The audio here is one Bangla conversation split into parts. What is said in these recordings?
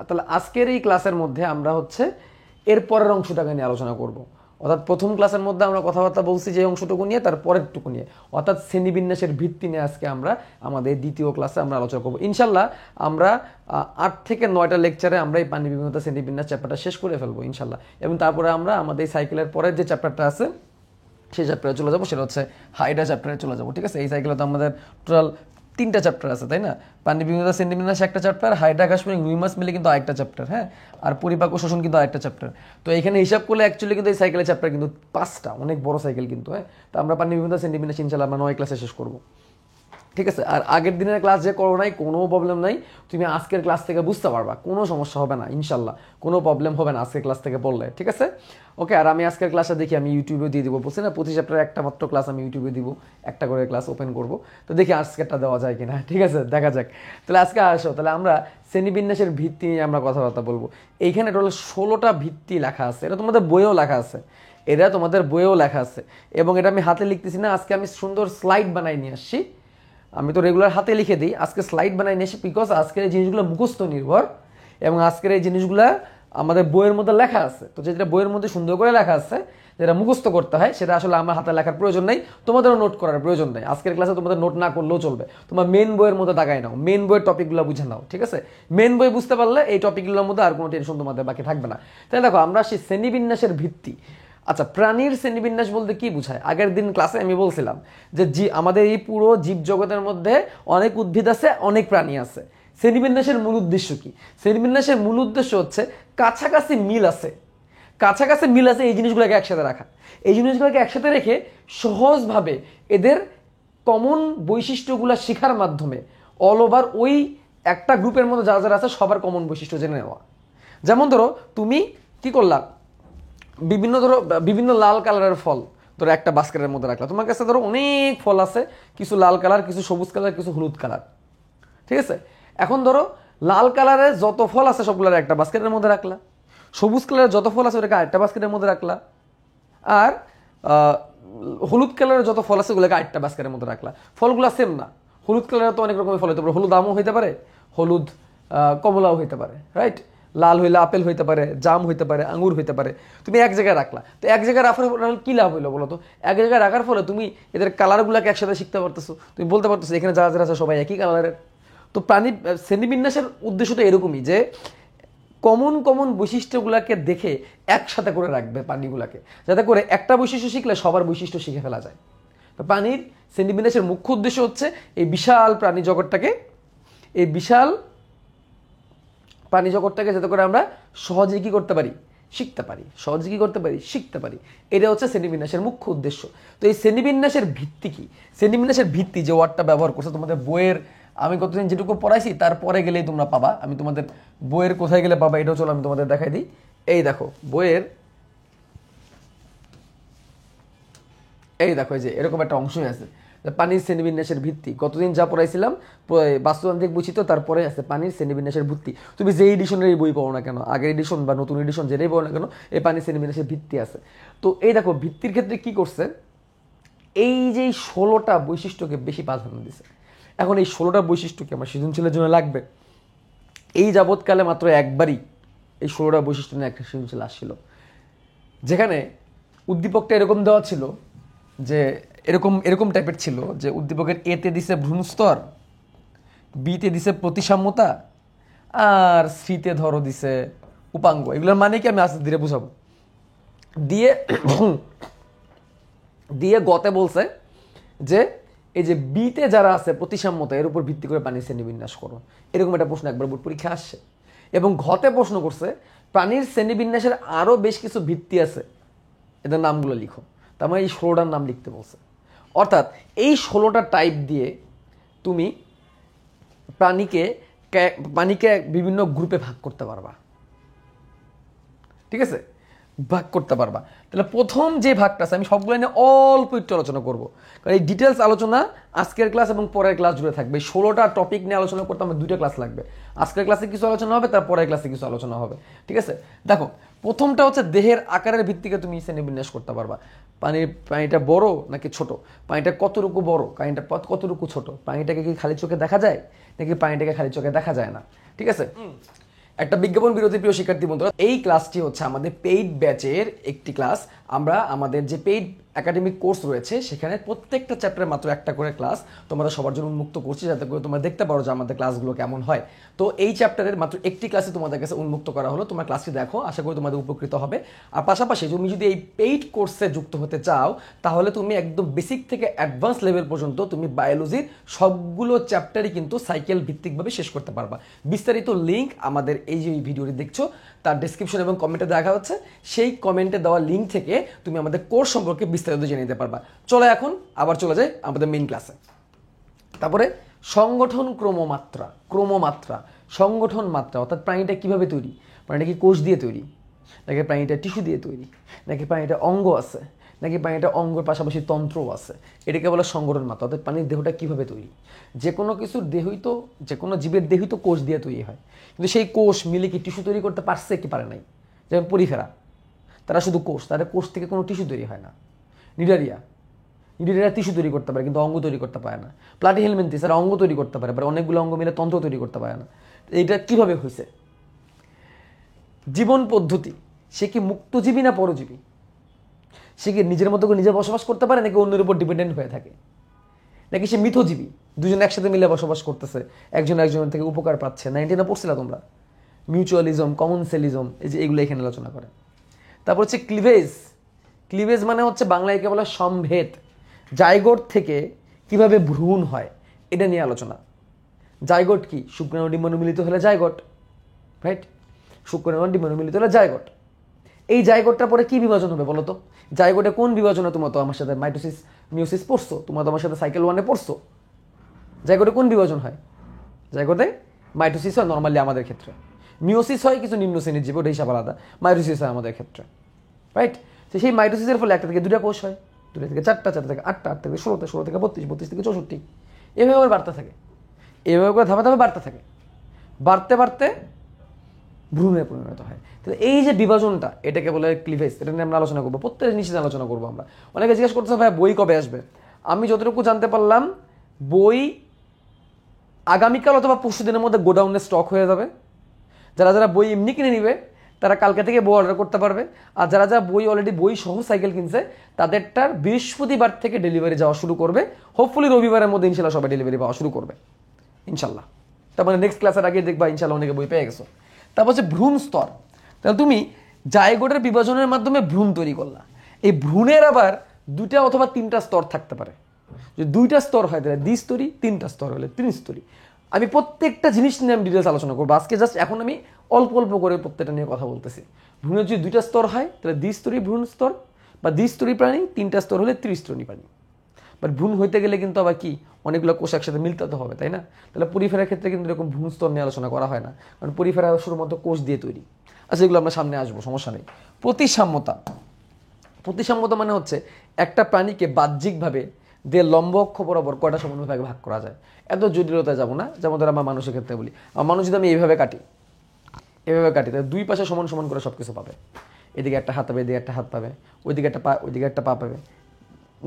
তাহলে আজকের এই ক্লাসের মধ্যে আমরা হচ্ছে এর পরের অংশটাকে নিয়ে আলোচনা করব। অর্থাৎ প্রথম ক্লাসের মধ্যে আমরা কথাবার্তা বলছি যে অংশটুকু নিয়ে, তার পরেরটুকু নিয়ে, অর্থাৎ শ্রেণীবিন্যাসের ভিত্তি নিয়ে আজকে আমরা আমাদের দ্বিতীয় ক্লাসে আমরা আলোচনা করব। ইনশাল্লাহ আমরা 8 থেকে 9টা লেকচারে আমরা এই পানি বিভিন্নতা শ্রেণীবিন্যাস চ্যাপ্টারটা শেষ করে ফেলবো ইনশাল্লাহ। এবং তারপরে আমরা আমাদের এই সাইকেলের পরের যে চ্যাপ্টারটা আছে সেই চ্যাপ্টারে চলে যাবো, সেটা হচ্ছে হাইড্রা চ্যাপ্টারে চলে যাবো। ঠিক আছে, এই সাইকেলে তো আমাদের টোটাল 3টা চ্যাপ্টার আছে, তাই না? পানি বিভিন্নতা শ্রেণীবিন্যাস একটা চ্যাপ্টার, হাইড্রা কাশ্মীর লুইমাস মিলে কিন্তু আরেকটা চ্যাপ্টার, হ্যাঁ, আর পরিপাক ও শোষণ কিন্তু আরেকটা চ্যাপ্টার। তো এখানে হিসাব করলে অ্যাকচুয়ালি কিন্তু এই সাইকেলের চ্যাপ্টার কিন্তু 5টা, অনেক বড় সাইকেল কিন্তু, হ্যাঁ। তো আমরা পানি বিভিন্নতা শ্রেণীবিন্যাস ইনশাল্লাহ আমরা 9 ক্লাসে শেষ করবো। ঠিক আছে, আর আগের দিনের ক্লাস যে করো নাই কোনো প্রবলেম নাই, তুমি আজকের ক্লাস থেকে বুঝতে পারবা, কোনো সমস্যা হবে না ইনশাল্লাহ, কোনো প্রবলেম হবে না আজকের ক্লাস থেকে পড়লে। ঠিক আছে, ওকে। আর আমি আজকের ক্লাসটা দেখি আমি ইউটিউবে দিয়ে দিব, বলছি না প্রতি চ্যাপ্টারে একটা মাত্র ক্লাস আমি ইউটিউবে দিব, একটা করে ক্লাস ওপেন করব। তো দেখি আজকেরটা দেওয়া যায় কিনা, ঠিক আছে, দেখা যাক। তাহলে আজকে আসো, তাহলে আমরা শ্রেণীবিন্যাসের ভিত্তি নিয়ে আমরা কথাবার্তা বলবো। এইখানে টোটাল 16টা ভিত্তি লেখা আছে, এটা তোমাদের বইয়েও লেখা আছে, এটা তোমাদের বইয়েও লেখা আছে। এবং এটা আমি হাতে লিখতেছি না, আজকে আমি সুন্দর স্লাইড বানাই নিয়ে আসছি। আমি তো রেগুলার হাতে লিখে দিই, আজকে স্লাইড বানাই নিয়ে আসি, বিকজ আজকের এই জিনিসগুলো মুখস্থ নির্ভর এবং আজকের এই জিনিসগুলো আমাদের বইয়ের মধ্যে লেখা আছে। তো যেটা বইয়ের মধ্যে সুন্দর করে লেখা আছে, যেটা মুখস্থ করতে হয়, সেটা আসলে আমার হাতে লেখার প্রয়োজন নেই, তোমাদেরও নোট করার প্রয়োজন নেই। আজকের ক্লাসে তোমাদের নোট না করলেও চলবে, তোমার মেন বইয়ের মধ্যে দাগাই নাও, মেন বইয়ের টপিকগুলো বুঝে নাও। ঠিক আছে, মেন বই বুঝতে পারলে এই টপিকগুলোর মধ্যে আর কোনো টেনশন তোমাদের বাকি থাকবে না। তাহলে দেখো আমরা সেই শ্রেণীবিন্যাসের ভিত্তি। আচ্ছা, প্রাণীর শ্রেণীবিন্যাস বলতে কি বোঝায়? আগের দিন ক্লাসে আমি বলছিলাম যে আমাদের এই পুরো জীব জগতের মধ্যে অনেক উদ্ভিদ আছে, অনেক প্রাণী আছে। শ্রেণীবিন্যাসের মূল উদ্দেশ্য কি? শ্রেণীবিন্যাসের মূল উদ্দেশ্য হচ্ছে কাছাকাছি মিল আছে, কাছাকাছি মিল আছে এই জিনিসগুলোকে একসাথে রাখা। এই জিনিসগুলোকে একসাথে রেখে সহজভাবে এদের কমন বৈশিষ্ট্যগুলো শেখার মাধ্যমে অল ওভার ওই একটা গ্রুপের মধ্যে যারা যারা আছে সবার কমন বৈশিষ্ট্য জেনে নেওয়া। যেমন ধরো তুমি কি করলা, বিভিন্ন লাল কালারের ফল ধরো একটা বাস্কেটের মধ্যে রাখলা, তোমার কাছে ধরো অনেক ফল আছে, কিছু লাল কালার, কিছু সবুজ কালার, কিছু হলুদ কালার। ঠিক আছে, এখন ধরো লাল কালারের যত ফল আছে সবগুলো একটা বাস্কেটের মধ্যে রাখলা, সবুজ কালারের যত ফল আছে ওটাকে আরেকটা বাস্কেটের মধ্যে রাখলা, আর হলুদ কালারের যত ফল আছে ওগুলোকে আরেকটা বাস্কেটের মধ্যে রাখলা। ফলগুলো সেম না, হলুদ কালারের তো অনেক রকমের ফল হতে পারে, হলুদ আমও হইতে পারে, হলুদ কমলাও হইতে পারে, রাইট? লাল হইলে আপেল হইতে পারে, জাম হইতে পারে, আঙুর হইতে পারে। তুমি এক জায়গায় রাখলা, তো এক জায়গায় রাখার ফলে কি লাভ হইলো বলো তো? এক জায়গায় রাখার ফলে তুমি এদের কালারগুলোকে একসাথে শিখতে পারতেছো, তুমি বলতে পারতেছো এখানে যারা যারা আছে সবাই একই কালারের। তো প্রাণী শ্রেণীবিন্যাসের উদ্দেশ্যটা এরকমই, যে কমন কমন বৈশিষ্ট্যগুলোকে দেখে একসাথে করে রাখবে প্রাণীগুলোকে, যাতে করে একটা বৈশিষ্ট্য শিখলে সবার বৈশিষ্ট্য শিখে ফেলা যায়। তো প্রাণীর শ্রেণীবিন্যাসের মুখ্য উদ্দেশ্য হচ্ছে এই বিশাল প্রাণী জগৎটাকে, এই বিশাল প্রাণী জগৎটাকে যাতে করে আমরা সহজে কি করতে পারি, শিখতে পারি, সহজে কি করতে পারি, শিখতে পারি। এটা হচ্ছে শ্রেণীবিন্যাসের মুখ্য উদ্দেশ্য। তো এই শ্রেণীবিন্যাসের ভিত্তি কি? শ্রেণীবিন্যাসের ভিত্তি যে ওয়ার্ডটা ব্যবহার করছে তোমাদের বইয়ের, আমি কতদিন যেটুকু পড়াইছি তারপরে গেলেই তোমরা পাবা। আমি তোমাদের বইয়ের কোথায় গেলে পাবা এটাও চলো আমি তোমাদের দেখাই দিই। এই দেখো বইয়ের, এই দেখো এই যে এরকম একটা অংশই আছে, পানির শ্রেণীবিন্যাসের ভিত্তি। কতদিন যা পড়াইছিলাম বাস্তুতান্ত্রিক বৈচিত্র্য, তারপরে আছে পানির শ্রেণীবিন্যাসের ভিত্তি। তুমি যে এডিশনের বই পড়ো না কেন, আগের এডিশন বা নতুন এডিশন যেটাই পড়ো না কেন, এই পানির শ্রেণীবিন্যাসের ভিত্তি আছে। তো এই দেখো ভিত্তির ক্ষেত্রে কি করছে, এই যে 16টা বৈশিষ্ট্যকে বেশি প্রাধান্য দিছে। এখন এই 16টা বৈশিষ্ট্যকে আমার সৃজনশীলের জন্য লাগবে। এই যাবৎকালে মাত্র একবারই এই 16টা বৈশিষ্ট্য নিয়ে একটা সৃজনশীল আসছিল, যেখানে উদ্দীপকটা এরকম দেওয়া ছিল যে এরকম এরকম টাইপের ছিল যে উদ্দীপকের এতে দিছে ভ্রূণস্তর, বিতে দিছে প্রতিসাম্যতা, আর সিতে ধরো দিছে উপাঙ্গ। এগুলোর মানে কি আমি আস্তে ধীরে বুঝাবো। দিয়ে দিয়ে গতে বলছে যে এই যে বিতে যারা আছে প্রতিসাম্যতা, এর উপর ভিত্তি করে প্রাণীর শ্রেণীবিন্যাস করো। এরকম একটা প্রশ্ন একবার বোর্ড পরীক্ষা আসছে। এবং ঘতে প্রশ্ন করছে প্রাণীর শ্রেণীবিন্যাসের আরও বেশ কিছু ভিত্তি আছে, এদের নামগুলো লিখো। তার মানে এই 16টার নাম লিখতে বলছে। অর্থাৎ এই 16টা টাইপ দিয়ে তুমি প্রাণীকে বিভিন্ন গ্রুপে ভাগ করতে পারবা। ঠিক আছে, ভাগ করতে পারবা। তাহলে প্রথম যে ভাগটা আছে আমি সবগুলো নিয়ে অল্প একটু আলোচনা করবো, কারণ এই ডিটেলস আলোচনা আজকের ক্লাস এবং পরের ক্লাস জুড়ে থাকবে। 16টা টপিক নিয়ে আলোচনা করতে আমার 2টা ক্লাস লাগবে। আজকের ক্লাসে কিছু আলোচনা হবে, তার পরের ক্লাসে কিছু আলোচনা হবে। ঠিক আছে, দেখো প্রথমটা হচ্ছে দেহের আকারের ভিত্তিকে তুমি শ্রেণীবিন্যাস করতে পারবা। পানিটা বড় নাকি ছোট, পানিটা কতটুকু বড়, পানিটা কতটুকু ছোট, পানিটাকে কি খালি চোখে দেখা যায় নাকি পানিটাকে খালি চোখে দেখা যায় না। ঠিক আছে, একটা বিজ্ঞাপন বিরতি প্রিয় শিক্ষার্থী বন্ধুরা, এই ক্লাসটি হচ্ছে আমাদের পেইড ব্যাচের একটি ক্লাস। আমরা আমাদের যে পেইড একাডেমিক কোর্স রয়েছে সেখানে প্রত্যেকটা চ্যাপ্টারে মাত্র একটা করে ক্লাস তোমরা সবার জন্য উন্মুক্ত করছি, যাতে করে তোমরা দেখতে পারো যে আমাদের ক্লাসগুলো কেমন হয়। তো এই চ্যাপ্টারের মাত্র একটি ক্লাসে তোমাদের কাছে উন্মুক্ত করা হলো, তোমরা ক্লাসটি দেখো, আশা করি তোমাদের উপকৃত হবে। আর পাশাপাশি তুমি যদি এই পেইড কোর্সে যুক্ত হতে চাও তাহলে তুমি একদম বেসিক থেকে অ্যাডভান্স লেভেল পর্যন্ত তুমি বায়োলজির সবগুলো চ্যাপ্টারই কিন্তু সাইকেল ভিত্তিকভাবে শেষ করতে পারবা। বিস্তারিত লিঙ্ক আমাদের এই যে ভিডিওটি দেখছো তার ডেসক্রিপশন এবং কমেন্টে দেখা হচ্ছে, সেই কমেন্টে দেওয়া লিঙ্ক থেকে তুমি আমাদের কোর্স সম্পর্কে বিস্তারিত জেনে নিতে পারবা। চলো এখন আবার চলে যাই আমাদের মেইন ক্লাসে। তারপরে সংগঠন ক্রমমাত্রা সংগঠন মাত্রা, অর্থাৎ প্রাণীটা কিভাবে তৈরি, প্রাণীটা কি কোষ দিয়ে তৈরি, নাকি প্রাণীটা টিস্যু দিয়ে তৈরি, নাকি প্রাণীটা অঙ্গ আছে, নাকি প্রাণীটা অঙ্গের পাশাপাশি তন্ত্রও আছে, এটাকে বলে সংগঠন মাত্রা। অর্থাৎ প্রাণীর দেহটা কিভাবে তৈরি। যে কোনো কিছুর দেহই তো, যে কোনো জীবের দেহই তো কোষ দিয়ে তৈরি হয়, কিন্তু সেই কোষ মিলে কি টিস্যু তৈরি করতে পারছে কি পারে নাই। যেমন পরিফেরা, তারা শুধু কোষ, তাদের কোষ থেকে কোনো টিস্যু তৈরি হয় না। নিডারিয়া টিস্যু তৈরি করতে পারে কিন্তু অঙ্গ তৈরি করতে পারে না। প্লাটিহেলমিনথেস তারা অঙ্গ তৈরি করতে পারে, অনেকগুলো অঙ্গ মিলে তন্ত্র তৈরি করতে পারে না। এইটা কিভাবে হয়েছে। জীবন পদ্ধতি, সে কি মুক্তজীবী না পরজীবী, সে কি নিজের মতো করে নিজে বসবাস করতে পারে নাকি অন্যের উপর ডিপেন্ডেন্ট হয়ে থাকে, নাকি সে মিথজীবী, দুজন একসাথে মিলে বসবাস করতেছে, একজন একজনের থেকে উপকার পাচ্ছে। 19 পড়ছিলা তোমরা, মিউচুয়ালিজম, কমনসেলিজম, এই যে এগুলো এখানে আলোচনা করে। তারপর হচ্ছে ক্লিভেজ মানে হচ্ছে বাংলায় কে বলে সম্ভেদ। জাইগোট থেকে কিভাবে ভ্রূণ হয় এটা নিয়ে আলোচনা। জাইগোট কি, শুক্রাণু ডিম্বাণু মিলিত হলে জাইগোট, রাইট, শুক্রাণু ডিম্বাণু মিলিত হলে জাইগোট। এই জাইগোটটা পরে কি বিভাজন হবে বলো তো। জাইগোটে কোন বিভাজনে, তোমরা তো আমার সাথে মাইটোসিস মিওসিস পড়ছো, তোমরা তো আমার সাথে সাইকেল 1-এ পড়ছো। জাইগোটে কোন বিভাজন হয়, জাইগোটে মাইটোসিস হয় নর্মালি আমাদের ক্ষেত্রে, মিওসিস হয় কিছু নিম্ন শ্রেণীর জীব, ওটা হিসাব আলাদা, মাইটোসিস হয় আমাদের ক্ষেত্রে, রাইট। তো সেই মাইটোসিসের ফলে একটা থেকে দুটা কোষ হয়, 2 থেকে 4টা, 4 থেকে 8টা, 8 থেকে 16টা, 16 থেকে 32, 32 থেকে 64, এভাবে আবার বাড়তে থাকে, এভাবে করে ধাপে ধাপে বাড়তে থাকে, বাড়তে বাড়তে ভ্রূণে পরিণত হয়। তাহলে এই যে বিভাজনটা, এটাকে বলে ক্লিভেজ। এটা নিয়ে আমরা আলোচনা করবো, প্রত্যেক জিনিস আলোচনা করবো আমরা। অনেকে জিজ্ঞেস করতেছে ভাই বই কবে আসবে। আমি যতটুকু জানতে পারলাম বই আগামীকাল অথবা পরশু দিনের মধ্যে গোডাউনে স্টক হয়ে যাবে। যারা যারা বই এমনি কিনে নিবে তারা কালকে থেকে বই অর্ডার করতে পারবে, আর যারা যারা বই অলরেডি বই সহ সাইকেল কিনছে তাদেরটার বৃহস্পতিবার থেকে ডেলিভারি যাওয়া শুরু করবে। হোপফুলি রবিবারের মধ্যে ইনশাল্লাহ সবাই ডেলিভারি পাওয়া শুরু করবে ইনশাল্লাহ। তারপরে নেক্সট ক্লাসের আগে দেখবা ইনশাল্লাহ অনেকে বই পেয়ে গেছো। তারপর হচ্ছে ভ্রূণ স্তর। তাহলে তুমি জাইগোটের বিভাজনের মাধ্যমে ভ্রূণ তৈরি করলা। এই ভ্রূণের আবার 2টা অথবা 3টা স্তর থাকতে পারে। যদি 2টা স্তর হয় তাহলে দ্বিস্তরী, 3টা স্তর হলে ত্রিস্তরী। আমি প্রত্যেকটা জিনিস নিয়ে আমি ডিটেলস আলোচনা করবো আজকে। জাস্ট এখন আমি অল্প অল্প করে প্রত্যেকটা নিয়ে কথা বলতেছি। ভ্রূণের যদি 2টা স্তর হয় তাহলে দ্বিস্তরী ভ্রূণ স্তর বা দ্বিস্তরী প্রাণী, 3টা স্তর হলে ত্রিস্তরী প্রাণী। বাট ভ্রূণ হইতে গেলে কিন্তু আবার কি অনেকগুলো কোষ একসাথে মিলতে তো হবে, তাই না। তাহলে পরিফেরার ক্ষেত্রে কিন্তু এরকম ভ্রূণ স্তর নিয়ে আলোচনা করা হয় না, কারণ পরিফেরা শুধুমাত্র কোষ দিয়ে তৈরি। আচ্ছা, এগুলো আমরা সামনে আসবো, সমস্যা নেই। প্রতিসাম্যতা মানে হচ্ছে একটা প্রাণীকে বাহ্যিকভাবে দিয়ে লম্ব অক্ষ বরাবর কয়টা সমান ভাগে ভাগ করা যায়। এত জটিলতায় যাবো না। যেমন ধর আমার মানুষের ক্ষেত্রে বলি, আমার মানুষ যদি আমি এইভাবে কাটি তাহলে 2 পাশে সমান সমান করে সব কিছু পাবে। এদিকে একটা হাত পাবে, এদিকে একটা হাত পাবে, ওইদিকে একটা পা, ওইদিকে একটা পা পাবে।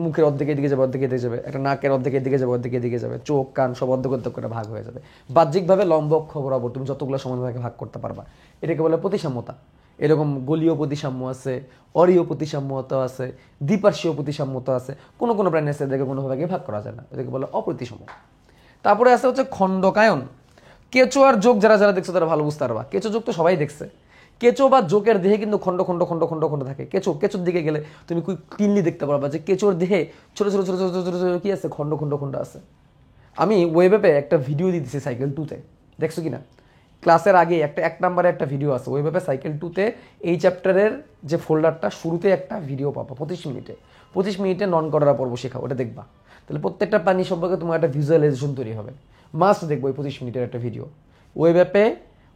মুখের অর্ধেক এদিকে যাবে, অর্ধেক এদিকে যাবে, একটা নাকের অর্ধেক এদিকে যাবে, অর্ধেক এদিকে যাবে, চোখ কান সব অর্ধেক অর্ধেক করে ভাগ হয়ে যাবে। বাহ্যিকভাবে লম্ব অক্ষ বরাবর তুমি যতগুলো সমান ভাগে ভাগ করতে পারবা, এটাকে বলে প্রতিসাম্যতা। এরকম গোলীয় প্রতিসাম্য আছে, অরীয় প্রতিসাম্যতা আছে, দ্বিপার্শ্বীয় প্রতিসাম্যতা আছে। কোনো কোনো প্রাণী আছে এদেরকে কোনোভাবে ভাগ করা যায় না, এটাকে বলে অপ্রতিসাম্য। তারপরে আছে হচ্ছে খণ্ডকায়ন। কেঁচো আর যোগ যারা যারা দেখছো তারা ভালো বুঝতে পারবা। কেঁচো যোগ তো সবাই দেখছে। কেঁচো বা জোকের দেহে কিন্তু খণ্ড খণ্ড খণ্ড খণ্ড খণ্ড থাকে। কেঁচোর দিকে গেলে তুমি ক্লিনলি দেখতে পারবা যে কেঁচোর দেহে ছোটো ছোটো ছোটো ছোটো ছোটো ছোটো কি আছে, খণ্ড খণ্ড খণ্ড আছে। আমি ওয়েবে একটা ভিডিও দিয়ে দিচ্ছি সাইকেল 2-তে, দেখছো কিনা। ক্লাসের আগে এক নম্বরে একটা ভিডিও আছে ওয়েবে সাইকেল 2-তে। এই চ্যাপ্টারের যে ফোল্ডারটা শুরুতে একটা ভিডিও পাবো 25 মিনিটে নন করার পর্ব শেখাও, ওটা দেখবা। তাহলে প্রত্যেকটা প্রাণী সম্পর্কে তোমার একটা ভিজুয়ালাইজেশন তৈরি হবে। মাস্ট দেখবো এই 25 মিনিটের একটা ভিডিও।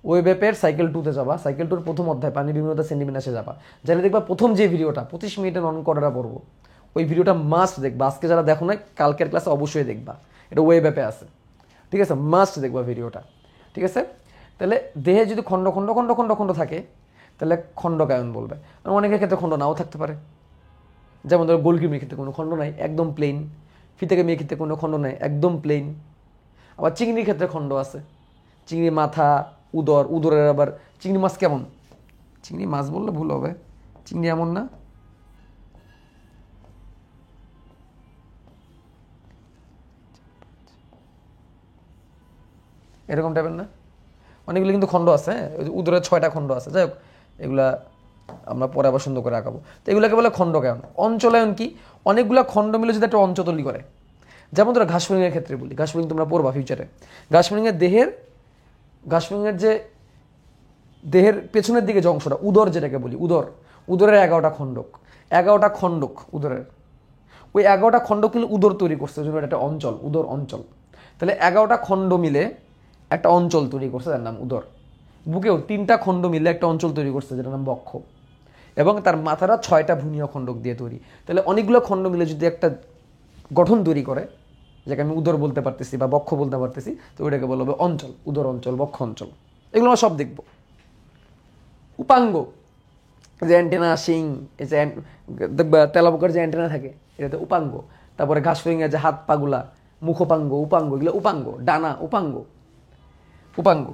ওয়েবের সাইকেল 2-তে যাবা, সাইকেল 2-র প্রথম অধ্যায় প্রাণী বিভিন্নতা শ্রেণীবিন্যাসে যাবা। যারা দেখবা প্রথম যে ভিডিওটা 25 মিনিটে নন করার পর্ব, ওই ভিডিওটা মাস্ট দেখবা। আজকে যারা দেখো না কালকের ক্লাসে অবশ্যই দেখবা, এটা ওয়েবে আছে, ঠিক আছে। মাস্ট দেখবা ভিডিওটা, ঠিক আছে। তাহলে দেহে যদি খণ্ড খণ্ড খণ্ড খণ্ড খণ্ড থাকে তাহলে খণ্ডকায়ন বলবে। অনেকের ক্ষেত্রে খণ্ড নাও থাকতে পারে। যেমন ধরো গোলকৃমির ক্ষেত্রে কোনো খণ্ড নাই, একদম প্লেন। ফিতাকামির ক্ষেত্রে কোনো খণ্ড নাই, একদম প্লেন। আবার চিংড়ির ক্ষেত্রে খণ্ড আছে। চিংড়ির মাথা, উদর, উদরের আবার চিংড়ি মাছ কেমন, চিংড়ি মাছ বললে ভুল হবে, চিংড়ি এমন না, এরকম টাইপের না, অনেকগুলো কিন্তু খণ্ড আছে, হ্যাঁ, উদরের 6টা খণ্ড আছে, যাই হোক এগুলা আমরা পরে আবার সুন্দর করে আঁকাবো। তো এগুলোকে বলে খণ্ডকায়ন। অঞ্চলায়ন কি, অনেকগুলো খণ্ড মিলে যদি একটা অঞ্চল তৈরি করে। যেমন ধরো ঘাসফড়িংয়ের ক্ষেত্রে বলি, ঘাসফড়িং তোমরা পড়বা ফিউচারে। ঘাসফড়িংয়ের যে দেহের পেছনের দিকে যে অংশটা, উদর যেটাকে বলি, উদরের 11টা খণ্ডক, 11টা খণ্ডক উদরের, ওই 11টা খণ্ডক কিন্তু উদর তৈরি করছে, ওই জন্য একটা অঞ্চল, উদর অঞ্চল। তাহলে 11টা খণ্ড মিলে একটা অঞ্চল তৈরি করছে, যার নাম উদর। বুকেও 3টা খণ্ড মিলে একটা অঞ্চল তৈরি করছে, যেটার নাম বক্ষ। এবং তার মাথাটা 6টা ভুনীয় খণ্ডক দিয়ে তৈরি। তাহলে অনেকগুলো খণ্ড মিলে যদি একটা গঠন তৈরি করে, যাকে আমি উদর বলতে পারতেছি বা বক্ষ বলতে পারতেছি, তো ওইটাকে বলবে অঞ্চল, উদর অঞ্চল, বক্ষ অঞ্চল। এগুলো আমরা সব দেখব। উপাঙ্গ, যে অ্যান্টেনা, শিং, এই যে দেখবা তেলাপোকার যে অ্যান্টেনা থাকে, এটাতে উপাঙ্গ। তারপরে ঘাসফড়িংয়ের যে হাত পাগুলা, মুখোপাঙ্গ, উপাঙ্গ, এগুলো উপাঙ্গ। ডানা উপাঙ্গ, উপাঙ্গ,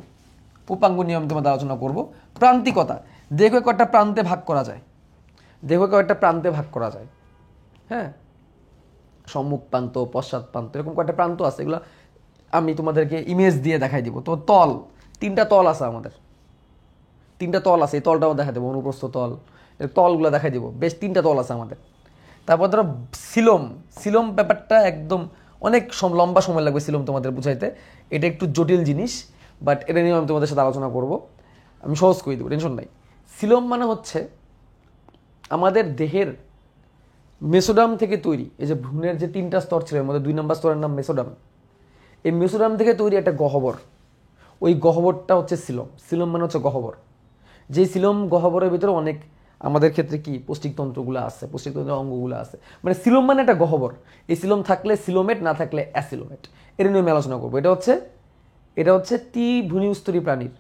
উপাঙ্গ নিয়ে আমি তোমাদের আলোচনা করবো। প্রান্তিকতা, দেহকে কয়েকটা প্রান্তে ভাগ করা যায়, দেহকে কয়েকটা প্রান্তে ভাগ করা যায়, হ্যাঁ, সম্মুখ প্রান্ত, পশ্চাৎ প্রান্ত, এরকম কয়েকটা প্রান্ত আছে, এগুলো আমি তোমাদেরকে ইমেজ দিয়ে দেখাই দিব। তো তল, 3টা তল আছে আমাদের, 3টা তল আছে, এই তলটাও দেখা দেবো, অনুপ্রস্থ তল, এর তলগুলো দেখাই দিব, বেশ 3টা তল আছে আমাদের। তারপর ধরো সিলোম, সিলোম ব্যাপারটা একদম অনেক লম্বা সময় লাগবে সিলোম তোমাদের বুঝাইতে, এটা একটু জটিল জিনিস, বাট এটা নিয়ে আমি তোমাদের সাথে আলোচনা করব, আমি সহজ করে দেবো, টেনশন নাই। সিলোম মানে হচ্ছে আমাদের দেহের মেসোডাম থেকে তৈরি, এই যে ভ্রূণের যে 3টা স্তর ছিল, এর মধ্যে 2 নম্বর স্তরের নাম মেসোডাম। এই মেসোডাম থেকে তৈরি একটা গহ্বর, ওই গহ্বরটা হচ্ছে সিলোম। সিলোম মানে হচ্ছে গহ্বর। যেই সিলোম গহ্বরের ভিতরে অনেক আমাদের ক্ষেত্রে কি পৌষ্টিকতন্ত্রগুলো আছে, পৌষ্টিকতন্ত্রের অঙ্গগুলো আছে, মানে সিলোম মানে একটা গহ্বর। এই সিলোম থাকলে সিলোমেট, না থাকলে অ্যাসিলোমেট। এটা নিয়ে আমি আলোচনা করবো। এটা হচ্ছে ত্রিভ্রূণস্তরী প্রাণীর।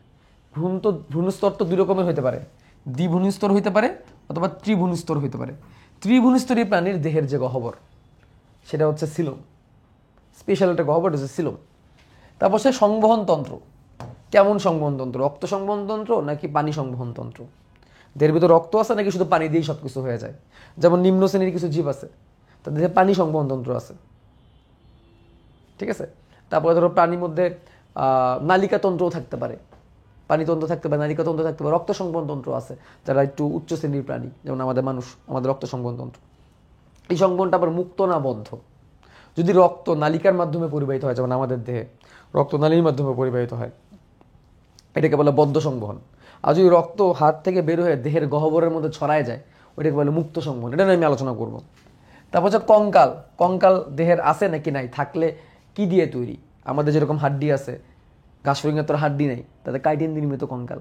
ভ্রূণস্তর তো 2 রকমের হতে পারে, দ্বিভ্রূণস্তর হইতে পারে অথবা ত্রিভ্রূণস্তর হইতে পারে। ত্রিভ্রূণস্তরী প্রাণীর দেহের যে গহ্বর, সেটা হচ্ছে সিলোম, স্পেশাল একটা গহ্বর হচ্ছে সিলোম। তারপর সে সংবহন তন্ত্র, কেমন সংবহন তন্ত্র, রক্ত সংবহন তন্ত্র নাকি পানি সংবহন তন্ত্র, দেহের ভিতরে রক্ত আছে নাকি শুধু পানি দিয়েই সব কিছু হয়ে যায়। যেমন নিম্ন শ্রেণীর কিছু জীব আছে, তাদের দেহে পানি সংবহন তন্ত্র আছে, ঠিক আছে। তারপরে ধরো প্রাণীর মধ্যে নালিকা তন্ত্রও থাকতে পারে, পানিতন্ত্র থাকতে পারে, নালিকা তন্ত্র থাকতে পারে, রক্ত সংবহন তন্ত্র আছে যারা একটু উচ্চ শ্রেণীর প্রাণী, যেমন আমাদের মানুষ, আমাদের রক্ত সংবহন তন্ত্র। এই সংবহনটা আবার মুক্ত না বদ্ধ। যদি রক্ত নালিকার মাধ্যমে পরিবাহিত হয়, যেমন আমাদের দেহে রক্ত নালীর মাধ্যমে পরিবাহিত হয়, এটাকে বলে বদ্ধ সংবহন। আর যদি রক্ত হাত থেকে বের হয়ে দেহের গহ্বরের মধ্যে ছড়ায় যায়, ওইটাকে বলে মুক্ত সংবহন। এটা নিয়ে আমি আলোচনা করব। তারপর হচ্ছে কঙ্কাল, কঙ্কাল দেহের আছে নাকি নাই, থাকলে কি দিয়ে তৈরি। আমাদের যেরকম হাড্ডি আছে, ঘাসফড়িংয়ের তোর হাড্ডি নেই, তাদের কাইটিন নির্মিত কঙ্কাল।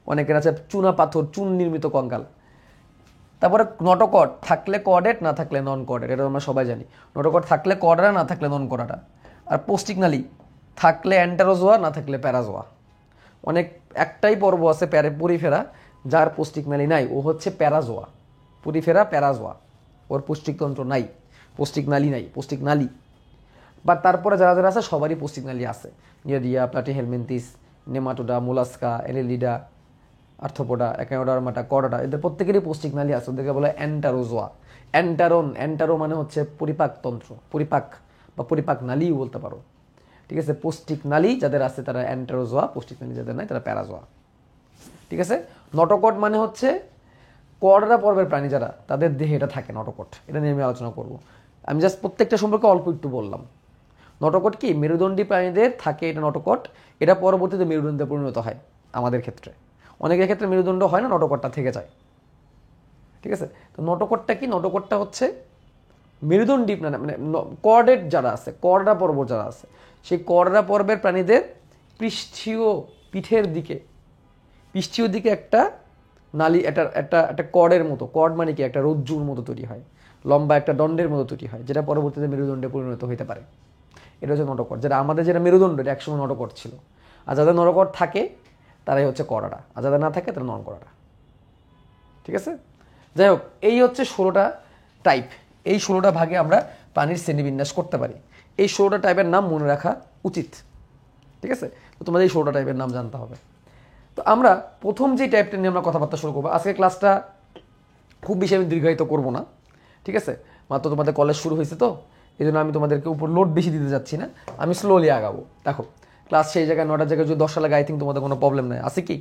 অনেকের আছে চুনা পাথর, চুন নির্মিত কঙ্কাল। তারপরে নটোকট, থাকলে কর্ডেট, না থাকলে নন কর্ডেট, এটা আমরা সবাই জানি। নটোকট থাকলে কর্ডারা, না থাকলে নন কর্ডারা। আর পৌষ্টিক নালী, থাকলে অ্যান্টারোজোয়া, না থাকলে প্যারাজোয়া। অনেক একটাই পর্ব আছে পরিফেরা, যার পৌষ্টিক নালী নাই, ও হচ্ছে প্যারাজোয়া। পরিফেরা প্যারাজোয়া, ওর পৌষ্টিকতন্ত্র নাই, পৌষ্টিক নালী নাই, পৌষ্টিক নালী। বা তারপরে যারা যারা আছে সবারই পৌষ্টিক নালী আছে, নিয়ারিয়া, প্লাটিহেলমিনথিস, নেমাটোডা, মোলাস্কা, এলিলিডা, আর্থ্রোপোডা, একানোডার্মাটা, করডা, এদের প্রত্যেকেরই পৌষ্টিক নালী আছে, ওদেরকে বলে অ্যান্টারোজোয়া। অ্যান্টারো মানে হচ্ছে পরিপাকতন্ত্র, পরিপাক বা পরিপাক নালীও বলতে পারো, ঠিক আছে। পৌষ্টিক নালী যাদের আছে তারা অ্যান্টারোজোয়া, পৌষ্টিক নালী যাদের নাই তারা প্যারাজোয়া, ঠিক আছে। নটোকট মানে হচ্ছে কর্ডা পর্বের প্রাণী যারা, তাদের দেহে এটা থাকে নটোকট। এটা নিয়ে আমি আলোচনা করব। আমি জাস্ট প্রত্যেকটা সম্পর্কে অল্প একটু বললাম। নটোকট কি, মেরুদণ্ডী প্রাণীদের থাকে এটা নটোকট। এটা পরবর্তীতে মেরুদণ্ডে পরিণত হয় আমাদের ক্ষেত্রে। অনেকের ক্ষেত্রে মেরুদণ্ড হয় না, নটোকটটা থেকে যায়, ঠিক আছে। তো নটোকটটা কি, নটোকটটা হচ্ছে মেরুদণ্ডী মানে কর্ডেট যারা আছে, কর্ডা পর্ব যারা আছে, সেই কর্ডা পর্বের প্রাণীদের পিঠের দিকে একটা নালী, একটা কর্ডের মতো, কর্ড মানে কি একটা রজ্জুর মতো তৈরি হয়, লম্বা একটা দণ্ডের মতো তৈরি হয়, যেটা পরবর্তীতে মেরুদণ্ডে পরিণত হতে পারে। এটা হচ্ছে নটোকট। যেটা আমাদের যেটা মেরুদণ্ড, এটা একসময় নটোকট ছিল। আর যাদের নটোকট থাকে তারাই হচ্ছে কর্ডা, আর যাদের না থাকে তারা নন কর্ডা, ঠিক আছে। যাই হোক, এই হচ্ছে 16টা টাইপ। এই 16টা ভাগে আমরা প্রাণীর শ্রেণীবিন্যাস করতে পারি। এই 16টা টাইপের নাম মনে রাখা উচিত, ঠিক আছে। তো তোমাদের এই 16টা টাইপের নাম জানতে হবে। তো আমরা প্রথম যে টাইপটা নিয়ে আমরা কথাবার্তা শুরু করবো, আজকে ক্লাসটা খুব বেশি আমি দীর্ঘায়িত করবো না, ঠিক আছে? মাত্র তোমাদের কলেজ শুরু হয়েছে তো এই জন্য আমি তোমাদেরকে উপর লোড বেশি দিতে যাচ্ছি না, আমি স্লোলি আগাবো। দেখো ক্লাস সেই জায়গায় 9টার জায়গায় যদি 10টা লাগে আই থিঙ্ক তোমাদের কোনো প্রবলেম নেই, আছে কি?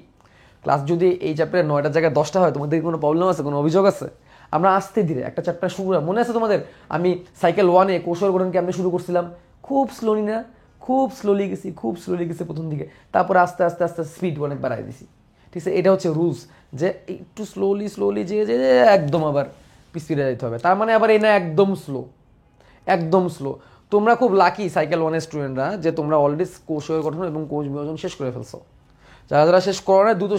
ক্লাস যদি এই চ্যাপ্টারে 9টার জায়গায় 10টা হয় তোমাদের কোনো প্রবলেম আছে, কোনো অভিযোগ আছে? আমরা আস্তে ধীরে একটা চ্যাপ্টার শুরু, মনে আছে তোমাদের আমি সাইকেল 1-এ কৌশল গঠন কেমনে শুরু করছিলাম? খুব স্লোলি না, খুব স্লোলি গেছি প্রথম দিকে, তারপরে আস্তে আস্তে আস্তে স্পিড অনেক বাড়াই দিছি, ঠিক আছে? এটা হচ্ছে রুলস, যে একটু স্লোলি যে একদম আবার স্পিডে যাইতে হবে, তার মানে আবার এই না একদম স্লো। তোমরা খুব লাকি সাইকেল 1-এর স্টুডেন্টরা যে তোমরা অলরেডি কৌশল গঠন এবং কোষ বিভাজন শেষ করে ফেলছো। যারা যারা শেষ করো না দ্রুত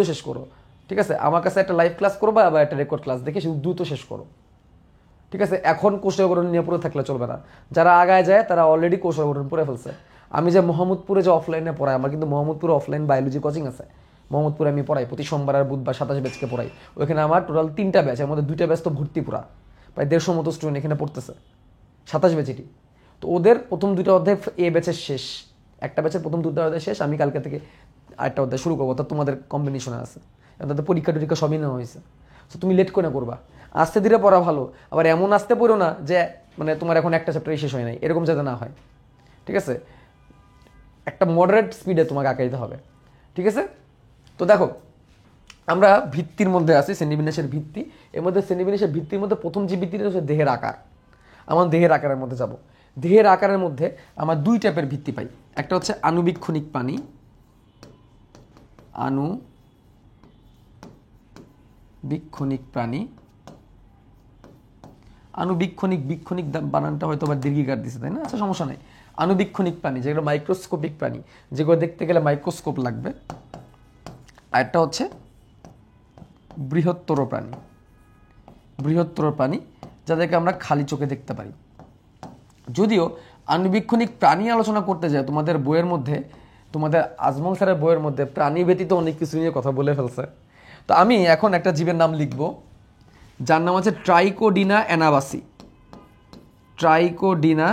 শেষ করো, ঠিক আছে? আমার কাছে একটা লাইভ ক্লাস করবা, আবার একটা রেকর্ড ক্লাস দেখে শুধু দ্রুত শেষ করো, ঠিক আছে? এখন কৌশল গঠন নিয়ে পড়ে থাকলে চলবে না, যারা আগায় যায় তারা অলরেডি কৌশল গঠন পড়ে ফেলছে। আমি যে মোহাম্মদপুরে যে অফলাইনে পড়াই, আমার কিন্তু মোহাম্মদপুরে অফলাইন বায়োলজি কোচিং আছে, মোহাম্মদপুরে আমি পড়াই প্রতি সোমবার আর বুধবার 27 ব্যাচকে পড়াই। ওইখানে আমার টোটাল 3টা ব্যাচ, এর মধ্যে 2টা ব্যাচ তো ভর্তি পুরা, প্রায় 150 মতো স্টুডেন্ট এখানে পড়তেছে 27 ব্যাচেরই। তো ওদের প্রথম 2টা অধ্যায় এ ব্যাচের শেষ, একটা ব্যাচের প্রথম 2টা অধ্যায় শেষ, আমি কালকে থেকে আরেকটা অধ্যায় শুরু করবো, অর্থাৎ তোমাদের কম্বিনেশনে আছে, তাদের পরীক্ষা টরীক্ষা সবই নেওয়া হয়েছে। তো তুমি লেট করে করবা, আস্তে ধীরে পড়া ভালো, আবার এমন আসতে পড়ো না যে মানে তোমার এখন একটা চ্যাপ্টারই শেষ হয় নাই, এরকম যাতে না হয়, ঠিক আছে? একটা মডারেট স্পিডে তোমাকে আঁকাইতে হবে, ঠিক আছে? তো দেখো আমরা ভিত্তির মধ্যে আছি, শ্রেণীবিন্যাসের ভিত্তি। এর মধ্যে শ্রেণীবিন্যাসের ভিত্তির মধ্যে প্রথম যে ভিত্তিটা হচ্ছে দেহের আকার। আমার দেহের আকারের মধ্যে যাব। দেহের আকারের মধ্যে আমার 2 টাইপের ভিত্তি পাই, একটা হচ্ছে আণুবীক্ষণিক প্রাণী, বীক্ষণিক বানানটা হয়তো আবার দীর্ঘিকার দিছে, তাই না? আচ্ছা সমস্যা নাই। আণুবীক্ষণিক প্রাণী যেগুলো মাইক্রোস্কোপিক প্রাণী, যেগুলো দেখতে গেলে মাইক্রোস্কোপ লাগবে। আর একটা হচ্ছে বৃহত্তর প্রাণী, যাদেরকে আমরা খালি চোখে দেখতে পারি। যদিও আণুবীক্ষণিক প্রাণী আলোচনা করতে যায় তোমাদের বইয়ের মধ্যে, তোমাদের আজমল স্যারের বইয়ের মধ্যে প্রাণী ব্যতীত অনেক কিছু নিয়ে কথা বলে ফেলছে। তো আমি এখন একটা জীবের নাম লিখব, যার নাম হচ্ছে ট্রাইকোডিনা অ্যানাবাসি। ট্রাইকোডিনা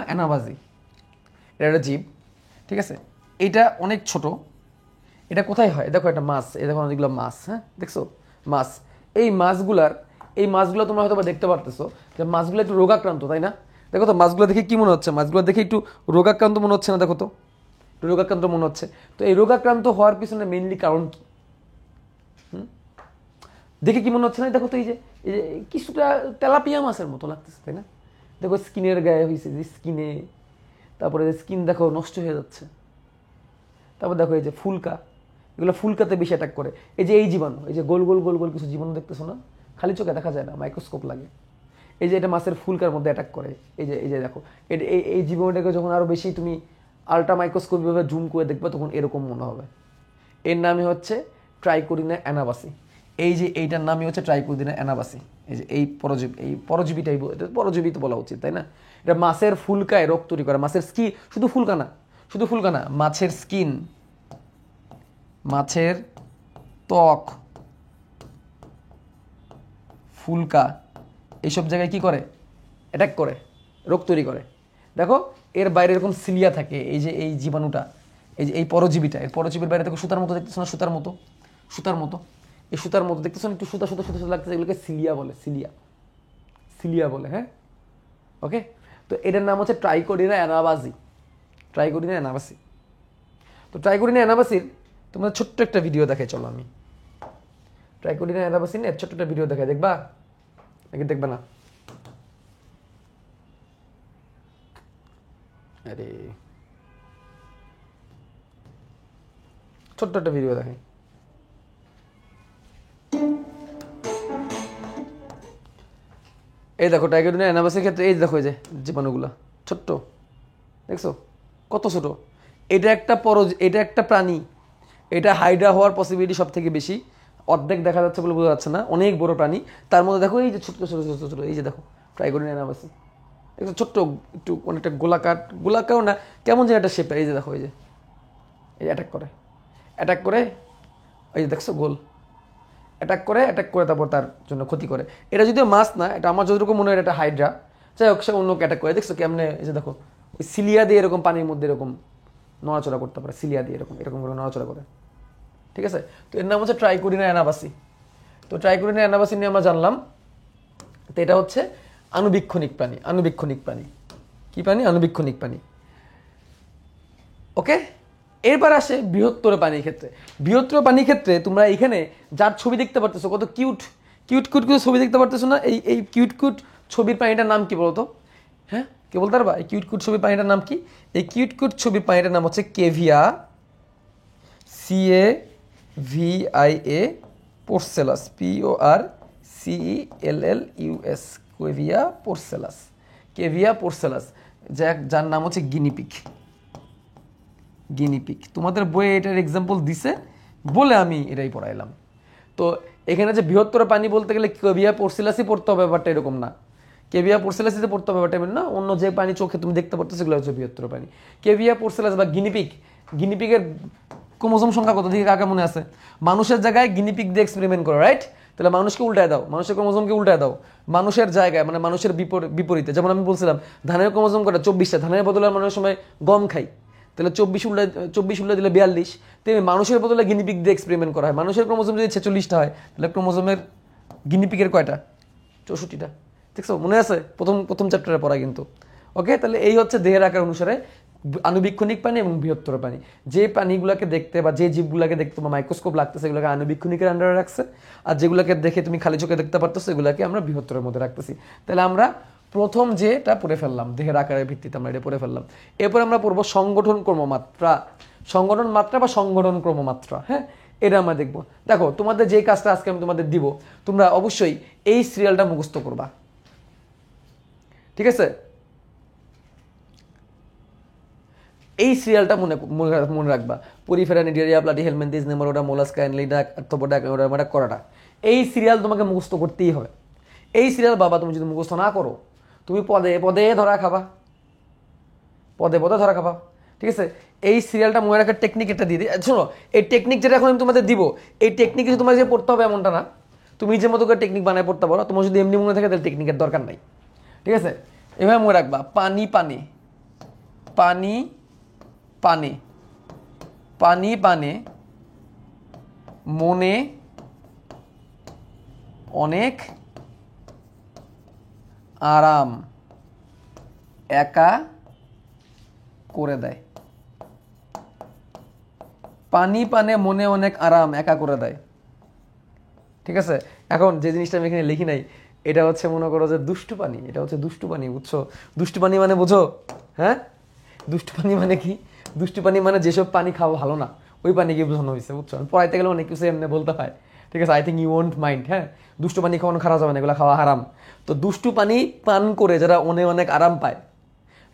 অ্যানাবাজি, এটা একটা জীব, ঠিক আছে? এটা অনেক ছোট। এটা কোথায় হয়? দেখো একটা মাছ, এই দেখো অনেকগুলো মাছ, হ্যাঁ দেখছো মাছ। এই মাছগুলো তোমরা হয়তো দেখতে পারতেছো যে মাছগুলো একটু রোগাক্রান্ত, তাই না? দেখো তো মাছগুলো দেখে কি মনে হচ্ছে? মাছগুলো দেখে একটু রোগাক্রান্ত মনে হচ্ছে না? দেখো তো একটু রোগাক্রান্ত মনে হচ্ছে। তো এই রোগাক্রান্ত হওয়ার পিছনে মেইনলি কারণ কি? দেখে কি মনে হচ্ছে না? দেখো তো এই যে কিছুটা তেলাপিয়া মাছের মতো লাগতেছে, তাই না? দেখো স্কিনের গায়ে হয়েছে যে স্কিনে, তারপরে স্কিন দেখো নষ্ট হয়ে যাচ্ছে। তারপর দেখো এই যে ফুলকা, এগুলো ফুলকাতে বেশি অ্যাটাক করে। এই জীবাণু, এই যে গোল গোল কিছু জীবাণু দেখতেছো না? খালি চোখে দেখা যায় না, মাইক্রোস্কোপ লাগে। এই যে এটা মাছের ফুলকার মধ্যে অ্যাটাক করে। এই যে দেখো এই জীবাণুটাকে যখন আরও বেশি তুমি আল্ট্রা মাইক্রোস্কোপ ভাবে জুম করে দেখবে তখন এরকম মনে হবে। এর নামই হচ্ছে ট্রাইকোডিনা অ্যানাবাসি। এই যে এইটার নামই হচ্ছে ট্রাইকোডিনা অ্যানাবাসি। এই যে পরজীবীটাই পরজীবী তো বলা উচিত, তাই না? এটা মাছের ফুলকায় রোগ তৈরি করে। মাছের শুধু ফুলকা না, মাছের স্কিন, মাছের ত্বক, ফুলকা, এইসব জায়গায় কি করে? অ্যাটাক করে, রোগ তৈরি করে। দেখো এর বাইরে এরকম সিলিয়া থাকে, এই যে এই জীবাণুটা, এই যে এই পরজীবীটা, এর পরজীবীর বাইরে দেখো সুতার মতো দেখতেছো না? সুতার মতো এই সুতার মতো দেখতেছো না? একটু সুতা লাগতেছে, এগুলোকে সিলিয়া বলে, হ্যাঁ ওকে। তো এটার নাম হচ্ছে ট্রাইকোডিনা অ্যানাবাসি। তো ট্রাইকোডিনা অ্যানাবাসির তোমরা ছোট্ট একটা ভিডিও দেখাই, চলো আমি ট্রাইকোডিনা অ্যানাবাসি নিয়ে ছোট্ট একটা ভিডিও দেখাই, দেখবা নাকি দেখবে না? আরে ছোট্ট একটা ভিডিও দেখাই। এই দেখো ট্রাইকোডিনা অ্যানাবাসির ক্ষেত্রে এই দেখো এই যে জীবাণুগুলো ছোট্ট, দেখছো কত ছোট? এটা একটা প্রাণী, এটা হাইড্রা হওয়ার পসিবিলিটি সব থেকে বেশি। অর্ধেক দেখা যাচ্ছে বলে বোঝা যাচ্ছে না, অনেক বড় প্রাণী। তার মধ্যে দেখো এই যে ছোট এই যে দেখো ট্রাইকোডিনা অ্যানাবাসি, একটু ছোট্ট, একটু অনেকটা গোলাকার না, কেমন যেন একটা শেপটা। এই যে দেখো এই যে অ্যাটাক করে এই যে দেখছো গোল, অ্যাটাক করে তারপর তার জন্য ক্ষতি করে। এটা যদিও মাছ না, এটা আমার যতটুকু মনে হয় এটা হাইড্রা। যাই হোক সে অন্য ক্যাটাগরি। দেখছো কেমনে, এই যে দেখো ওই সিলিয়া দিয়ে এরকম পানির মধ্যে এরকম নড়াচড়া করতে পারে, সিলিয়া দিয়ে এরকম এরকম করে নড়াচড়া করে, ঠিক আছে। তো এর নাম হচ্ছে ট্রাইকোডিনা অ্যানাবাসি। তো ট্রাইকোডিনা অ্যানাবাসি নিয়ে আমরা জানলাম। তো এটা হচ্ছে আণুবীক্ষণিক প্রাণী। আণুবীক্ষণিক প্রাণী কি প্রাণী? আণুবীক্ষণিক প্রাণী। ওকে, এরপর আসে বৃহত্তর প্রাণীর ক্ষেত্রে। বৃহত্তর প্রাণীর ক্ষেত্রে তোমরা এখানে যার ছবি দেখতে পারতেছো, কত কিউট কিউট কিউট কিউট ছবি দেখতে পারতেছো না? এই কিউট কিউট ছবির প্রাণীটার নাম কি বলতো? হ্যাঁ, কে বলতে পারবা এই কিউট কিউট ছবির প্রাণীটার নাম কি? এই কিউট কিউট ছবির প্রাণীটার নাম হচ্ছে কেভিয়া, CAVIA পোর্সেলাস, PORCELLUS, কেভিয়া পোর্সেলাস। কেভিয়া পোর্সেলাস, যার নাম হচ্ছে গিনিপিগ। গিনিপিগ তোমাদের বইয়ে এটার এক্সাম্পল দিছে বলে আমি এটাই পড়াইলাম। তো এখানে যে বৃহত্তর প্রাণী বলতে গেলে কেভিয়া পোর্সেলাসই পড়তে হবে, ব্যাপারটা এরকম না। কেভিয়া পোর্সেলাসিতে পড়তে হবে ব্যাপারটা এমন না। অন্য যে প্রাণী চোখে তুমি দেখতে পারতো সেগুলো হচ্ছে বৃহত্তর প্রাণী। কেভিয়া পোর্সেলাস বা গিনিপিগ, গিনিপিগের ক্রোমোজোম সংখ্যা কত দিকে কাকে মনে আছে? মানুষের জায়গায় গিনিপিগ দিয়ে এক্সপেরিমেন্ট করো, রাইট? তাহলে মানুষকে উল্টায় দাও, মানুষের ক্রোমোজোমকে উল্টায় দাও মানুষের জায়গায়, মানে মানুষের বিপরীতে। যেমন আমি বলছিলাম ধানের ক্রোমোজোম কটা 24টা, ধানের বদলে আমরা অনেক সময় গম খাই, তাহলে 24 উল্টা দিলে 42। তেমনি মানুষের বদলে গিনিপিগ দিয়ে এক্সপেরিমেন্ট করা হয়। মানুষের ক্রোমোজোম যদি 46টা হয় তাহলে ক্রোমোজোমের গিনিপিগের কয়টা? 64টা। দেখছো, মনে আছে প্রথম চ্যাপ্টারে পড়া কিন্তু। ওকে, তাহলে এই হচ্ছে দেহের আকার অনুসারে আণুবীক্ষণিক প্রাণী এবং বৃহত্তর প্রাণী। যে প্রাণীগুলোকে দেখতে বা যে জীবগুলোকে দেখতে তোমার মাইক্রোস্কোপ লাগতেছে সেগুলোকে আণুবীক্ষণিকের আন্ডারে রাখছে, আর যেগুলোকে দেখে তুমি খালি চোখে দেখতে পারতো সেগুলোকে আমরা বৃহত্তরের মধ্যে রাখতেছি। তাহলে আমরা প্রথম যেটা পড়ে ফেললাম, দেহের আকারের ভিত্তিতে আমরা এটা পড়ে ফেললাম। এরপর আমরা পড়বো সংগঠন ক্রমমাত্রা। সংগঠন মাত্রা বা সংগঠন ক্রমমাত্রা, হ্যাঁ, এটা আমরা দেখবো। দেখো তোমাদের যে কাজটা আজকে আমি তোমাদের দিব, তোমরা অবশ্যই এই সিরিয়ালটা মুখস্থ করবা, ঠিক আছে? এই সিরিয়ালটা মনে রাখবা। Porifera, Cnidaria, Platyhelminthes, Nematoda, Mollusca, Annelida, Arthropoda, Chordata. এই সিরিয়াল তোমাকে মুখস্থ করতেই হবে। এই সিরিয়াল বাবা তুমি যদি মুখস্থ না করো, তুমি পদে পদে ধরা খাবা, পদে পদে ধরা খাবা, ঠিক আছে? এই সিরিয়ালটা মনে রাখার টেকনিক এটা দিয়ে দিই। শোনো, এই টেকনিক যেটা এখন আমি তোমাদের দিব, এই টেকনিক কিছু তোমার যে পড়তে হবে এমনটা না। তুমি নিজের মতো করে টেকনিক বানায় পড়তে পারো। তোমার যদি এমনি মনে থাকে তাহলে টেকনিকের দরকার নাই, ঠিক আছে? এভাবে মনে রাখবা, পানি পানে, পানি পানে, পানি পানে মনে অনেক আরাম একা করে দেয়। পানি পানে মনে অনেক আরাম একা করে দেয়, ঠিক আছে? এখন যে জিনিসটা আমি এখানে লিখি নাই, এটা হচ্ছে মনে করো যে দুষ্টু পানি। এটা হচ্ছে দুষ্টু পানি, বুঝছো? দুষ্টু পানি মানে বোঝো? হ্যাঁ, দুষ্টু পানি মানে কি? দুষ্টু পানি মানে যেসব পানি খাওয়া ভালো না ওই পানিকে বোঝানো হয়েছে, বুঝছো? পড়াইতে গেলে অনেক কিছু এমনি বলতে হয়, ঠিক আছে? I think you won't mind. হ্যাঁ, দুষ্টু পানি খাওয়ানো খারাপ যাবে না, এগুলো খাওয়া হারাম। তো দুষ্টু পানি পান করে যারা মনে অনেক আরাম পায়,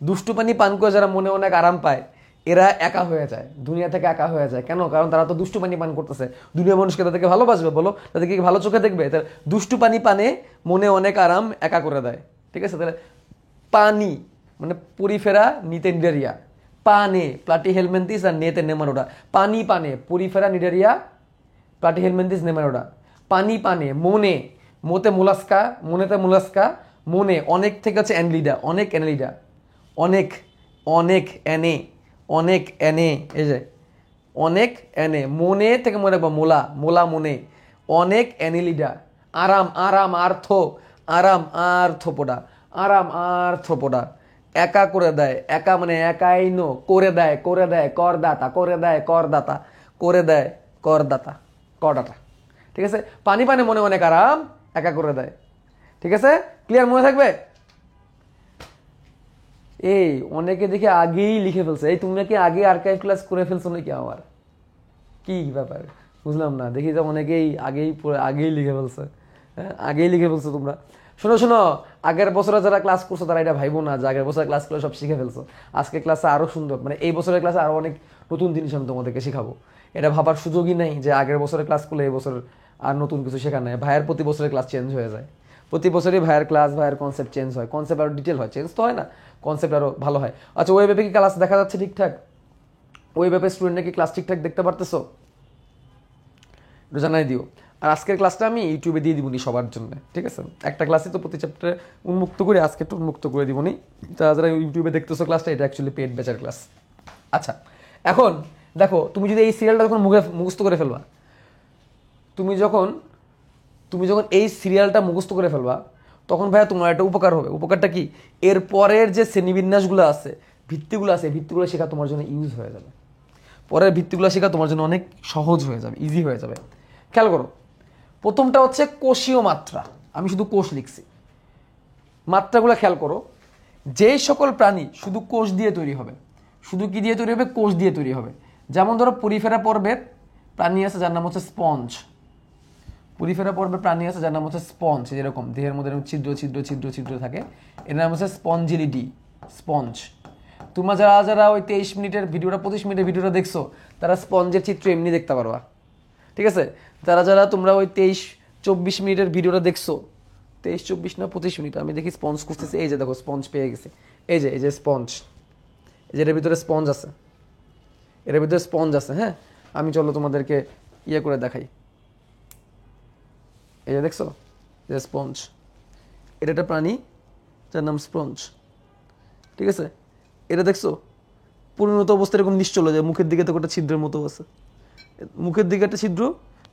দুষ্টু পানি পান করে যারা মনে অনেক আরাম পায়, এরা একা হয়ে যায়, দুনিয়া থেকে একা হয়ে যায়। কেন? কারণ তারা তো দুষ্টু পানি পান করতেছে। দুনিয়া মানুষকে তাদেরকে ভালোবাসবে বলো? তাদেরকে ভালো চোখে দেখবে? তাহলে দুষ্টু পানি পানে মনে অনেক আরাম একা করে দেয়, ঠিক আছে? তাহলে পানি মানে পরিফেরা, নিতে নিডারিয়া, পানে প্লাটিহেলমিনথেস আর নেতে নেমাটোডা। পানি পানে পরিফেরা, নিডারিয়া, প্লাটিহেলমিনথেস, নেমাটোডা। পানি পানে মনে, মোতে মোলাস্কা, মনেতে মোলাস্কা, মনে অনেক থেকে হচ্ছে অ্যানলিডা, অনেক অ্যানলিডা, অনেক অনেক এনে, অনেক এনে, এই যে অনেক এনে, মনে থেকে মনে রাখবো মোলা, মোলা মনে, অনেক অ্যানিলিডা। আরাম, আরাম আর্থ, আরাম আর্থ্রোপোডা, আরাম আর্থ্রোপোডা। একা করে দেয়, একা মানে একাই নো, করে দেয়, করে দেয় করদাতা, করে দেয় করদাতা, করে দেয় করদাতা, করদাতা, ঠিক আছে? পানি পানে মনে অনেক আরাম একা করে দেয়, ঠিক আছে? ক্লিয়ার, মনে থাকবে? এই অনেকে দেখে আগেই লিখে ফেলছে। এই তুমি নাকি আগে আর্কাইভ ক্লাস করে ফেলছো নাকি? আমার কি ব্যাপার বুঝলাম না। দেখি যে অনেকেই আগেই লিখে ফেলছে। হ্যাঁ, আগেই লিখে ফেলছো তোমরা। শোনো শোনো, আগের বছরে যারা ক্লাস করছো তারা এটা ভাইবো না যে আগের বছরের ক্লাস করে সব শিখে ফেলছো। আজকে ক্লাসে আরো সুন্দর, মানে এই বছরের ক্লাসে আরো অনেক নতুন জিনিস আমি তোমাদেরকে শেখাবো। এটা ভাবার সুযোগই নেই যে আগের বছরের ক্লাস করলে এই বছর আর নতুন কিছু শেখা নেই। ভাইয়ের প্রতি বছরের ক্লাস চেঞ্জ হয়ে যায়, প্রতি বছরই ভাইয়ের ক্লাস, ভাইয়ের কনসেপ্ট চেঞ্জ হয়, কনসেপ্ট আরো ডিটেল হয়, চেঞ্জ তো হয় না, কনসেপ্ট আরো ভালো হয়। আচ্ছা, ওই ব্যাপারে কি ক্লাস দেখা যাচ্ছে ঠিকঠাক? ওই ব্যাপারে স্টুডেন্টরা কি ক্লাস ঠিকঠাক দেখতে পারতেছো? একটু জানাই দিও। আর আজকের ক্লাসটা আমি ইউটিউবে দিয়ে দিবনি সবার জন্য, ঠিক আছে? একটা ক্লাসে তো প্রতি চ্যাপ্টারে উন্মুক্ত করে আজকে একটু উন্মুক্ত করে দিবনি। যারা যারা ইউটিউবে দেখতেছো ক্লাসটা, এটা অ্যাকচুয়ালি পেড ব্যাচের ক্লাস। আচ্ছা, এখন দেখো, তুমি যদি এই সিরিয়ালটা যখন মুখস্থ করে ফেলবা, তুমি যখন এই সিরিয়ালটা মুখস্থ করে ফেলবা, তখন ভাইয়া তোমার একটা উপকার হবে। উপকারটা কি? এর পরের যে শ্রেণীবিন্যাসগুলো আছে, ভিত্তিগুলো আছে, ভিত্তিগুলো শেখা তোমার জন্য ইউজ হয়ে যাবে। পরের ভিত্তিগুলো শেখা তোমার জন্য অনেক সহজ হয়ে যাবে, ইজি হয়ে যাবে। খেয়াল করো, প্রথমটা হচ্ছে কোষীয় মাত্রা। আমি শুধু কোষ লিখছি, মাত্রাগুলো খেয়াল করো। যেই সকল প্রাণী শুধু কোষ দিয়ে তৈরি হবে, শুধু কি দিয়ে তৈরি হবে? কোষ দিয়ে তৈরি হবে। যেমন ধরো পরিফেরা পর্বের প্রাণী আছে যার নাম হচ্ছে স্পঞ্জ। পরিফেরা পর্বের প্রাণী আছে যার নাম হচ্ছে স্পঞ্জ। যেরকম দেহের মধ্যে ছিদ্র ছিদ্র ছিদ্র ছিদ্র থাকে, এর নাম হচ্ছে স্পঞ্জিলিডি, স্পঞ্জ। তোমরা যারা যারা ওই 23 মিনিটের ভিডিওটা 25 মিনিটের ভিডিওটা দেখছো, তারা স্পঞ্জের চিত্র এমনি দেখতে পারবা, ঠিক আছে? যারা যারা তোমরা ওই 23-24 মিনিটের ভিডিওটা দেখছো, 23-24 না 25 মিনিট, আমি দেখি স্পঞ্জ খুঁজতেছি। এই যে দেখো, স্পঞ্জ পেয়ে গেছি। এই যে স্পঞ্জ, এই যে এর ভিতরে স্পঞ্জ আছে, এর ভিতরে স্পঞ্জ আছে। হ্যাঁ, আমি চলো তোমাদেরকে ইয়ে করে দেখাই। এই যে দেখছো, যে স্পঞ্জ, এটা একটা প্রাণী যার নাম স্পঞ্জ, ঠিক আছে? এটা দেখছো পরিণত অবস্থা এরকম নিশ্চল, যে মুখের দিকে তো একটা ছিদ্রের মতো আছে, মুখের দিকে একটা ছিদ্র,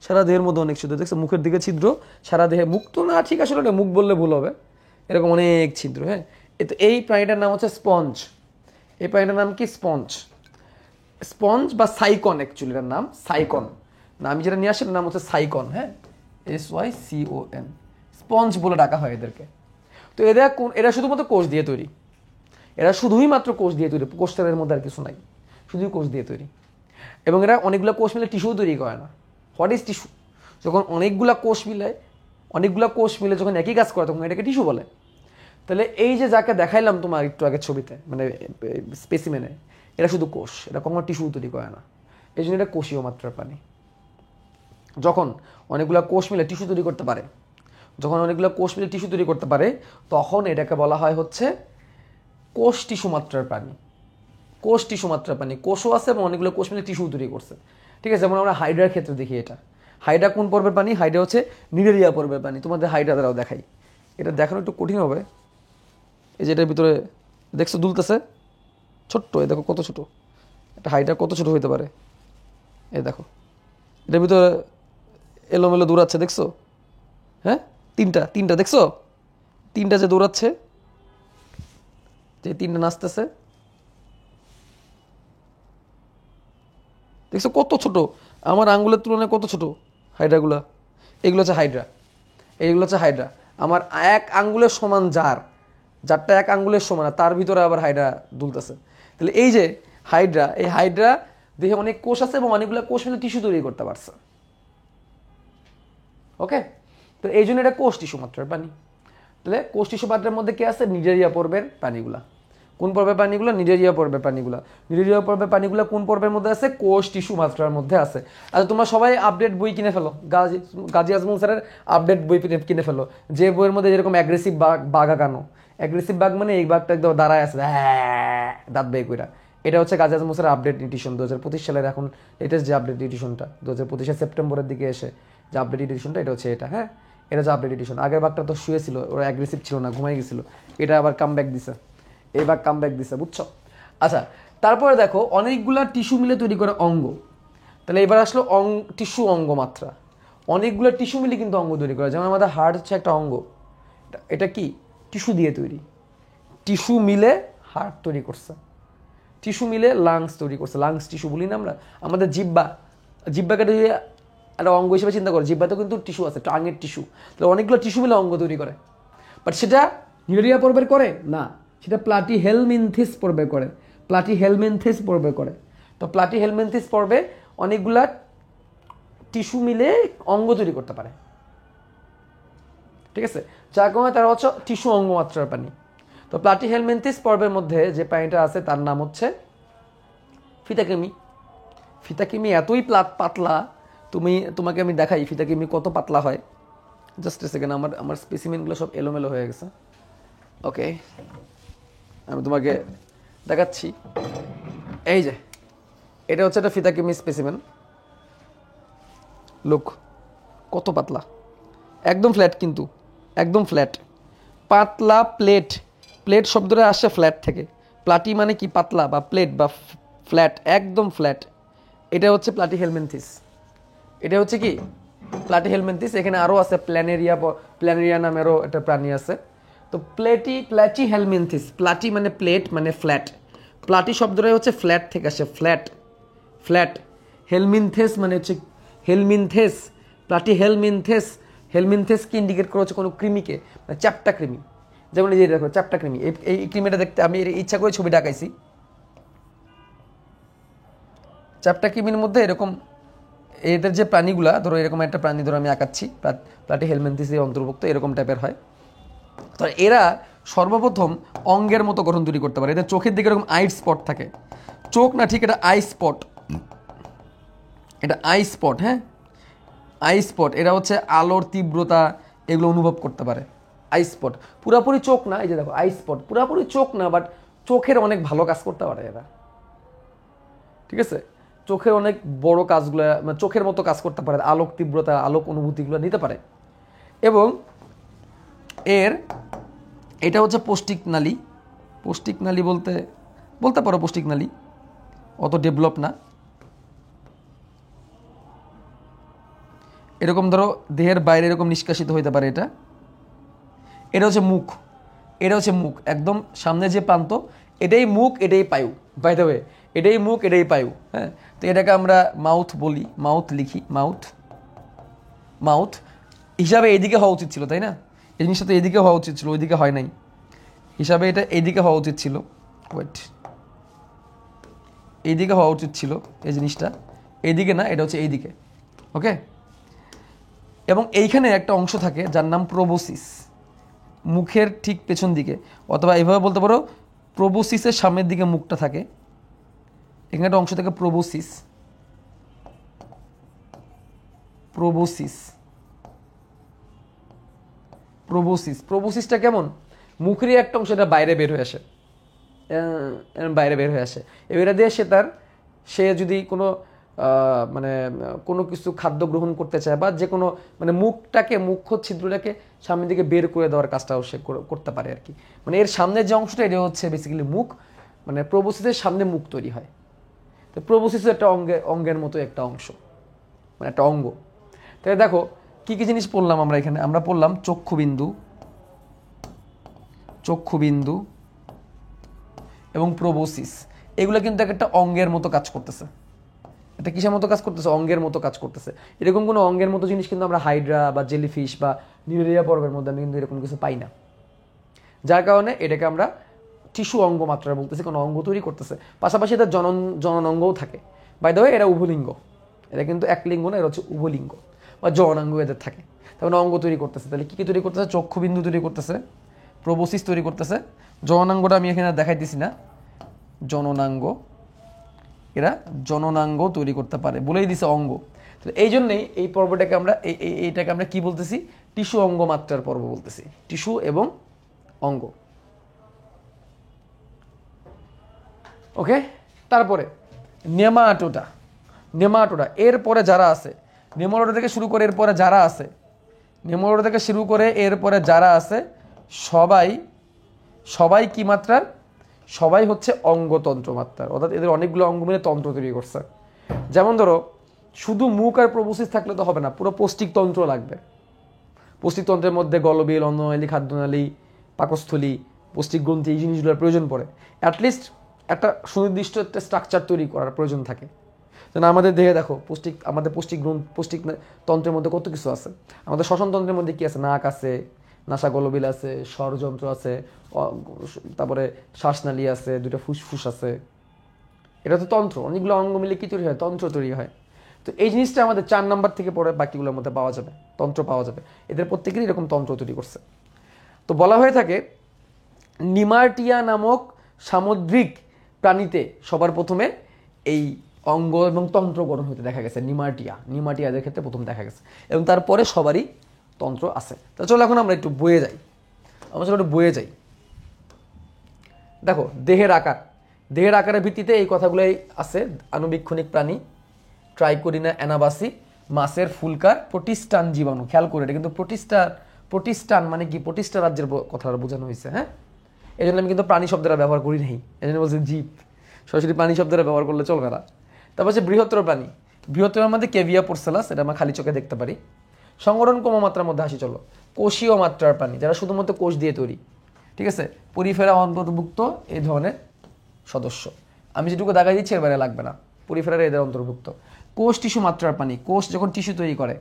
সারা দেহের মধ্যে অনেক ছিদ্র। দেখছো মুখের দিকে ছিদ্র, সারা দেহে, মুখ তো না, ঠিক আসলে মুখ বললে ভুল হবে, এরকম অনেক ছিদ্র। হ্যাঁ, এই প্রাণীটার নাম হচ্ছে স্পঞ্জ। এই প্রাণীটার নাম কি? স্পঞ্জ। স্পঞ্জ বা সাইকন, অ্যাকচুয়ালি এর নাম সাইকন না, আমি যেটা নিয়ে আসি এটার নাম হচ্ছে সাইকন। হ্যাঁ, SYCON, স্পঞ্জ বলে ডাকা হয় এদেরকে। তো এরা শুধুমাত্র কোষ দিয়ে তৈরি, এরা শুধুই মাত্র কোষ দিয়ে তৈরি, কোষের মধ্যে আর কিছু নাই, শুধুই কোষ দিয়ে তৈরি। এবং এরা অনেকগুলো কোষ মিলে টিস্যু তৈরি করে না। What is tissue? যখন অনেকগুলা কোষ মিলে যখন একই কাজ করে, তখন এটাকে টিস্যু বলে। তাহলে এই যে যাকে দেখাইলাম তোমার একটু আগে ছবিতে, মানে স্পেসিমেনে, এরা শুধু কোষ, এটা কখনো টিস্যু তৈরি করে না। এই জন্য এটা কোষীয় মাত্রার প্রাণী। যখন অনেকগুলো কোষ মিলে টিস্যু তৈরি করতে পারে, তখন এটাকে বলা হয় হচ্ছে কোষ টিস্যু মাত্রার প্রাণী। কোষ টিস্যু মাত্রার প্রাণী, কোষও আছে এবং অনেকগুলো কোষ মিলে টিস্যু তৈরি করছে, ঠিক আছে? যেমন আমরা হাইড্রার ক্ষেত্রে দেখি এটা। হাইড্রা কোন পর্বের প্রাণী? হাইড্রা হচ্ছে নিডেরিয়া পর্বের প্রাণী। তোমাদের হাইড্রা দ্বারাও দেখাই, এটা দেখানো একটু কঠিন হবে। এই যে এটার ভিতরে দেখছো দুলতেছে, ছোট্ট, এই দেখো কত ছোট একটা হাইড্রা, কত ছোট হইতে পারে। এই দেখো, এটার ভিতরে এলোমেলো দৌড়াচ্ছে, দেখছো? হ্যাঁ, তিনটা দেখছো? তিনটা যে দৌড়াচ্ছে, যে তিনটা নাচতেছে, দেখছো কত ছোট, আমার আঙ্গুলের তুলনায় কত ছোট হাইড্রাগুলা। এইগুলো হচ্ছে হাইড্রা। আমার এক আঙ্গুলের সমান যারটা এক আঙ্গুলের সমান, তার ভিতরে আবার হাইড্রা দুলতেছে। তাহলে এই যে হাইড্রা দেহে অনেক কোষ আছে এবং অনেকগুলো কোষ মিলে টিস্যু তৈরি করতে পারছে। ওকে, তো এই জন্য এটা কোষ টিস্যু মাত্রার প্রাণী। তাহলে কোষ টিস্যু মাত্রার মধ্যে কে আছে? নিডেরিয়া পর্বের প্রাণীগুলা। কোন পর্বের প্রাণীগুলো? নিডেরিয়া পর্বের প্রাণীগুলো কোন পর্বের মধ্যে আছে? কোষ টিস্যু মাত্রার মধ্যে আছে। আচ্ছা, তোমরা সবাই আপডেট বই কিনে ফেলো, গাজী আজমল স্যারের আপডেট বই কিনে ফেলো, যে বইয়ের মধ্যে যেরকম অ্যাগ্রেসিভ বাঘ আঁকানো। অ্যাগ্রেসিভ বাঘ মানে এই বাঘটা একদম দাঁড়ায় আছে, হ্যাঁ, দাঁত বের কইরা। এটা হচ্ছে গাজী আজমল স্যারের আপডেট এডিশন 2025 সালের, এখন লেটেস্ট যে আপডেট এডিশনটা 2025 সেপ্টেম্বরের দিকে এসে যে আপডেট এডিশনটা, এটা হচ্ছে এটা। হ্যাঁ, এটা হচ্ছে আপডেট এডিশন। আগের বাঘটা তো শুয়েছিল, ওরা অ্যাগ্রেসিভ ছিল না, ঘুমাই গেছিল, এটা আবার কামব্যাক দিছে, এইবার কামব্যাক দিছে, বুঝছো? আচ্ছা, তারপরে দেখো অনেকগুলা টিস্যু মিলে তৈরি করে অঙ্গ। তাহলে এবার আসলো টিস্যু অঙ্গ মাত্রা। অনেকগুলো টিস্যু মিলে কিন্তু অঙ্গ তৈরি করে। যেমন আমাদের হার্ট হচ্ছে একটা অঙ্গ, এটা কি? টিস্যু দিয়ে তৈরি। টিস্যু মিলে হার্ট তৈরি করছে, টিস্যু মিলে লাংস তৈরি করছে, লাংস টিস্যু বলি না আমরা। আমাদের জিব্বাকে যদি একটা অঙ্গ হিসেবে চিন্তা করো, জিব্বাতেও কিন্তু টিস্যু আছে, টাঙের টিস্যু। তাহলে অনেকগুলো টিস্যু মিলে অঙ্গ তৈরি করে। বাট সেটা নিউরেরিয়া পর্বের করে না, সেটা প্লাটিহেলমিনথিস পর্বে করে। তো প্লাটিহেলমিনথিস পর্বে অনেকগুলা টিস্যু মিলে অঙ্গ তৈরি করতে পারে, ঠিক আছে? যার কারণে তারা হচ্ছে টিস্যু অঙ্গ মাত্রার প্রাণী। তো প্লাটিহেলমিনথিস পর্বের মধ্যে যে প্রাণীটা আছে তার নাম হচ্ছে ফিতাকিমি। এতই পাতলা, তোমাকে আমি দেখাই ফিতাকিমি কত পাতলা হয়। জাস্ট এ সেকেন্ড, আমার স্পেসিমেনগুলো সব এলোমেলো হয়ে গেছে। ওকে, আমি তোমাকে দেখাচ্ছি। এই যে এটা হচ্ছে একটা ফিতাকিমি স্পেসিমেন। লুক, কত পাতলা, একদম ফ্ল্যাট, কিন্তু একদম ফ্ল্যাট, পাতলা প্লেট, প্লেট শব্দটা আসছে ফ্ল্যাট থেকে, প্লাটি মানে কি পাতলা বা প্লেট বা ফ্ল্যাট, একদম ফ্ল্যাট। এটা হচ্ছে প্লাটিহেলমিনথিস, এটা হচ্ছে কি প্লাটিহেলমিনথিস। এখানে আরও আছে প্ল্যানেরিয়া, প্ল্যানেরিয়া নামেরও একটা প্রাণী আছে। তো প্লাটিহেলমিনথিস, প্লাটি মানে প্লেট মানে ফ্ল্যাট, প্লাটি শব্দটাই হচ্ছে ফ্ল্যাট থেকে আসে, ফ্ল্যাট ফ্ল্যাট। হেলমিনথেস মানে হচ্ছে হেলমিনথেস, প্লাটিহেলমিনথেস, হেলমিনথেসকে ইন্ডিকেট করা হচ্ছে কোনো কৃমিকে, মানে চ্যাপ্টা কৃমি। যেমন এই যে দেখো চ্যাপ্টা কৃমি, এই কৃমিটা দেখতে আমি ইচ্ছা করে ছবি আঁকাইছি। চ্যাপ্টা কৃমির মধ্যে এরকম এদের যে প্রাণীগুলা, ধরো এরকম একটা প্রাণী ধরো আমি আঁকাচ্ছি, প্লাটিহেলমিনথিসের অন্তর্ভুক্ত, এরকম টাইপের হয়। তো এরা সর্বপ্রথম অঙ্গের মতো গঠন তৈরি করতে পারে। এদের চোখের দিকে এরকম আই স্পট থাকে, চোখ না ঠিক, এটা আই স্পট, এটা আই স্পট, হ্যাঁ আই স্পট। এরা হচ্ছে আলোর তীব্রতা এগুলো অনুভব করতে পারে, আই স্পট। পুরাপুরি চোখ না, এই যে দেখো আই স্পট, পুরাপুরি চোখ না, বাট চোখের অনেক ভালো কাজ করতে পারে এরা, ঠিক আছে। চোখের অনেক বড় কাজগুলো, মানে চোখের মতো কাজ করতে পারে, আলোক তীব্রতা আলোক অনুভূতিগুলো নিতে পারে। এবং এর এটা হচ্ছে পৌষ্টিক নালী, পৌষ্টিক নালী বলতে বলতে পারো পৌষ্টিক নালী, অত ডেভেলপ না। এরকম ধরো দেহের বাইরে এরকম নিষ্কাশিত হইতে পারে এটা। এটা হচ্ছে মুখ, এটা হচ্ছে মুখ, একদম সামনে যে প্রান্ত এটাই মুখ, এটাই পায়ু, বাই দ্য ওয়ে এটাই মুখ এটাই পায়ু, হ্যাঁ। তো এটাকে আমরা মাউথ বলি, মাউথ লিখি, মাউথ, মাউথ হিসাবে এইদিকে হওয়া উচিত ছিল, তাই না? এই জিনিসটা তো এইদিকে হওয়া উচিত ছিল, ওইদিকে হয় নাই, হিসাবে এটা এইদিকে হওয়া উচিত ছিল, ওয়েট, এইদিকে হওয়া উচিত ছিল এই জিনিসটা, এইদিকে না, এটা হচ্ছে এইদিকে, ওকে। এবং এইখানে একটা অংশ থাকে যার নাম প্রোবোসিস, মুখের ঠিক পেছন দিকে, অথবা এইভাবে বলতে পারো প্রোবোসিসের সামনের দিকে মুখটা থাকে, এখানে একটা অংশ থাকে প্রোবোসিস, প্রোবোসিস, প্রোবোসিস। প্রোবোসিসটা কেমন, মুখেরই একটা অংশ এটা বাইরে বের হয়ে আসে, বাইরে বের হয়ে আসে। এবারে দিয়ে সে যদি কোনো মানে কোনো কিছু খাদ্য গ্রহণ করতে চায়, বা যে কোনো মানে মুখ্য ছিদ্রটাকে সামনের দিকে বের করে দেওয়ার কাজটাও সে করতে পারে আর কি। মানে এর সামনের যে অংশটা এটা হচ্ছে বেসিক্যালি মুখ, মানে প্রোবোসিসের সামনে মুখ তৈরি হয়। তো প্রোবোসিস একটা অঙ্গের মতো একটা অংশ, মানে একটা অঙ্গ। তাই দেখো কি কি জিনিস পড়লাম আমরা এখানে, আমরা পড়লাম চক্ষুবিন্দু, চক্ষুবিন্দু এবং প্রোবোসিস, এগুলো কিন্তু একটা অঙ্গের মতো কাজ করতেছে। এটা কিসের মতো কাজ করতেছে, অঙ্গের মতো কাজ করতেছে। এরকম কোনো অঙ্গের মতো জিনিস কিন্তু আমরা হাইড্রা বা জেলিফিশ বা নিউরেরিয়া পর্বের মধ্যে আমি কিন্তু এরকম কিছু পাই না, যার কারণে এটাকে আমরা টিস্যু অঙ্গ মাত্রা বলতেছি, কোনো অঙ্গ তৈরি করতেছে। পাশাপাশি এটা জনন অঙ্গও থাকে, বাই দ্য ওয়ে এরা উভলিঙ্গ, এটা কিন্তু এক লিঙ্গ না, এটা হচ্ছে উভলিঙ্গ বা জননাঙ্গ এদের থাকে। তারপরে অঙ্গ তৈরি করতেছে, তাহলে কী কী তৈরি করতেছে, চক্ষুবিন্দু তৈরি করতেছে, প্রোবোসিস তৈরি করতেছে, জননাঙ্গটা আমি এখানে দেখাইতেছি না, জননাঙ্গ, এরা জননাঙ্গ তৈরি করতে পারে, বলেই দিছে অঙ্গ। তো এই জন্যেই এই পর্বটাকে আমরা এইটাকে আমরা কি বলতেছি, টিস্যু অঙ্গ মাত্রার পর্ব বলতেছি, টিস্যু এবং অঙ্গ, ওকে। তারপরে নেমাটোডা, নেমাটোডা এরপরে যারা আছে, নেমাটোডা থেকে শুরু করে এরপরে যারা আছে, নেমাটোডা থেকে শুরু করে এরপরে যারা আছে সবাই সবাই কি মাত্রার, সবাই হচ্ছে অঙ্গতন্ত্র মাত্রার, অর্থাৎ এদের অনেকগুলো অঙ্গ মিলে তন্ত্র তৈরি করছে। যেমন ধরো শুধু মুখ আর প্রোবোসিস থাকলে তো হবে না, পুরো পৌষ্টিক তন্ত্র লাগবে। পৌষ্টিক তন্ত্রের মধ্যে গলবিল, অন্ননালী, খাদ্যনালী, পাকস্থলী, পৌষ্টিক গ্রন্থি, এই জিনিসগুলোর প্রয়োজন পড়ে। অ্যাটলিস্ট একটা সুনির্দিষ্ট একটা স্ট্রাকচার তৈরি করার প্রয়োজন থাকে। যেন আমাদের দেহে দেখো আমাদের পৌষ্টিক তন্ত্রের মধ্যে কত কিছু আছে। আমাদের শ্বসন তন্ত্রের মধ্যে কি আছে, নাক আছে, নাসা গলবিল আছে, স্বরযন্ত্র আছে, তারপরে শ্বাসনালী আছে, দুটো ফুসফুস আছে, এটা তো তন্ত্র। অনেকগুলো অঙ্গ মিলে কি তৈরি হয়, তন্ত্র তৈরি হয়। তো এই জিনিসটা আমাদের 4 নাম্বার থেকে পরে বাকিগুলোর মধ্যে পাওয়া যাবে, তন্ত্র পাওয়া যাবে। এদের প্রত্যেকেরই এরকম তন্ত্র তৈরি করছে। তো বলা হয়ে থাকে নিমার্টিয়া নামক সামুদ্রিক প্রাণীতে সবার প্রথমে এই অঙ্গ এবং তন্ত্র গঠন হতে দেখা গেছে, নিমার্টিয়াদের ক্ষেত্রে প্রথম দেখা গেছে, এবং তারপরে সবারই তন্ত্র আছে। তা চলো এখন আমরা একটু বয়ে যাই। দেখো দেহের আকারের ভিত্তিতে এই কথাগুলোই আছে। আনুবীক্ষণিক প্রাণী, ট্রাইকোরিনা অ্যানাবাসি, মাছের ফুলকার প্রোটিস্টান জীবাণু। খেয়াল করে, এটা কিন্তু প্রোটিস্টান মানে কি, প্রোটিস্টা রাজ্যের কথাটা বোঝানো হয়েছে। হ্যাঁ, এই জন্য আমি কিন্তু প্রাণী শব্দটা ব্যবহার করি নাই, এই জন্য বলছি জীব, সরাসরি প্রাণী শব্দটা ব্যবহার করলে চলবে না। তারপর হচ্ছে বৃহত্তর প্রাণী, বৃহত্তরের মধ্যে কেভিয়া পোর্সেলাস, এটা আমরা খালি চোখে দেখতে পারি। সংগঠন কম মাত্রার মধ্যে আসি, চলো কোষীয় মাত্রার প্রাণী, যারা শুধুমাত্র কোষ দিয়ে তৈরি, ঠিক আছে, পরিফেরা অন্তর্ভুক্ত এই ধরনের সদস্য। আমি যেটুকু দাগাই দিচ্ছি এর বাইরে লাগবে না, পরিফেরার এদের অন্তর্ভুক্ত। কোষ টিস্যু মাত্রার প্রাণী, কোষ যখন টিস্যু তৈরি করে,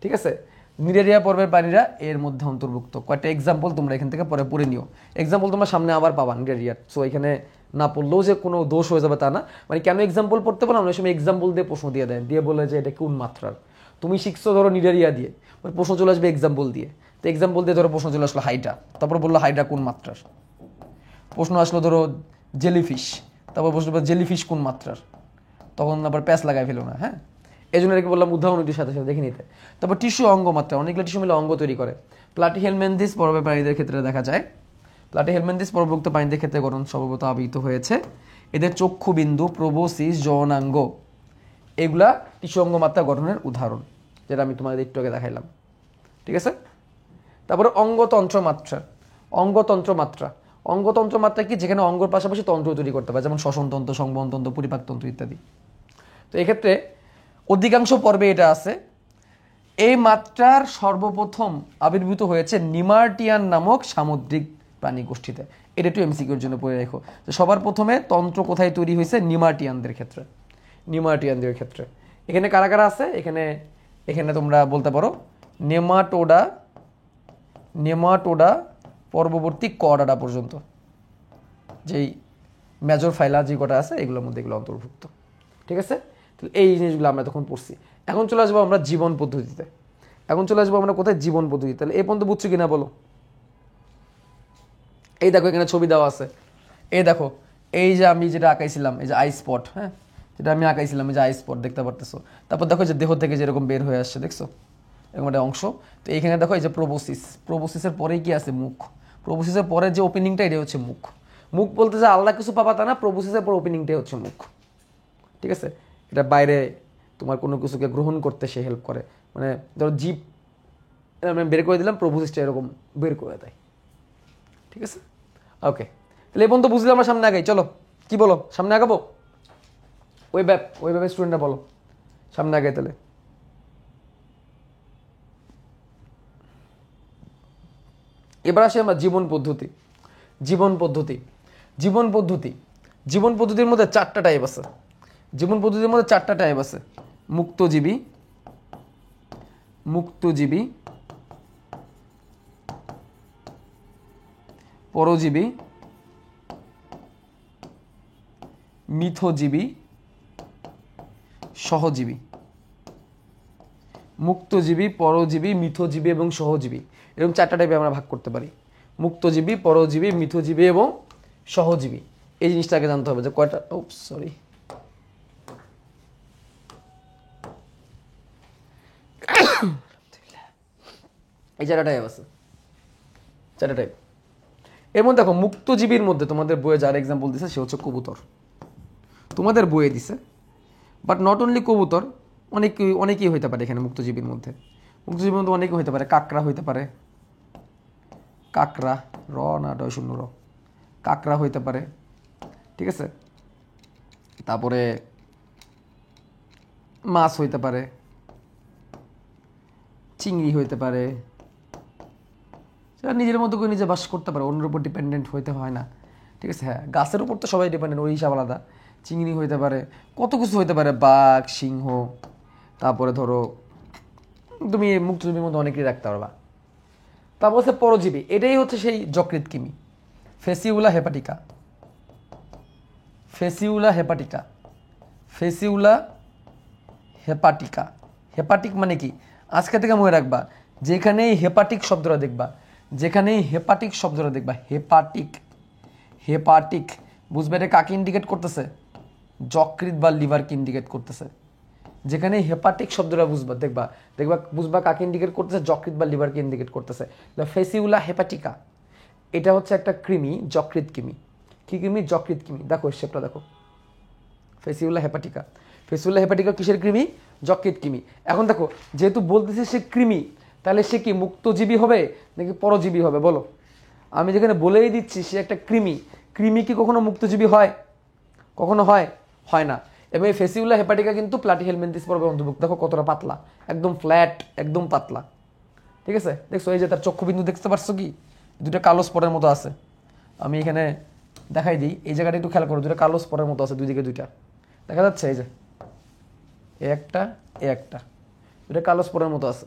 ঠিক আছে। নিডারিয়া পর্বের প্রাণীরা এর মধ্যে অন্তর্ভুক্ত। কয়েকটা এক্সাম্পল তোমরা এখান থেকে পরে পড়ে নিও, এক্সাম্পল তোমরা সামনে আবার পাবা নিডারিয়ার। সো এখানে না পড়লেও যে কোনো দোষ হয়ে যাবে তা না, মানে কেন এক্সাম্পল পড়তে পারো, অনেক সময় এক্সাম্পল দিয়ে প্রশ্ন দিয়ে দেয়, দিয়ে বলে যে এটা কোন মাত্রার। তুমি শিখছো ধরো নিডারিয়া দিয়ে, প্রশ্ন চলে আসবে এক্সাম্পল দিয়ে, তো এক্সাম্পল দিয়ে ধরো প্রশ্ন চলে আসলো হাইড্রা, তারপর বললো হাইড্রা কোন মাত্রার। প্রশ্ন আসলো ধরো জেলিফিশ, তারপর প্রশ্ন জেলিফিশ কোন মাত্রার, তখন আবার প্যাচ লাগাই ফেলো না। হ্যাঁ, এই জন্য এটাকে বললাম উদাহরণটির সাথে সাথে দেখে নিতে। তারপর টিস্যু অঙ্গ মাত্রা, অনেকগুলো টিস্যু মিলে অঙ্গ তৈরি করে। প্লাটিহেলমিনথেস পর্বের প্রাণীদের ক্ষেত্রে দেখা যায়। প্লাটিহেলমিনথেস পর্বভুক্ত প্রাণীদের ক্ষেত্রে গঠন সর্বপ্রথম আবির্ভূত হয়েছে। এদের চক্ষুবিন্দু, প্রোবোসিস, যৌনাঙ্গ এগুলা টিস্যু অঙ্গ মাত্রা গঠনের উদাহরণ, যেটা আমি তোমাদের একটু আগে দেখাইলাম, ঠিক আছে। তারপরে অঙ্গতন্ত্র মাত্রা, অঙ্গতন্ত্র মাত্রা, অঙ্গতন্ত্র মাত্রা কি, যেখানে অঙ্গর পাশাপাশি তন্ত্র তৈরি করতে পারে, যেমন শ্বসনতন্ত্র, সংবহনতন্ত্র, পরিপাকতন্ত্র ইত্যাদি। তো এক্ষেত্রে অধিকাংশ পর্বে এটা আছে। এই মাত্রার সর্বপ্রথম আবির্ভূত হয়েছে নিমার্টিয়ান নামক সামুদ্রিক প্রাণী গোষ্ঠীতে। এটা একটু এমসিকিউর জন্য পড়ে রেখো, যে সবার প্রথমে তন্ত্র কোথায় তৈরি হয়েছে, নিমার্টিয়ানদের ক্ষেত্রে, নিমার্টিয়ানদের ক্ষেত্রে। এখানে কারা কারা আছে, এখানে এখানে তোমরা বলতে পারো নেমাটোডা, নেমাটোডা পরবর্তী কডাডা পর্যন্ত, যেই মেজর ফাইলা যে কটা আছে এগুলোর মধ্যে এগুলো অন্তর্ভুক্ত, ঠিক আছে। তো এই জিনিসগুলো আমরা তখন পড়ছি। এখন চলে আসবো আমরা জীবন পদ্ধতিতে, এখন চলে আসবো আমরা কোথায়, জীবন পদ্ধতি। তাহলে এই পর্যন্ত বুঝছো কিনা বলো। এই দেখো এখানে ছবি দেওয়া আছে, এই দেখো এই যে আমি যেটা আঁকাইছিলাম, এই যে আই স্পট, হ্যাঁ, যেটা আমি আঁকাইছিলাম এই যে আই স্পট দেখতে পারতেছো। তারপর দেখো যে দেহ থেকে যেরকম বের হয়ে আসছে, দেখছো এরকম একটা অংশ। তো এইখানে দেখো এই যে প্রোবোসিস, প্রোবোসিসের পরেই কি আছে, মুখ। প্রোবোসিসের পরে যে ওপেনিংটা এটা হচ্ছে মুখ। মুখ বলতে যে আলাদা কিছু পাবা তা না, প্রোবোসিসের পর ওপেনিংটাই হচ্ছে মুখ, ঠিক আছে। এটা বাইরে তোমার কোনো কিছুকে গ্রহণ করতে সে হেল্প করে, মানে ধরো জীব আমি বের করে দিলাম, প্রোবোসিসটা এরকম বের করে দেয়, ঠিক আছে। ওকে, তাহলে এই পর্যন্ত বুঝলে আমরা সামনে আগাই, চলো কি বলো, সামনে আগাবো। ওইভাবে স্টুডেন্টরা বলো সামনে আগাই। তাহলে এবার আসি আমরা জীবন পদ্ধতি। জীবন পদ্ধতি, জীবন পদ্ধতি, জীবন পদ্ধতির মধ্যে চারটা টাইপ আছে। জীবন পদ্ধতির মধ্যে চারটা টাইপ আছে, মুক্তজীবী, মুক্তজীবী, পরজীবী, মিথজীবী, সহজীবী। মুক্তজীবী, পরজীবী, মিথজীবী এবং সহজীবী, এরকম চারটা টাইপে আমরা ভাগ করতে পারি। মুক্তজীবী, পরজীবী, মিথজীবী এবং সহজীবী। এই জিনিসটাকে জানতে হবে যে কয়টা, সরি, এই চারটা টাইপ আছে, চারটা টাইপ। এর মধ্যে দেখো মুক্তজীবীর মধ্যে তোমাদের বইয়ে যার এক্সাম্পল দিছে সে হচ্ছে কবুতর, তোমাদের বইয়ে দিছে। বাট নট অনলি কবুতর, অনেকেই হইতে পারে এখানে মুক্তজীবীর মধ্যে। মুক্তজীবীর মধ্যে অনেকেই হইতে পারে, কাকড়া হইতে পারে, কাকড়া, র না ডয় শূন্য র, কাকড়া হইতে পারে, ঠিক আছে। তারপরে মাছ হইতে পারে, চিংড়ি হইতে পারে, সেটা নিজের মতো করে নিজে বাস করতে পারে, অন্যের উপর ডিপেন্ডেন্ট হইতে হয় না, ঠিক আছে। হ্যাঁ, গাছের উপর তো সবাই ডিপেন্ডেন্ট, ওই হিসাব আলাদা। চিংড়ি হইতে পারে, কত কিছু হইতে পারে, বাঘ, সিংহ, তারপরে ধরো তুমি মুক্তজীবীর মধ্যে অনেকেই রাখতে পারবা। তারপর হচ্ছে পরজীবী, এটাই হচ্ছে সেই যকৃৎ কৃমি, ফেসিউলা হেপাটিকা, ফেসিউলা হেপাটিকা, ফেসিউলা হেপাটিকা। হেপাটিক মানে কি, আজকে থেকে মনে রাখবা, যেখানেই হেপাটিক শব্দটা দেখবা, যেখানেই হেপাটিক শব্দটা দেখবা, হেপাটিক, হেপাটিক বুঝবে এটা কাকে ইন্ডিকেট করতেছে, যকৃৎ বা লিভারকে ইন্ডিকেট করতেছে। যেখানে হেপাটিক শব্দটা বুঝবা, দেখবা দেখবা বুঝবা কাকে ইন্ডিকেট করতেছে, যকৃৎ বা লিভারকে ইন্ডিকেট করতেছে। ফেসিউলা হেপাটিকা এটা হচ্ছে একটা কৃমি, যকৃৎ কৃমি। কি কৃমি, যকৃৎ কৃমি। দেখো শেপটা দেখো, ফেসিউলা হেপাটিকা। ফেসিউলা হেপাটিকা কিসের কৃমি? যকৃৎ কৃমি। এখন দেখো যেহেতু বলতেছে সে কৃমি, তাহলে সে কি মুক্তজীবী হবে নাকি পরজীবী হবে বলো? আমি যেখানে বলেই দিচ্ছি সে একটা কৃমি, কৃমি কি কখনো মুক্তজীবী হয়? কখনো হয়? হয় না। এবং এই ফেসিউলা হেপাটিকা কিন্তু প্লাটিহেলমিনথেস পর্বের অন্তর্ভুক্ত। দেখো কতটা পাতলা, একদম ফ্ল্যাট, একদম পাতলা। ঠিক আছে, দেখছো এই যে তার চক্ষুবিন্দু দেখতে পারছো কি, দুটো কালো স্পটের মতো আছে। আমি এখানে দেখাই দিই, এই জায়গাটা একটু খেয়াল করো, দুটো কালো স্পটের মতো আছে, দুই দিকে দুইটা দেখা যাচ্ছে। এই যে এ একটা, এ একটা, দুটো কালো স্পটের মতো আছে।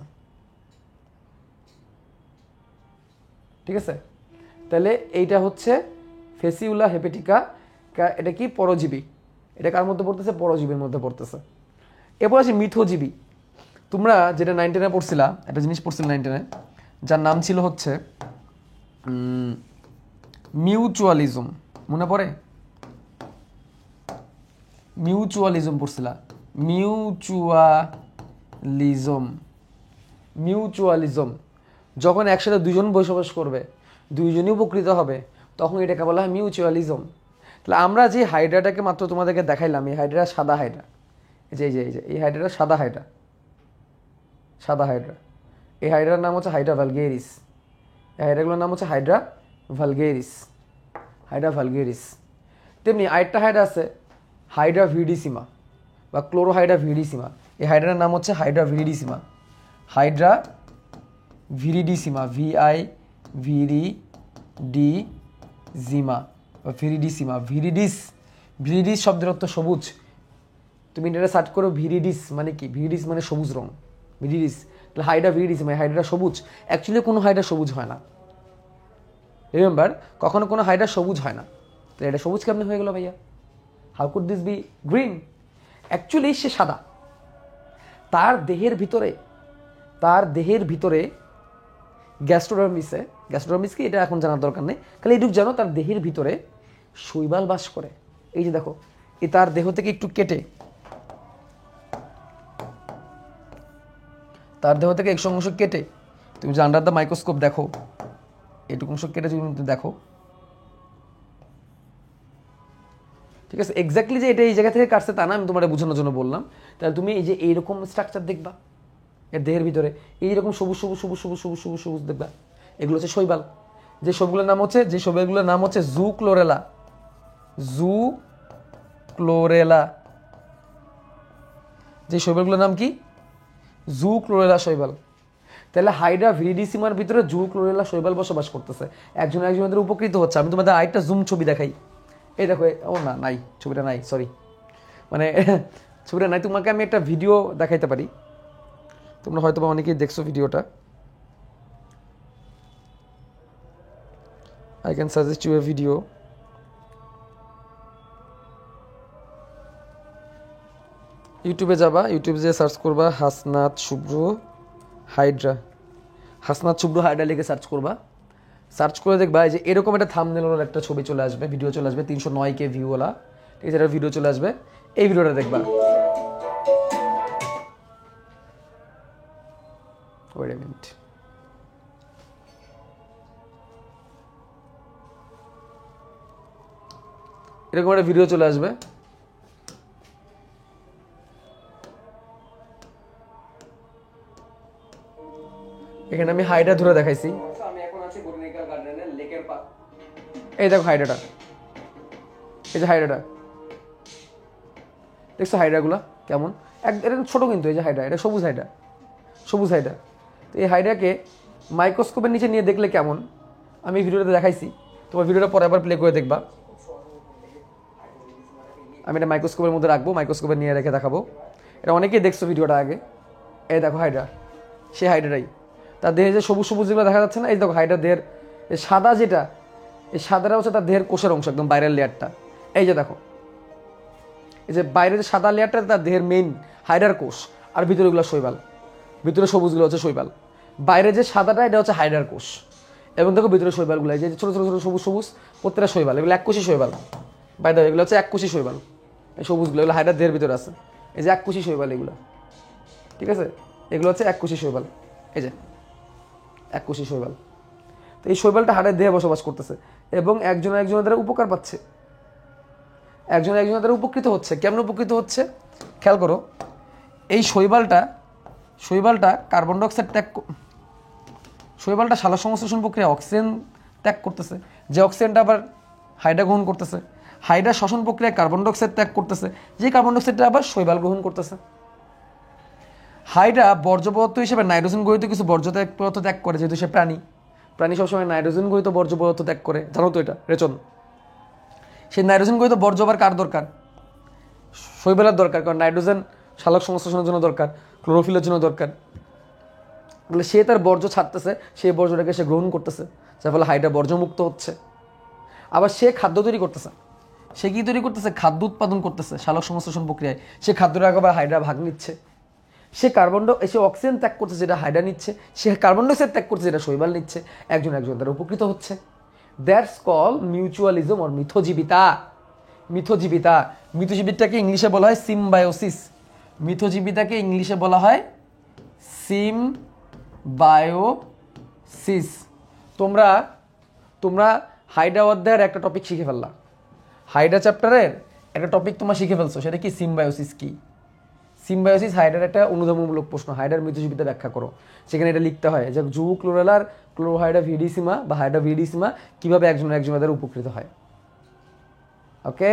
ঠিক আছে, তাহলে এইটা হচ্ছে ফেসিউলা হেপাটিকা। এটা কি? পরজীবী। এটা কার মধ্যে পড়তেছে? পরজীবীর মধ্যে পড়তেছে। এরপর আছে মিথজীবী। তোমরা যেটা 9 10-এ পড়ছিলা, একটা জিনিস পড়ছিল 9 10-এ, যার নাম ছিল হচ্ছে মিউচুয়ালিজম। মনে পড়ে? মিউচুয়ালিজম পড়ছিলা। মিউচুয়ালিজম, মিউচুয়ালিজম যখন একসাথে দুজন বসবাস করবে, দুইজনই উপকৃত হবে, তখন এটাকে বলা হয় মিউচুয়ালিজম। তাহলে আমরা যে হাইড্রাটাকে মাত্র তোমাদেরকে দেখাইলাম, এই হাইড্রা সাদা হাইড্রা, এই যে এই যে এই যে এই হাইড্রাটা সাদা হাইড্রা, সাদা হাইড্রা। এই হাইড্রার নাম হচ্ছে হাইড্রা ভালগেরিস। এই হাইড্রাগুলোর নাম হচ্ছে হাইড্রা ভালগেরিস, হাইড্রা ভালগেরিস। তেমনি আরেকটা হাইড্রা আছে হাইড্রা ভিরিডিসিমা বা ক্লোরোহাইড্রা ভিরিডিসিমা। এই হাইড্রার নাম হচ্ছে হাইড্রা ভিরিডিসিমা, হাইড্রা ভিরিডিসিমা, ভিরিডিজিমা বা ভিরিডিসিমা। ভিরিডিস, ভিরিডিস শব্দের অর্থ সবুজ। তুমি ইন্টারনেটে সার্চ করো ভিরিডিস মানে কি, ভিরিডিস মানে সবুজ রং, ভিরিডিস। তাহলে হাইড্রা ভিরিডিসিমা, হাইড্রা সবুজ। অ্যাকচুয়ালি কোনো হাইড্রা সবুজ হয় না, রিমেম্বার, কখনো কোনো হাইড্রা সবুজ হয় না। তো এটা সবুজ কেমনে হয়ে গেল ভাইয়া? How could this be green? Actually সে সাদা। তার দেহের ভিতরে, তার দেহের ভিতরে গ্যাস্ট্রোডার্মিসে, গ্যাস্ট্রোডার্মিস কি এটা এখন জানার দরকার নেই, খালি এইটুকু জানো তার দেহের ভিতরে শৈবাল বাস করে। এই যে দেখো, এই তার দেহ থেকে একটু কেটে, তার দেহ থেকে একশো অংশ কেটে তুমি যে আন্ডার দ্য মাইক্রোস্কোপ দেখো, এইটুকু অংশ কেটে তুমি দেখো, ঠিক আছে? এক্স্যাক্টলি যে এটা এই জায়গা থেকে কাটছে তা না, আমি তোমার বোঝানোর জন্য বললাম। তাহলে তুমি এই যে এইরকম স্ট্রাকচার দেখবা এর দেহের ভিতরে, এইরকম সবুজ সবুজ সবুজ সবুজ সবুজ সবুজ সবুজ দেখবা, এগুলো হচ্ছে শৈবাল। যে সবগুলোর নাম হচ্ছে, যে শৈবালগুলোর নাম হচ্ছে জু ক্লোরেলা, জু ক্লোরেলা। যে শৈবালগুলোর নাম কি? জু ক্লোরেলা শৈবাল। তাহলে হাইড্রা ভিরিডিসিমার ভিতরে জু ক্লোরেলা শৈবাল বসবাস করতেছে, একজন একজনের উপকৃত হচ্ছে। আমি তোমাদের আরেকটা জুম ছবি দেখাই। এই দেখো, ও না, নাই, ছবিটা নাই, সরি, মানে ছবিটা নাই। তোমাকে আমি একটা ভিডিও দেখাইতে পারি, তোমরা হয়তো বা অনেকেই দেখছো ভিডিওটা। I can suggest you a video. ইউটিউবে যাবা, ইউটিউবে যে সার্চ করবা হাসনাত শুভ্র হাইড্রা, হাসনাত শুভ্র হাইড্রা লিখে সার্চ করবা। সার্চ করে দেখবা যে এরকম একটা থাম্বনেলের একটা ছবি চলে আসবে, ভিডিও চলে আসবে, 309K ভিউওয়ালা। ঠিক আছে, একটা ভিডিও চলে আসবে, এই ভিডিওটা দেখবা। ওয়েট এ মিনিট, এরকম একটা ভিডিও চলে আসবে। এখানে আমি হাইড্রা ধরে দেখাইছি। আমি এখন আছি বোটানিক্যাল গার্ডেনের লেকের পাশ। এই দেখো হাইড্রাটা, এই যে হাইড্রাটা দেখছো, হাইড্রাগুলো কেমন, এটা ছোট কিন্তু, এই যে হাইড্রা, এটা সবুজ হাইড্রা, সবুজ হাইড্রা। তো এই হাইড্রাকে মাইক্রোস্কোপের নিচে নিয়ে দেখলে কেমন, আমি ভিডিওটাতে দেখাইছি। তোমার ভিডিওটা পরে আবার প্লে করে দেখবা। আমি এটা মাইক্রোস্কোপের মধ্যে রাখবো, মাইক্রোস্কোপে নিয়ে রেখে দেখাবো। এটা অনেকেই দেখছো ভিডিওটা আগে। এই দেখো হাইড্রা, সে হাইড্রাটাই। তার দেহে যে সবুজ সবুজ যেগুলো দেখা যাচ্ছে না, এই দেখো হাইড্রা দেহের সাদা, যেটা এই সাদাটা হচ্ছে তার দেহের কোষের অংশ, একদম বাইরের লেয়ারটা। এই যে দেখো, এই যে বাইরের যে সাদা লেয়ারটা তার দেহের মেইন হাইড্রার কোষ, আর ভিতরেগুলো শৈবাল, ভিতরে সবুজগুলো হচ্ছে শৈবাল। বাইরে যে সাদাটা এটা হচ্ছে হাইড্রার কোষ, এবং দেখো ভিতরে শৈবালগুলো, এই যে ছোটো ছোটো ছোটো সবুজ সবুজ প্রত্যেকটা শৈবাল, এগুলো এককোষী শৈবাল। বাইরে এগুলো হচ্ছে এককোষী শৈবাল, এই সবুজগুলো এগুলো হাইড্রার দেহের ভিতরে আছে। এই যে এককোষী শৈবাল এগুলো, ঠিক আছে, এগুলো হচ্ছে এককোষী শৈবাল। এই যে এককোষী শৈবাল। তো এই শৈবালটা হাড়ের দেহে বসবাস করতেছে এবং একজন একজনের দ্বারা উপকার পাচ্ছে, একজন একজনের দ্বারা উপকৃত হচ্ছে। কেমন উপকৃত হচ্ছে? খেয়াল করো, এই শৈবালটা কার্বন ডাইঅক্সাইড শৈবালটা সালোক সংশ্লেষণ প্রক্রিয়া অক্সিজেন ত্যাগ করতেছে, যে অক্সিজেনটা আবার হাইড্রা গ্রহণ করতেছে, হাইড্রা শ্বসন প্রক্রিয়ায় কার্বন ডাইঅক্সাইড ত্যাগ করতেছে, যে কার্বন ডাইঅক্সাইডটা আবার শৈবাল গ্রহণ করতেছে। হাইড্রা বর্জ্য পদার্থ হিসেবে নাইট্রোজেন গঠিত কিছু বর্জ্য পদার্থ ত্যাগ করে, যেহেতু সে প্রাণী সবসময় নাইট্রোজেন গঠিত বর্জ্য পদার্থ ত্যাগ করে, জানো তো এটা রেচন। সেই নাইট্রোজেন গঠিত বর্জ্য আবার কার দরকার? শৈবালের দরকার, কারণ নাইট্রোজেন সালোক সংশ্লেষণের জন্য দরকার, ক্লোরোফিলের জন্য দরকার। বলে সে তার বর্জ্য ছাড়তেছে, সেই বর্জ্যটাকে সে গ্রহণ করতেছে, যার ফলে হাইড্রা বর্জ্যমুক্ত হচ্ছে। আবার সে খাদ্য তৈরি করতেছে, সে কি তৈরি করতেছে? খাদ্য উৎপাদন করতেছে সালোক সংশ্লেষণ প্রক্রিয়ায়, সে খাদ্যটাকে আবার হাইড্রা ভাগ নিচ্ছে। সে সে অক্সিজেন ত্যাগ করছে, যেটা হাইড্রা নিচ্ছে, সে কার্বন ডাইঅক্সাইড ত্যাগ করছে, যেটা শৈবাল নিচ্ছে, একজন দ্বারা উপকৃত হচ্ছে। দ্যাটস কল মিউচুয়ালিজম অর মিথজীবিতা। মিথজীবিতাকে ইংলিশে বলা হয় সিম্বায়োসিস। মিথজীবিতাকে ইংলিশে বলা হয় সিম্বায়োসিস। তোমরা হাইড্রা অধ্যায়ের একটা টপিক শিখে ফেললা, হাইড্রা চ্যাপ্টারের একটা টপিক তোমরা শিখে ফেলছো, সেটা কি? সিম্বায়োসিস কি? সিম্বায়োসিস হাইড্রার একটা অনুধাবনমূলক প্রশ্ন, হাইড্রার মিথজীবিতা ব্যাখ্যা করো। সেখানে এটা লিখতে হয় যে জুউ ক্লোরেলার ক্লোরোহাইড্রা ভিডিসিমা বা হাইড্রা ভিডিসিমা কিভাবে একজন দ্বারা উপকৃত হয়। ওকে,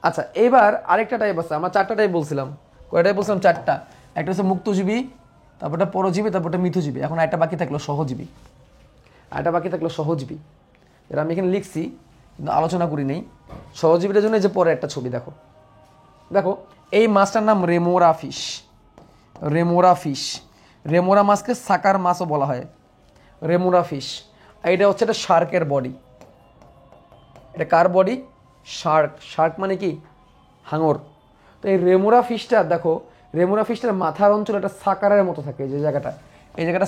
আচ্ছা, এবার আরেকটা টাইপ আছে। আমরা 4টা টাইপ বলছিলাম, কয়টাই বলছিলাম? 4টা। একটা হচ্ছে মুক্তজীবী, তারপরটা পরজীবী, তারপরটা মিথজীবী। এখন একটা বাকি থাকলো সহজীবী। যেটা আমি এখানে লিখছি কিন্তু আলোচনা করি নেই। সহজীবীদের জন্য যে পরে একটা ছবি দেখো, এই মাছটার নাম রেমোরা ফিশ। রেমোরা মাছকে সাকার মাছও বলা হয়, রেমোরা ফিশ। এটা হচ্ছে একটা শার্কের বডি। এটা কার বডি? শার্ক মানে কি? হাঙর। তো এই রেমোরা ফিশটা দেখো, রেমোরা ফিশটার মাথার অঞ্চল একটা সাকারের মতো থাকে, যে জায়গাটা, এই জায়গাটা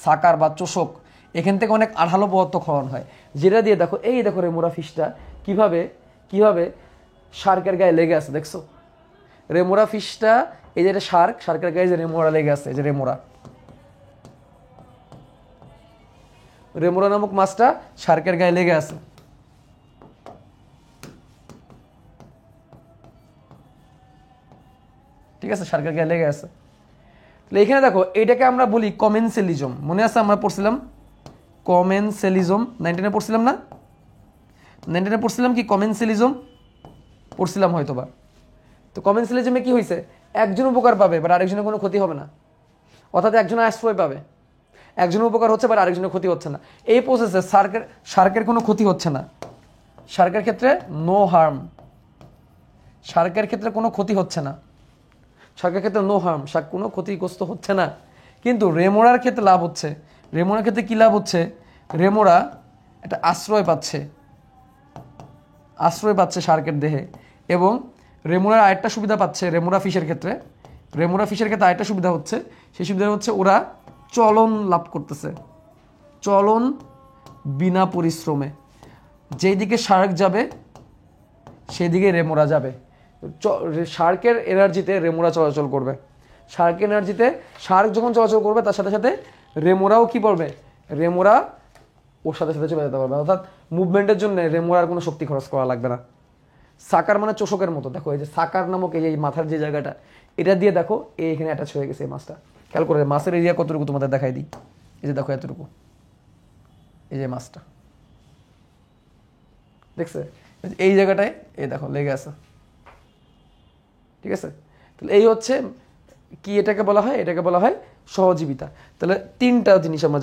সাকার বা চোষক। এখান থেকে অনেক আঠালো পদার্থ ক্ষরণ হয়, যেটা দিয়ে দেখো রেমোরা ফিশটা কিভাবে শার্কের গায়ে লেগে আছে, দেখছো? রেমোরা ফিশটা, এই যে শার্কের গায়ে যে রেমোরা লেগে আছে, এই যে রেমোরা নামক মাছটা শার্কের গায়ে লেগে আছে। ঠিক আছে, শার্কের গায়ে লেগে আছে। তাহলে এখানে দেখো, এইটাকে আমরা বলি কমেনসেলিজম। মনে আছে আমরা পড়ছিলাম কমেনসেলিজম, 9-10 পড়ছিলাম না? 9-10 পড়ছিলাম কি কমেনসেলিজম? পড়ছিলাম হয়তোবা। তো কমেনসেলিজমে কি হয়েছে? একজন উপকার পাবে বাট আরেকজনের কোনো ক্ষতি হবে না, অর্থাৎ একজন আশ্রয় পাবে, একজনের উপকার হচ্ছে বাট আরেকজনের ক্ষতি হচ্ছে না। এই প্রসেসে শার্কের কোনো ক্ষতি হচ্ছে না, শার্কের ক্ষেত্রে নো হার্ম, শার্কের ক্ষেত্রে কোনো ক্ষতি হচ্ছে না, শার্কের ক্ষেত্রে নো হার্ম, শার্ক কোনো ক্ষতিগ্রস্ত হচ্ছে না। কিন্তু রেমোরার ক্ষেত্রে লাভ হচ্ছে। রেমোরার ক্ষেত্রে কী লাভ হচ্ছে? রেমোরা একটা আশ্রয় পাচ্ছে শার্কের দেহে। এবং রেমোরার আরেকটা সুবিধা পাচ্ছে রেমোরা ফিশের ক্ষেত্রে আরেকটা সুবিধা হচ্ছে, সেই সুবিধা হচ্ছে ওরা চলন লাভ করতেছে, চলন বিনা পরিশ্রমে। যেই দিকে শার্ক যাবে সেই দিকে রেমোরা যাবে। শার্কের এনার্জিতে রেমোরা চলাচল করবে, শার্কের এনার্জিতে শার্ক যখন চলাচল করবে তার সাথে সাথে রেমোরাও কি করবে? রেমোরা ওর সাথে সাথে চলে যেতে পারবে, অর্থাৎ মুভমেন্টের জন্য রেমোরার কোনো শক্তি খরচ করা লাগবে না। সাকার মানে চোষকের মতো। দেখো এই যে সাকার নামক এই মাথার যে জায়গাটা, এটা দিয়ে দেখো এখানে অ্যাটাচ হয়ে গেছে এই মাছটা। খেয়াল করে মাছের এরিয়া কতটুকু তোমাদের দেখাই দিই। এই যে দেখো এতটুকু, এই যে মাছটা দেখছে, এই জায়গাটায় এই দেখো লেগে আছে। ঠিক আছে, তাহলে এই হচ্ছে কি, এটাকে বলা হয় সহজীবিতা। তাহলে তিনটা জিনিস আমরা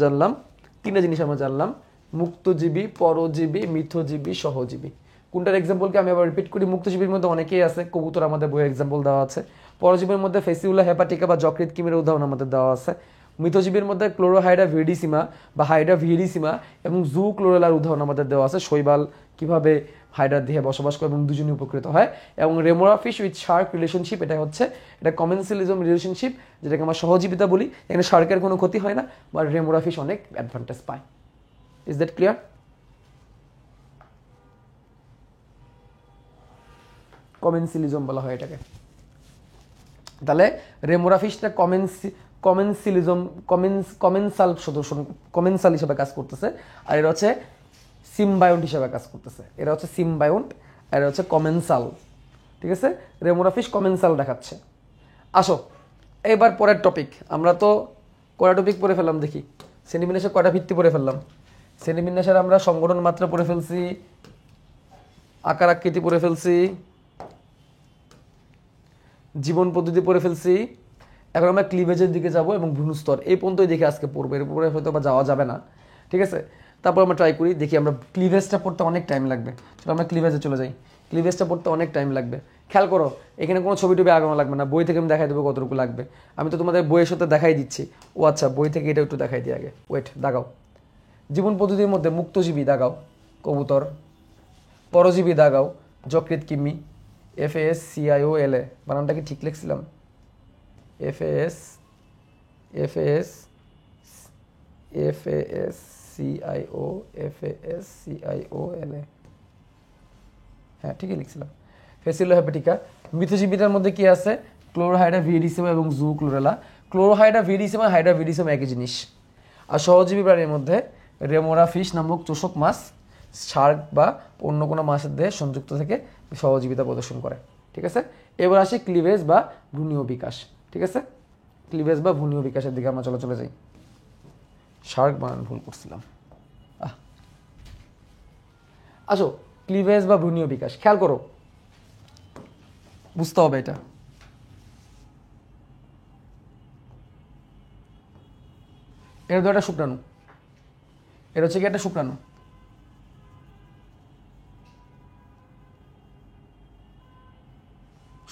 জানলাম, মুক্তজীবী, পরজীবী, মিথজীবী, সহজীবী। কোনটার এক্সাম্পলকে আমি আবার রিপিট করি। মুক্তজীবীর মধ্যে অনেকেই আছে, কবুতর আমাদের বইয়ের এক্সাম্পল দেওয়া আছে। পরজীবীর মধ্যে ফেসিউলা হেপাটিকা বা যকৃৎ কৃমির উদাহরণ আমাদের দেওয়া আছে। মিথজীবীর মধ্যে ক্লোরোহাইড্রা ভিডিসিমা বা হাইড্রা ভিডিসিমা এবং জু ক্লোরেলার উদাহরণ আমাদের দেওয়া আছে, শৈবাল কিভাবে হাইড্রার দেহে বসবাস করে এবং দুজনই উপকৃত হয়। এবং রেমোরা ফিশ উইথ শার্ক রিলেশনশিপ, এটা কমেনসেলিজম রিলেশনশিপ, যেটাকে আমরা সহজীবিতা বলি। এখানে শার্কের কোনো ক্ষতি হয় না, বা রেমোরা ফিশ অনেক অ্যাডভান্টেজ পায়। Is that clear? কমেনসিলিজম বলা হয় এটাকে। তাহলে রেমোরা ফিশটা কমেনসাল হিসেবে কাজ করতেছে, আর এরা হচ্ছে সিম্বায়ন্ট হিসেবে কাজ করতেছে। এরা হচ্ছে সিম্বায়ন্ট আর এরা হচ্ছে কমেনসাল। ঠিক আছে, রেমোরা ফিশ কমেন্সাল দেখাচ্ছে। আসো এবার পরের টপিক, আমরা তো কয়টা টপিক পড়ে ফেললাম দেখি, শ্রেণীবিন্যাসের কয়টা ভিত্তি পড়ে ফেললাম। শ্রেণীবিন্যাসের আমরা সংগঠন মাত্রা পড়ে ফেলছি, আকার আকৃতি পড়ে ফেলছি, জীবন পদ্ধতি পড়ে ফেলছি। এখন আমরা ক্লিভেজের দিকে যাব এবং ভ্রূণস্তর, এই পর্যন্তই দেখে আজকে পড়বো, এর উপরে হয়তো বা যাওয়া যাবে না। ঠিক আছে, তারপর আমরা ট্রাই করি, দেখি আমরা ক্লিভেজটা পড়তে অনেক টাইম লাগবে, চলো আমরা ক্লিভেজে চলে যাই। ক্লিভেজটা পড়তে অনেক টাইম লাগবে, খেয়াল করো এখানে কোনো ছবি টবি আগানো লাগবে না, বই থেকে আমি দেখাই দেবো কতটুকু লাগবে। আমি তো তোমাদের বইয়ের সাথে দেখাই দিচ্ছি। ও আচ্ছা, বই থেকে এটা একটু দেখাই দিই আগে, ওয়েট দাগাও। জীবন পদ্ধতির মধ্যে মুক্তজীবী দাগাও, কবুতর। পরজীবী দাগাও, যকৃৎ কিমি। FASCIOLA, বানানটা কি ঠিক লিখছিলাম? FASCIOLA, হ্যাঁ ঠিকই লিখছিলাম। ফেসিলো হেপাটিকা। মৃতজীবীটার মধ্যে কি আছে? ক্লোরোহাইড্রা ভিরিডিসিমা এবং জু ক্লোরেলা। ক্লোরোহাইড্রা ভিরিডিসিমা, হাইড্রা ভিরিডিসিমা একই জিনিস। আর সহজীবী প্রাণীর মধ্যে রেমোরা ফিশ নামক চোষক মাছ শার্ক বা অন্য কোনো মাছের দেহে সংযুক্ত থেকে সহজীবিতা প্রদর্শন করে। ঠিক আছে, এবার আসি ক্লিভেজ বা ভ্রূণীয় বিকাশ। ঠিক আছে, ক্লিভেজ বা ভ্রূণীয় বিকাশের দিকে আমরা চলে যাই। শার্ক বানান ভুল করছিলাম। আসো, ক্লিভেজ বা ভ্রূণীয় বিকাশ খেয়াল করো, বুঝতে হবে এটা। এটা তো একটা শুক্রাণু, এটা হচ্ছে কি একটা শুক্রাণু।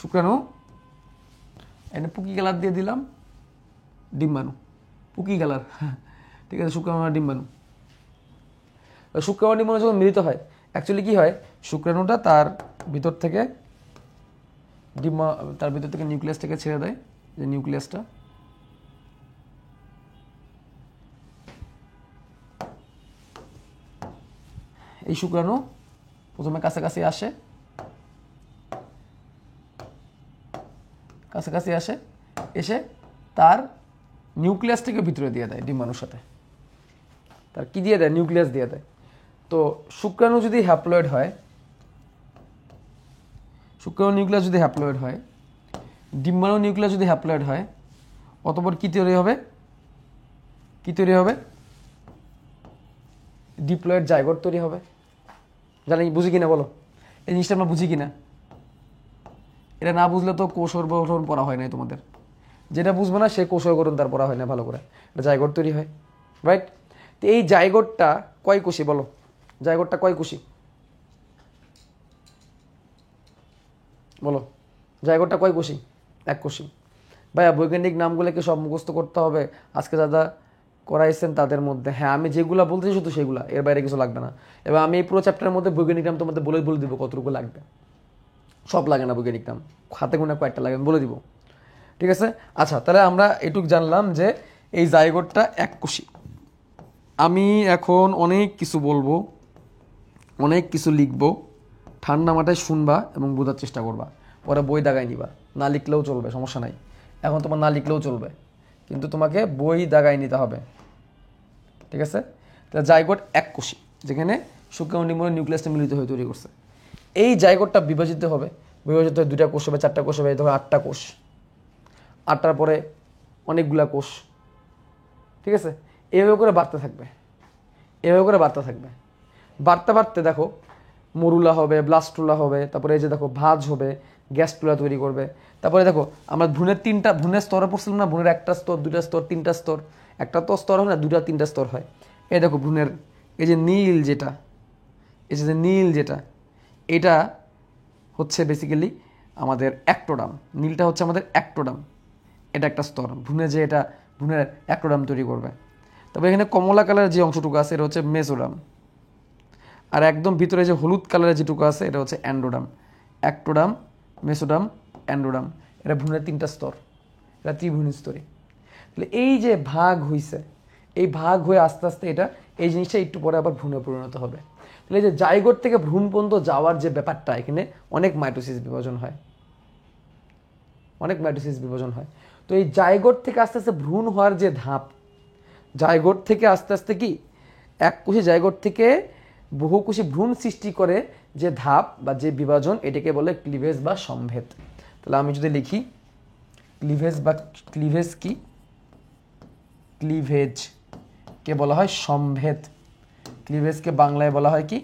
শুক্রাণু এনে পুকি কালার দিয়ে দিলাম, ডিম্বাণু, পুকি কালার। ঠিক আছে, শুক্রাণু আর ডিম্বাণু। শুক্রাণু ডিম্বাণু যখন মিলিত হয়, অ্যাকচুয়ালি কি হয়, শুক্রাণুটা তার ভিতর থেকে তার ভিতর থেকে নিউক্লিয়াসটাকে ছেড়ে দেয়, যে নিউক্লিয়াসটা এই শুক্রাণু প্রথমে কাছাকাছি আসে, এসে তার নিউক্লিয়াসটাকে ভিতরে দিয়ে দেয় ডিম্বাণুর সাথে। তার কি দিয়ে দেয়? নিউক্লিয়াস দিয়ে দেয়। তো শুক্রাণু যদি হ্যাপ্লয়েড হয়, শুক্রাণু নিউক্লিয়াস যদি হ্যাপ্লয়েড হয়, ডিম্বাণু নিউক্লিয়াস যদি হ্যাপ্লয়েড হয়, অতঃপর কি তৈরি হবে? ডিপ্লয়েড জাইগোট তৈরি হবে। জানি বুঝি কিনা বলো, এই জিনিসটা আমরা বুঝি কিনা? এটা না বুঝলে তো কোষর গঠন পড়া হয় নাই তোমাদের। যেটা বুঝবে না সে কোষর গঠন তার পড়া হয় না ভালো করে। এটা জাইগোট তৈরি হয়, রাইট? তো এই জাইগোটটা কয় কোষী বলো? জাইগোটটা কয় কোষী বলো? জাইগোটটা কয় কোষী? এক কোষী। ভাইয়া বৈজ্ঞানিক নামগুলোকে সব মুখস্থ করতে হবে আজকে দাদা করাইছেন তাদের মধ্যে? হ্যাঁ, আমি যেগুলো বলতেছি শুধু সেগুলা, এর বাইরে কিছু লাগবে না। এবার আমি এই পুরো চ্যাপ্টারের মধ্যে বৈজ্ঞানিক নাম তোমাদের বলে দিব কতটুকু লাগবে। সব লাগে না বৈজ্ঞানিক নাম, হাতে গোনা কয়েকটা লাগে, আমি বলে দিব। ঠিক আছে, আচ্ছা তাহলে আমরা এটুক জানলাম যে এই জাইগোটটা এক কোষী। আমি এখন অনেক কিছু বলবো, অনেক কিছু লিখবো, ঠান্ডা মাথায় শুনবা এবং বোঝার চেষ্টা করবা, পরে বই দাগাই নিবা। না লিখলেও চলবে, সমস্যা নাই। এখন তোমার না লিখলেও চলবে, কিন্তু তোমাকে বই দাগাই নিতে হবে। ঠিক আছে, তাহলে জাইগোট এক কোষী, যেখানে শুক্রাণু ডিম্বাণু নিউক্লিয়াসটা মিলিত হয়ে তৈরি করছে। এই জাইগোটটা বিভাজিত হবে, বিভাজিত হয়ে 2টা কোষ হবে, 4টা কোষ হবে, ধরো 8টা কোষ। 8টার পরে অনেকগুলা কোষ। ঠিক আছে, এভাবে করে বাড়তে থাকবে, বাড়তে বাড়তে দেখো মরুলা হবে, ব্লাস্টুলা হবে, তারপরে এই যে দেখো ভাঁজ হবে, গ্যাস্টুলা তৈরি করবে। তারপরে দেখো আমরা ভ্রূণের স্তরে পড়ছিলাম না, ভ্রূণের 1টা স্তর, 2টা স্তর, 3টা স্তর। একটা তো স্তর হয় না, 2টা 3টা স্তর হয়। এই দেখো ভ্রূণের এই যে নীল যেটা, এটা হচ্ছে বেসিক্যালি আমাদের অ্যাক্টোডাম। নীলটা হচ্ছে আমাদের অ্যাক্টোডাম, এটা একটা স্তর। ভ্রূণের অ্যাক্টোডাম তৈরি করবে। তবে এখানে কমলা কালারের যে অংশটুকু আছে এটা হচ্ছে মেসোডাম, আর একদম ভিতরে যে হলুদ কালারের যেটুকু আছে এটা হচ্ছে অ্যান্ডোডাম। অ্যাক্টোডাম, মেসোডাম, অ্যান্ডোডাম, এটা ভ্রূণের 3টা স্তর, এটা ত্রিভ্রূণ স্তরী। তাহলে এই যে ভাগ হইছে, এই ভাগ হয়ে আস্তে আস্তে এই জিনিসটা একটু পরে আবার ভ্রূণে পরিণত হবে। তাহলে এই যে জাইগোট থেকে ভ্রূণ পর্যন্ত যাওয়ার যে ব্যাপারটা, এখানে অনেক মাইটোসিস বিভাজন হয়। তো এই জাইগোট থেকে আস্তে আস্তে ভ্রূণ হওয়ার যে ধাপ, জাইগোট থেকে আস্তে আস্তে কি এক কোষী জাইগোট থেকে বহুকোষী ভ্রূণ সৃষ্টি করে যে ধাপ বা যে বিভাজন, এটাকে বলে ক্লিভেজ বা সম্ভেদ। তাহলে আমি যদি লিখি ক্লিভেজ কি, ক্লিভেজ কে বলা হয় সম্ভেদ। ক্লিভেজকে বাংলায় বলা হয় কি,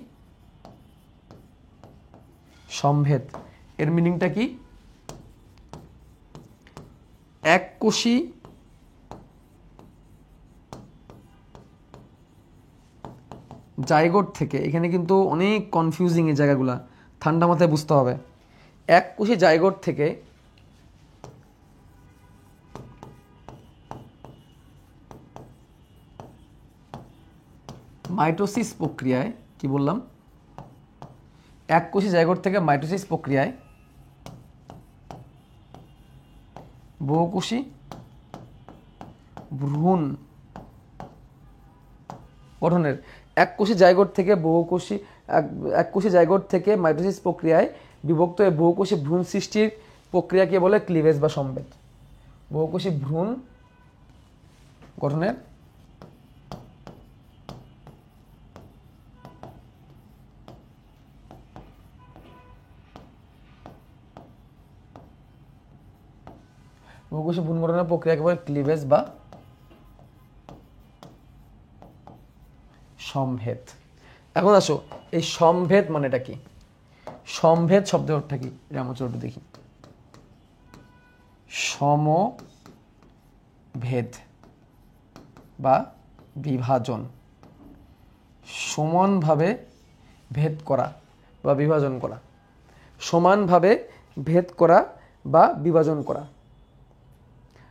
সম্ভেদ। এর মিনিংটা কি, এককোষী জাইগোট থেকে, এখানে কিন্তু অনেক কনফিউজিং এই জায়গাগুলা, ঠান্ডা মাথায় বুঝতে হবে। এককোষী জাইগোট থেকে মাইটোসিস প্রক্রিয়ায়, কি বললাম, এককোষী জাইগোট থেকে মাইটোসিস প্রক্রিয়ায় বহুকোষী ভ্রূণ গঠনের, এককোষী জাইগোট থেকে বহুকোষী, এককোষী জাইগোট থেকে মাইটোসিস প্রক্রিয়ায় বিভক্ত হয়ে বহুকোষী ভ্রূণ সৃষ্টির প্রক্রিয়াকে বলে ক্লিভেজ বা সম্ভেদ। বহুকোষী ভ্রূণ গঠনের বহুকোষী ভ্রূণ গঠনের প্রক্রিয়াকে বলে ক্লিভেজ বা সম্ভেদ। এখন আসো, এই সম্ভেদ মানেটা কি, সম্ভেদ শব্দের অর্থ কি, আমরা একটু দেখি। সমভেদ বা বিভাজন, সমানভাবে ভেদ করা বা বিভাজন করা, সমানভাবে ভেদ করা বা বিভাজন করা।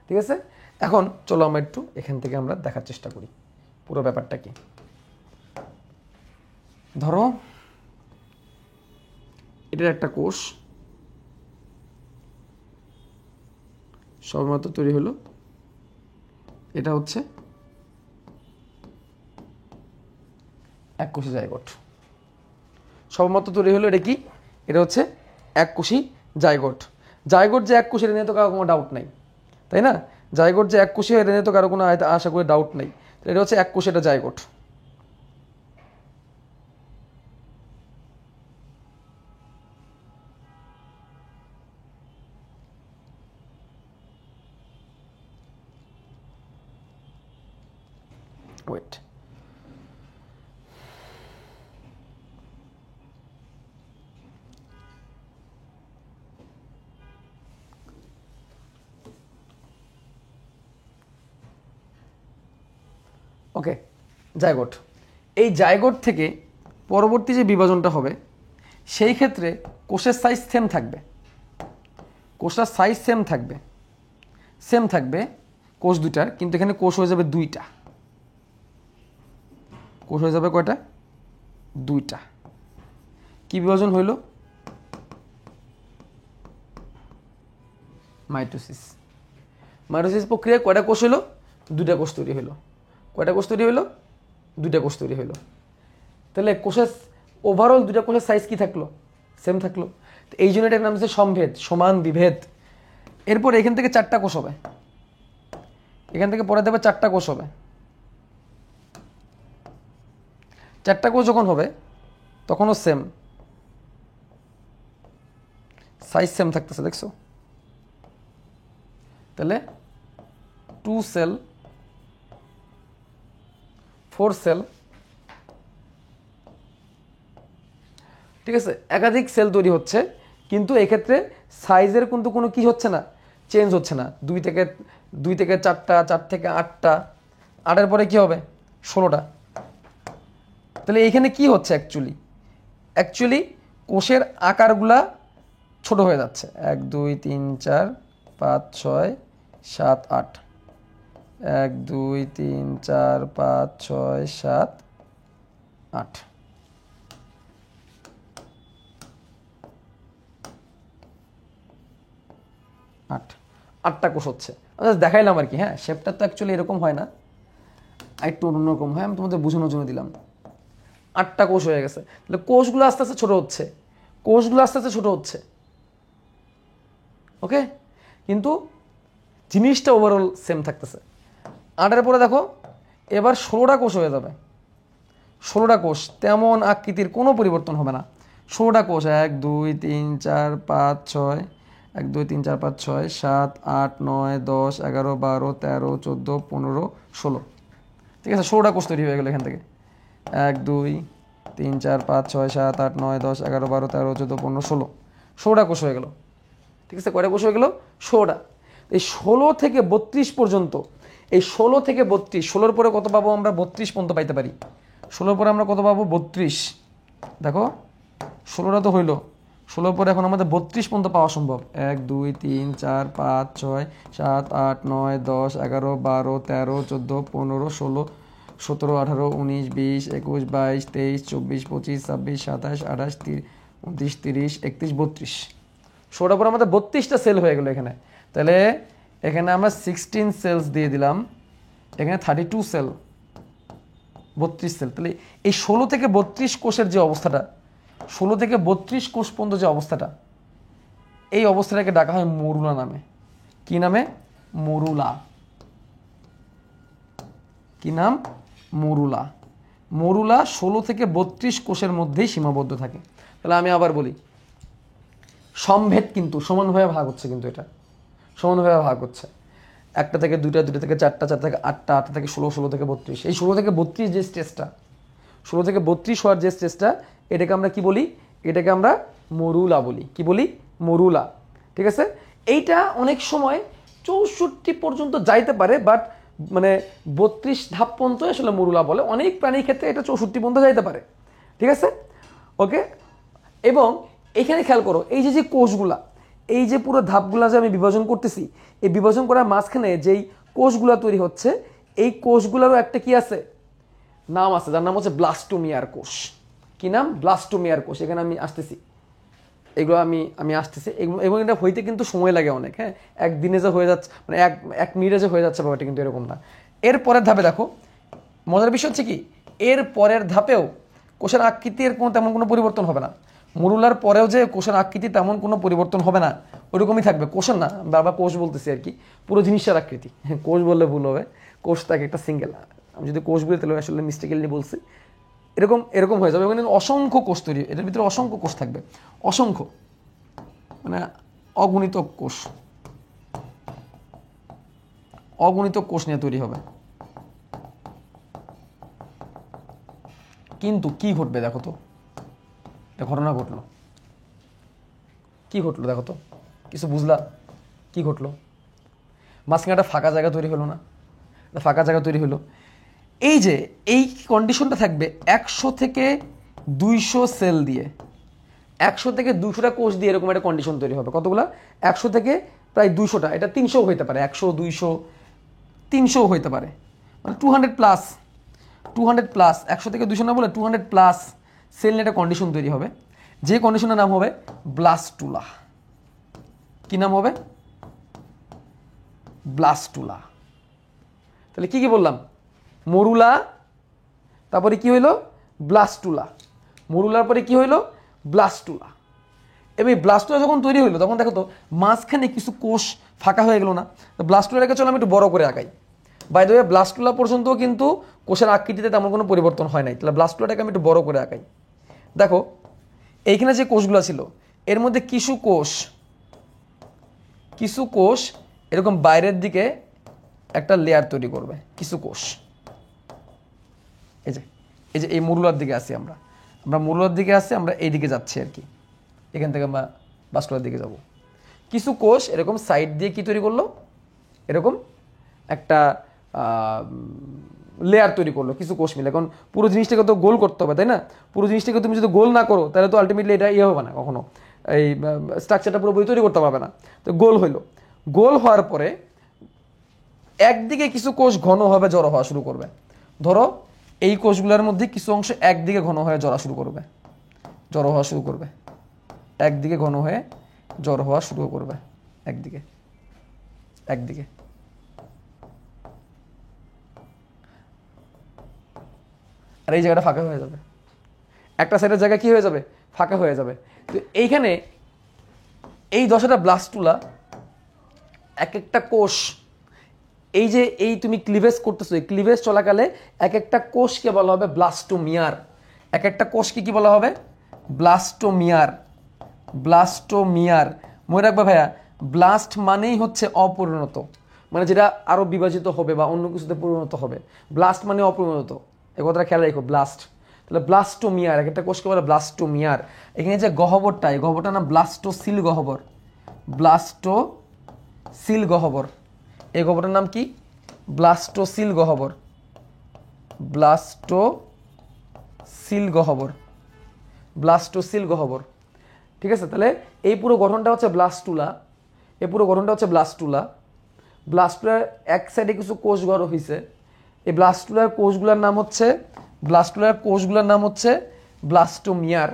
ঠিক আছে, এখন চলো আমরা একটু এখান থেকে আমরা দেখার চেষ্টা করি পুরো ব্যাপারটা কি। ধরো এটার একটা কোষ সবেমাত্র তৈরি হলো, এটা হচ্ছে এককোষী জাইগোট। সবেমাত্র তৈরি হলো, এটা কি, এটা হচ্ছে এককোষী জাইগোট। জাইগোট যে এককোষী, এটা নিয়ে তো কারো কোনো ডাউট নাই, তাই না? জাইগোট যে এককোষী, এটা নিয়ে তো কারো কোনো আশা করি ডাউট নেই। এটা হচ্ছে এককোষী, এটা জাইগোট। ওয়েট, ওকে, জাইগোট। এই জাইগোট থেকে পরবর্তী যে বিভাজনটা হবে, সেই ক্ষেত্রে কোষের সাইজ সেম থাকবে, কোষটার সাইজ সেম থাকবে, সেম থাকবে কোষ দুটার, কিন্তু এখানে কোষ হয়ে যাবে দুইটা। কোষ হয়ে যাবে কয়টা, দুইটা। কি বিভাজন হইল, মাইটোসিস। মাইটোসিস প্রক্রিয়ায় কয়টা কোষ হইল, দুইটা কোষ তৈরি হইল। কয়টা কোষ তৈরি হইল, দুইটা কোষ তৈরি হইল। তাহলে কোষের ওভারঅল দুইটা কোষের সাইজ কি থাকলো, সেম থাকলো। এই জন্য এটার নাম হচ্ছে সম্ভেদ, সমান বিভেদ। এরপর এখান থেকে চারটা কোষ হবে, এখান থেকে পরে দেবে চারটা কোষ হবে। চারটা কোষ যখন হবে তখনও সেম সাইজ, সেম থাকতেছে, দেখছো? তাহলে 2 সেল 4 সেল, ঠিক আছে, একাধিক সেল তৈরি হচ্ছে, কিন্তু এক্ষেত্রে সাইজের কিন্তু কোনো কি হচ্ছে না, চেঞ্জ হচ্ছে না। 2 থেকে 4টা, 4 থেকে 8টা, 8-এর পরে কি হবে, 16টা। তাহলে এইখানে কি হচ্ছে, অ্যাকচুয়ালি কোষের আকারগুলা ছোট হয়ে যাচ্ছে। 1 2 3 4 5 6 7 8, 1 2 3 4 5 6 7 8। আটটা কোষ হচ্ছে, দেখাইলাম আর কি। হ্যাঁ, শেপটা তো অ্যাকচুয়ালি এরকম হয় না, একটু অন্যরকম হয়, আমি তোমাদের বোঝানোর জন্য দিলাম। 8টা কোষ হয়ে গেছে। তাহলে কোষগুলো আস্তে আস্তে ছোট হচ্ছে, কোষগুলো আস্তে আস্তে ছোট হচ্ছে, ওকে, কিন্তু জিনিসটা ওভারঅল সেম থাকতেছে। 8-এর পরে দেখো এবার 16টা কোষ হয়ে যাবে। 16টা কোষ, তেমন আকৃতির কোনো পরিবর্তন হবে না। 16টা কোষ, 1 2 3 4 5 6, 1 2 3 4 5 6 7 8 9 10 11 12 13 14 15 16, ঠিক আছে? 16টা কোষ তৈরি হয়ে গেল এখান থেকে। 1 2 3 4 5 6 7 8 9 10 11 12 13 14 15 16, 16টা কোষ হয়ে গেল, ঠিক আছে? কয়টা কোষ হয়ে গেল? 16টা। এই 16 থেকে 32 পর্যন্ত, এই 16 থেকে 32, 16-র পরে কত পাবো আমরা? 32 পর্যন্ত পাইতে পারি। 16-র পরে আমরা কত পাবো? 32। দেখো 16টা তো হইলো, 16-র পরে এখন আমাদের 32 পর্যন্ত পাওয়া সম্ভব। 1 2 3 4 5 6 7 8 9 10 11 12 13 14 15 16 17 18 19 20 21 22 23 24 25 26 27 28 29 30 31 32, 16টার পর আমাদের 32টা সেল হয়ে গেল এখানে। তাহলে এখানে আমরা 16 সেলস দিয়ে দিলাম, এখানে 32 সেল, 32 সেল। তাহলে এই 16 থেকে 32 কোষের যে অবস্থাটা, 16 থেকে 32 কোষ পর্যন্ত যে অবস্থাটা, এই অবস্থাটাকে ডাকা হয় মরুলা নামে। কি নামে? মরুলা। কি নাম? মরুলা। মরুলা 16 থেকে 32 কোষের মধ্যেই সীমাবদ্ধ থাকে। তাহলে আমি আবার বলি, সম্ভেদ কিন্তু সমানভাবে ভাগ হচ্ছে, কিন্তু এটা সমানভাবে ভাগ হচ্ছে। 1টা থেকে 2টা, 2টা থেকে 4টা, 4টা থেকে 8টা, 8টা থেকে 16, 16 থেকে 32। এই 16 থেকে 32 যে স্টেজটা, 16 থেকে 32 হওয়ার যে স্টেজটা, এটাকে আমরা কি বলি? এটাকে আমরা মরুলা বলি। কি বলি? মরুলা, ঠিক আছে? এইটা অনেক সময় 64 পর্যন্ত যাইতে পারে, বাট মানে 32 ধাপ পর্যন্ত আসলে মরুলা বলে। অনেক প্রাণীর ক্ষেত্রে এটা 64 পর্যন্ত যাইতে পারে, ঠিক আছে? ওকে। এবং এখানে খেয়াল করো, এই যে যে কোষগুলা, এই যে পুরো ধাপগুলা যে আমি বিভাজন করতেছি, এই বিভাজন করার মাঝখানে যেই কোষগুলা তৈরি হচ্ছে, এই কোষগুলারও একটা কি আছে? নাম আছে, যার নাম হচ্ছে ব্লাস্টোমিয়ার কোষ। কি নাম? ব্লাস্টোমিয়ার কোষ। এখানে আমি আসতেছি, এগুলো আমি আসতেছি। এবং এটা হইতে কিন্তু সময় লাগে অনেক, হ্যাঁ? একদিনে যে হয়ে যাচ্ছে, মানে এক মিনিটে যে হয়ে যাচ্ছে ব্যাপারটা কিন্তু এরকম না। এর পরের ধাপে দেখো, মজার বিষয় হচ্ছে কি, এর পরের ধাপেও কোষের আকৃতির তেমন কোনো পরিবর্তন হবে না। মরুলার পরেও যে কোষের আকৃতি তেমন কোনো পরিবর্তন হবে না, ওরকমই থাকবে। কোষের না, বারবার কোষ বলতেছি আর কি, পুরো জিনিসটার আকৃতি, কোষ বললে ভুল হবে। কোষ থাকে একটা সিঙ্গেল, আমি যদি কোষ বলি তাহলে আসলে মিস্টেকেলি বলছি। এরকম এরকম হয়ে যাবে। ওখানে অসংখ্য কোষ তৈরি, এটার ভিতরে অসংখ্য কোষ থাকবে, অসংখ্য, মানে অগণিত কোষ, অগণিত কোষ নিয়ে তৈরি হবে। কিন্তু কি ঘটবে দেখো তো, একটা ঘটনা ঘটলো। কি ঘটলো দেখো তো, কিছু বুঝলা? কি ঘটলো? মাঝখানে একটা ফাঁকা জায়গা তৈরি হলো না? একটা ফাঁকা জায়গা তৈরি হলো। এই যে এই কন্ডিশনটা থাকবে 100 থেকে 200 সেল দিয়ে, 100 থেকে 200টা কোষ দিয়ে এরকম একটা কন্ডিশন তৈরি হবে। কতগুলা? 100 থেকে প্রায় 200টা, এটা 300 হইতে পারে, 100 200 300 হইতে পারে, মানে 200 প্লাস, 200 প্লাস, 100 থেকে 200 না বলে 200 প্লাস সেল নিয়ে একটা কন্ডিশন তৈরি হবে, যে কন্ডিশনের নাম হবে ব্লাস্টুলা। কি নাম হবে? ব্লাস্টুলা। তাহলে কি কি বললাম? মরুলা, তারপরে কি হইলো? ব্লাস্টুলা। মরুলার পরে কি হইলো? ব্লাস্টুলা। এবং এই ব্লাস্টুলা যখন তৈরি হইলো, তখন দেখো তো মাঝখানে কিছু কোষ ফাঁকা হয়ে গেল না? তো ব্লাস্টুলাটাকে চলো আমি একটু বড় করে আঁকাই। বাই দ্য ওয়ে, ব্লাস্টুলা পর্যন্ত কিন্তু কোষের আকৃতিতে তেমন কোনো পরিবর্তন হয় নাই। তাহলে ব্লাস্টুলাটাকে আমি একটু বড় করে আঁকাই। দেখো এইখানে যে কোষগুলো ছিল, এর মধ্যে কিছু কোষ এরকম বাইরের দিকে একটা লেয়ার তৈরি করবে, কিছু কোষ। এই যে এই মরুলার দিকে আসি আমরা, মরুলার দিকে আসছি, আমরা এই দিকে যাচ্ছি আর কি, এখান থেকে আমরা ভাস্কুলার দিকে যাব। কিছু কোষ এরকম সাইড দিয়ে কি তৈরি করলো? এরকম একটা লেয়ার তৈরি করলো কিছু কোষ মিলে। এখন পুরো জিনিসটাকে তো গোল করতে হবে, তাই না? পুরো জিনিসটাকে তুমি যদি গোল না করো, তাহলে তো আলটিমেটলি এটা হবে না কখনো, এই স্ট্রাকচারটা পুরোপুরি তৈরি করতে পারবে না। তো গোল হইলো, গোল হওয়ার পরে একদিকে কিছু কোষ ঘনভাবে জড়ো হওয়া শুরু করবে। ধরো এই কোষগুলোর মধ্যে কিছু অংশ একদিকে ঘন হয়ে জড়ো হওয়া শুরু করবে, একদিকে ঘন হয়ে জড়ো হওয়া শুরু করবে, একদিকে। আর এই জায়গাটা ফাঁকা হয়ে যাবে, একটা সাইডের জায়গা কি হয়ে যাবে? ফাঁকা হয়ে যাবে। তো এইখানে এই 10টা ব্লাস্টুলা, এক একটা কোষ এই যে এই তুমি ক্লিভেজ করতেছো, এই ক্লিভেজ চলাকালে এক একটা কোষকে বলা হবে ব্লাস্টোমিয়ার। এক একটা কোষকে কি বলা হবে? ব্লাস্টোমিয়ার। ব্লাস্টোমিয়ার মনে রাখবে ভাইয়া, ব্লাস্ট মানেই হচ্ছে অপরিণত, মানে যেটা আরো বিভাজিত হবে বা অন্য কিছুতে পরিণত হবে। ব্লাস্ট মানে অপরিণত, এই কথাটা খেয়াল রাখো, ব্লাস্ট। তাহলে ব্লাস্টোমিয়ার, এক একটা কোষকে বলে ব্লাস্টোমিয়ার। এখানে যে গহ্বরটা, এই গহ্বরটার নাম ব্লাস্টোসিল গহ্বর। ব্লাস্টোসিল গহ্বর, এই গহ্বরটার নাম কি? ব্লাস্টোসিল গহ্বর। ব্লাস্টোসিল গহ্বর, ব্লাস্টোসিল গহ্বর। ঠিক আছে, তাহলে এই পুরো গঠনটা হচ্ছে ব্লাস্টুলা। এই পুরো গঠনটা হচ্ছে ব্লাস্টুলা। ব্লাস্টুলার এক সাইডে কিছু কোষ গড় হয়েছে। এই ব্লাস্টুলার কোষগুলোর নাম হচ্ছে ব্লাস্টোমিয়ার।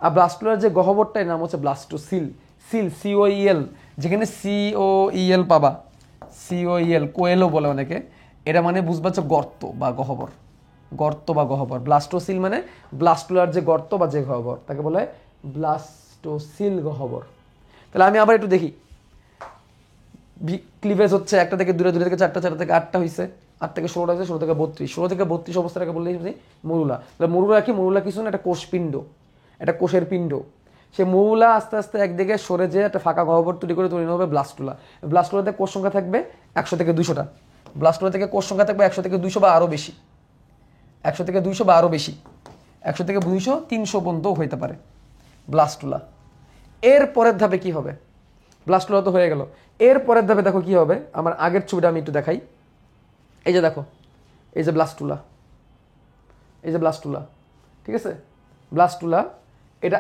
আর ব্লাস্টুলার যে গহ্বরটার নাম হচ্ছে ব্লাস্টোসিল। সিওইএল, যেখানে সিওইএল পাবা, সিওইএল, কোয়েলও বলে অনেকে, এটা মানে বুঝবা হচ্ছে গর্ত বা গহ্বর। গর্ত বা গহ্বর। ব্লাস্টোসিল মানে ব্লাস্টুলার যে গর্ত বা যে গহ্বর, তাকে বলা হয় ব্লাস্টোসিল গহ্বর। তাহলে আমি আবার একটু দেখি, ক্লিভেজ হচ্ছে একটা থেকে দূরে, দূরে থেকে চারটা, চারটা থেকে আটটা হয়েছে, 8 থেকে 16টা হয়েছে, 16 থেকে 32, 16 থেকে 32 অবস্থাটাকে বললেই মরুলা। তাহলে মরুলা কি? মরুলা কিছু না, একটা কোষপিণ্ড, একটা কোষের পিণ্ড। সে মৌলা আস্তে আস্তে একদিকে সরে যেয়ে একটা ফাঁকা গহ্বর তৈরি করে তৈরি হবে ব্লাস্টুলা। ব্লাস্টুলাতে কোষ সংখ্যা থাকবে 100 থেকে 200টা। ব্লাস্টুলা থেকে কোষ সংখ্যা থাকবে 100 থেকে 200 বা আরও বেশি। 100 থেকে 200 বা আরও বেশি, 100 থেকে 200, 300 পর্যন্ত হইতে পারে ব্লাস্টুলা। এর পরের ধাপে কি হবে? ব্লাস্টুলা তো হয়ে গেল, এর পরের ধাপে দেখো কি হবে। আমার আগের ছবিটা আমি একটু দেখাই। এই যে দেখো, এই যে ব্লাস্টুলা, এই যে ব্লাস্টুলা, ঠিক আছে? ব্লাস্টুলা এটা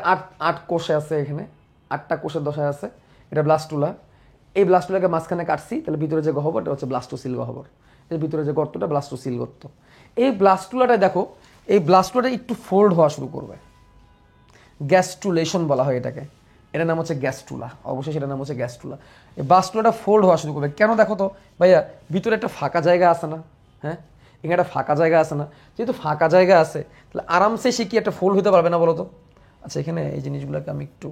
8 কোষে আছে, এখানে 8টা কোষের দশায় আছে, এটা ব্লাস্টুলা। এই ব্লাস্টুলাকে মাঝখানে কাটছি, তাহলে ভিতরে যে গহ্বর এটা হচ্ছে ব্লাস্টোসিল গহ্বর। এর ভিতরে যে গর্তটা ব্লাস্টোসিল গর্ত। এই ব্লাস্টুলাটা দেখো, এই ব্লাস্টুলাটা একটু ফোল্ড হওয়া শুরু করবে, গ্যাস্ট্রুলেশন বলা হয় এটাকে। এটার নাম হচ্ছে গ্যাস্ট্রুলা, অবশ্যই সেটার নাম হচ্ছে গ্যাস্ট্রুলা। এই ব্লাস্টুলাটা ফোল্ড হওয়া শুরু করবে কেন? দেখো তো ভাইয়া, ভিতরে একটা ফাঁকা জায়গা আছে না? হ্যাঁ, এখানে একটা ফাঁকা জায়গা আছে না? যেহেতু ফাঁকা জায়গা আছে, তাহলে আরামসে সে কি একটা ফোল্ড হতে পারবে না বলো তো? আচ্ছা, এখানে এই জিনিসগুলোকে আমি একটু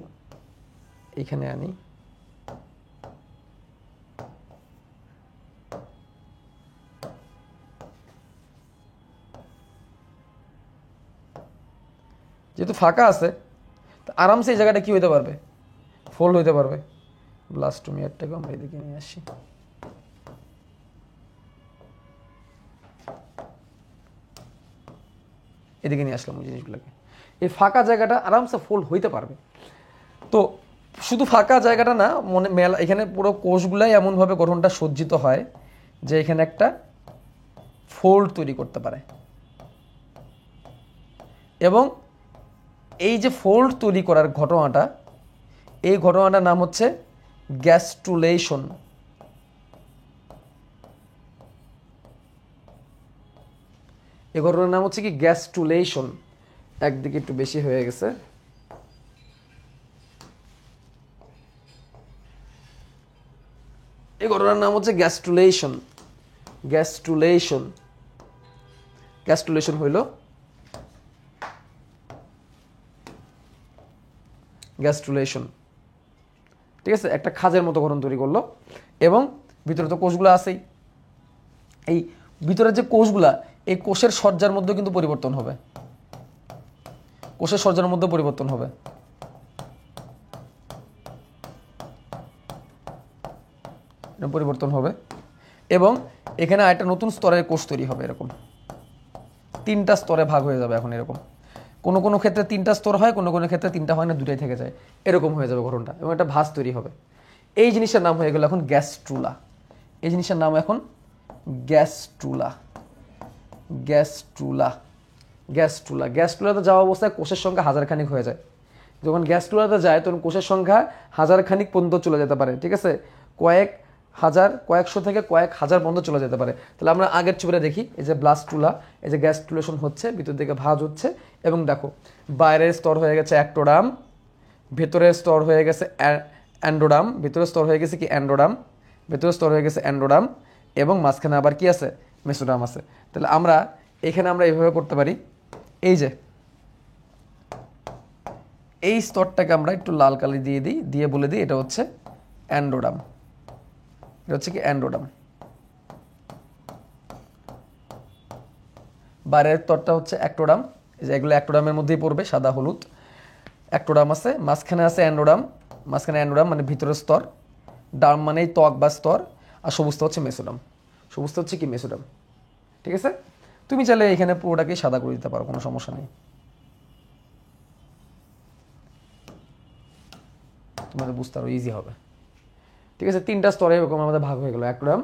এইখানে আনি। যেহেতু ফাঁকা আছে, আরামসে এই জায়গাটা কি হইতে পারবে? ফোল্ড হইতে পারবে। ব্লাস্টোমিয়ারটাকে আমরা এদিকে নিয়ে আসি। এদিকে নিয়ে আসলাম ওই জিনিসগুলোকে। এই ফাঁকা জায়গাটা আরামসে ফোল্ড হইতে পারবে। তো শুধু ফাঁকা জায়গাটা না, মনে মেলা, এখানে পুরো কোষগুলাই এমনভাবে গঠনটা সজ্জিত হয় যে এখানে একটা ফোল্ড তৈরি করতে পারে। এবং এই যে ফোল্ড তৈরি করার ঘটনাটা, এই ঘটনাটার নাম হচ্ছে গ্যাস্ট্রুলেশন। এই ঘটনার নাম হচ্ছে কি? গ্যাস্ট্রুলেশন। একদিকে একটু বেশি হয়ে গেছে। এই ঘটনার নাম হচ্ছে গ্যাস্ট্রুলেশন। গ্যাস্ট্রুলেশন, গ্যাস্ট্রুলেশন হইল গ্যাস্ট্রুলেশন। ঠিক আছে, একটা খাজের মতো গঠন তৈরি করলো। এবং ভিতরে তো কোষগুলো আছেই। এই ভিতরের যে কোষগুলা, এই কোষের সজ্জার মধ্যে কিন্তু পরিবর্তন হবে। কোষের সজ্জার মধ্যে পরিবর্তন হবে। পরিবর্তন হবে এবং এখানে একটা নতুন স্তরের কোষ তৈরি হবে। এরকম 3টা স্তরে ভাগ হয়ে যাবে। এখন এরকম কোনো কোনো ক্ষেত্রে 3টা স্তর হয়, কোনো কোনো ক্ষেত্রে 3টা হয় না, 2টাই থেকে যায়। এরকম হয়ে যাবে গঠনটা এবং একটা ভাঁজ তৈরি হবে। এই জিনিসটার নাম হয়ে গেল এখন গ্যাস্ট্রুলা। এই জিনিসটার নাম এখন গ্যাস্ট্রুলা। Gastrula, gastrula. গ্যাস্ট্রুলাতে যাওয়া অবস্থায় কোষের সংখ্যা 1000 খানিক হয়ে যায়। যখন গ্যাস্ট্রুলাতে যায় তখন কোষের সংখ্যা 1000 খানিক পর্যন্ত চলে যেতে পারে। ঠিক আছে, কয়েক হাজার, কয়েকশো থেকে কয়েক হাজার পর্যন্ত চলে যেতে পারে। তাহলে আমরা আগের ছবিটা দেখি। এই যে ব্লাস্টুলা, এই যে গ্যাস্ট্রুলেশন হচ্ছে, ভিতর দিকে ভাঁজ হচ্ছে এবং দেখো বাইরের স্তর হয়ে গেছে অ্যাক্টোডাম, ভেতরের স্তর হয়ে গেছে অ্যান্ডোডাম, ভেতরের স্তর হয়ে গেছে কি অ্যান্ডোডাম, ভেতরের স্তর হয়ে গেছে অ্যান্ডোডাম এবং মাঝখানে আবার কি আছে? মেসোডাম আছে। তাহলে আমরা এখানে আমরা এইভাবে করতে পারি। এই যে এই স্তরটাকে আমরা একটু লাল কালি দিয়ে দিই, দিয়ে বলে দিই এটা হচ্ছে অ্যান্ডোডাম। এটা হচ্ছে কি অ্যান্ডোডাম। বাইরের স্তরটা হচ্ছে অ্যাক্টোডাম, এই যে এগুলো অ্যাক্টোডামের মধ্যেই পড়বে, সাদা হলুদ অ্যাক্টোডাম আছে, মাঝখানে আছে অ্যান্ডোডাম, মাঝখানে অ্যান্ডোডাম মানে ভিতরের স্তর, ডাম মানেই ত্বক বা স্তর, আর সবুজটা হচ্ছে মেসোডাম। সবুজটা হচ্ছে কি মেসোডাম, ঠিক আছে। তুমি চাইলে এখানে পুরোটাকে সাদা করে দিতে পারো, কোনো সমস্যা নেই, তোমাদের বুঝতে আরো ইজি হবে, ঠিক আছে। তিনটা স্তরে এরকম আমাদের ভাগ হয়ে গেল, অ্যাক্টোডাম,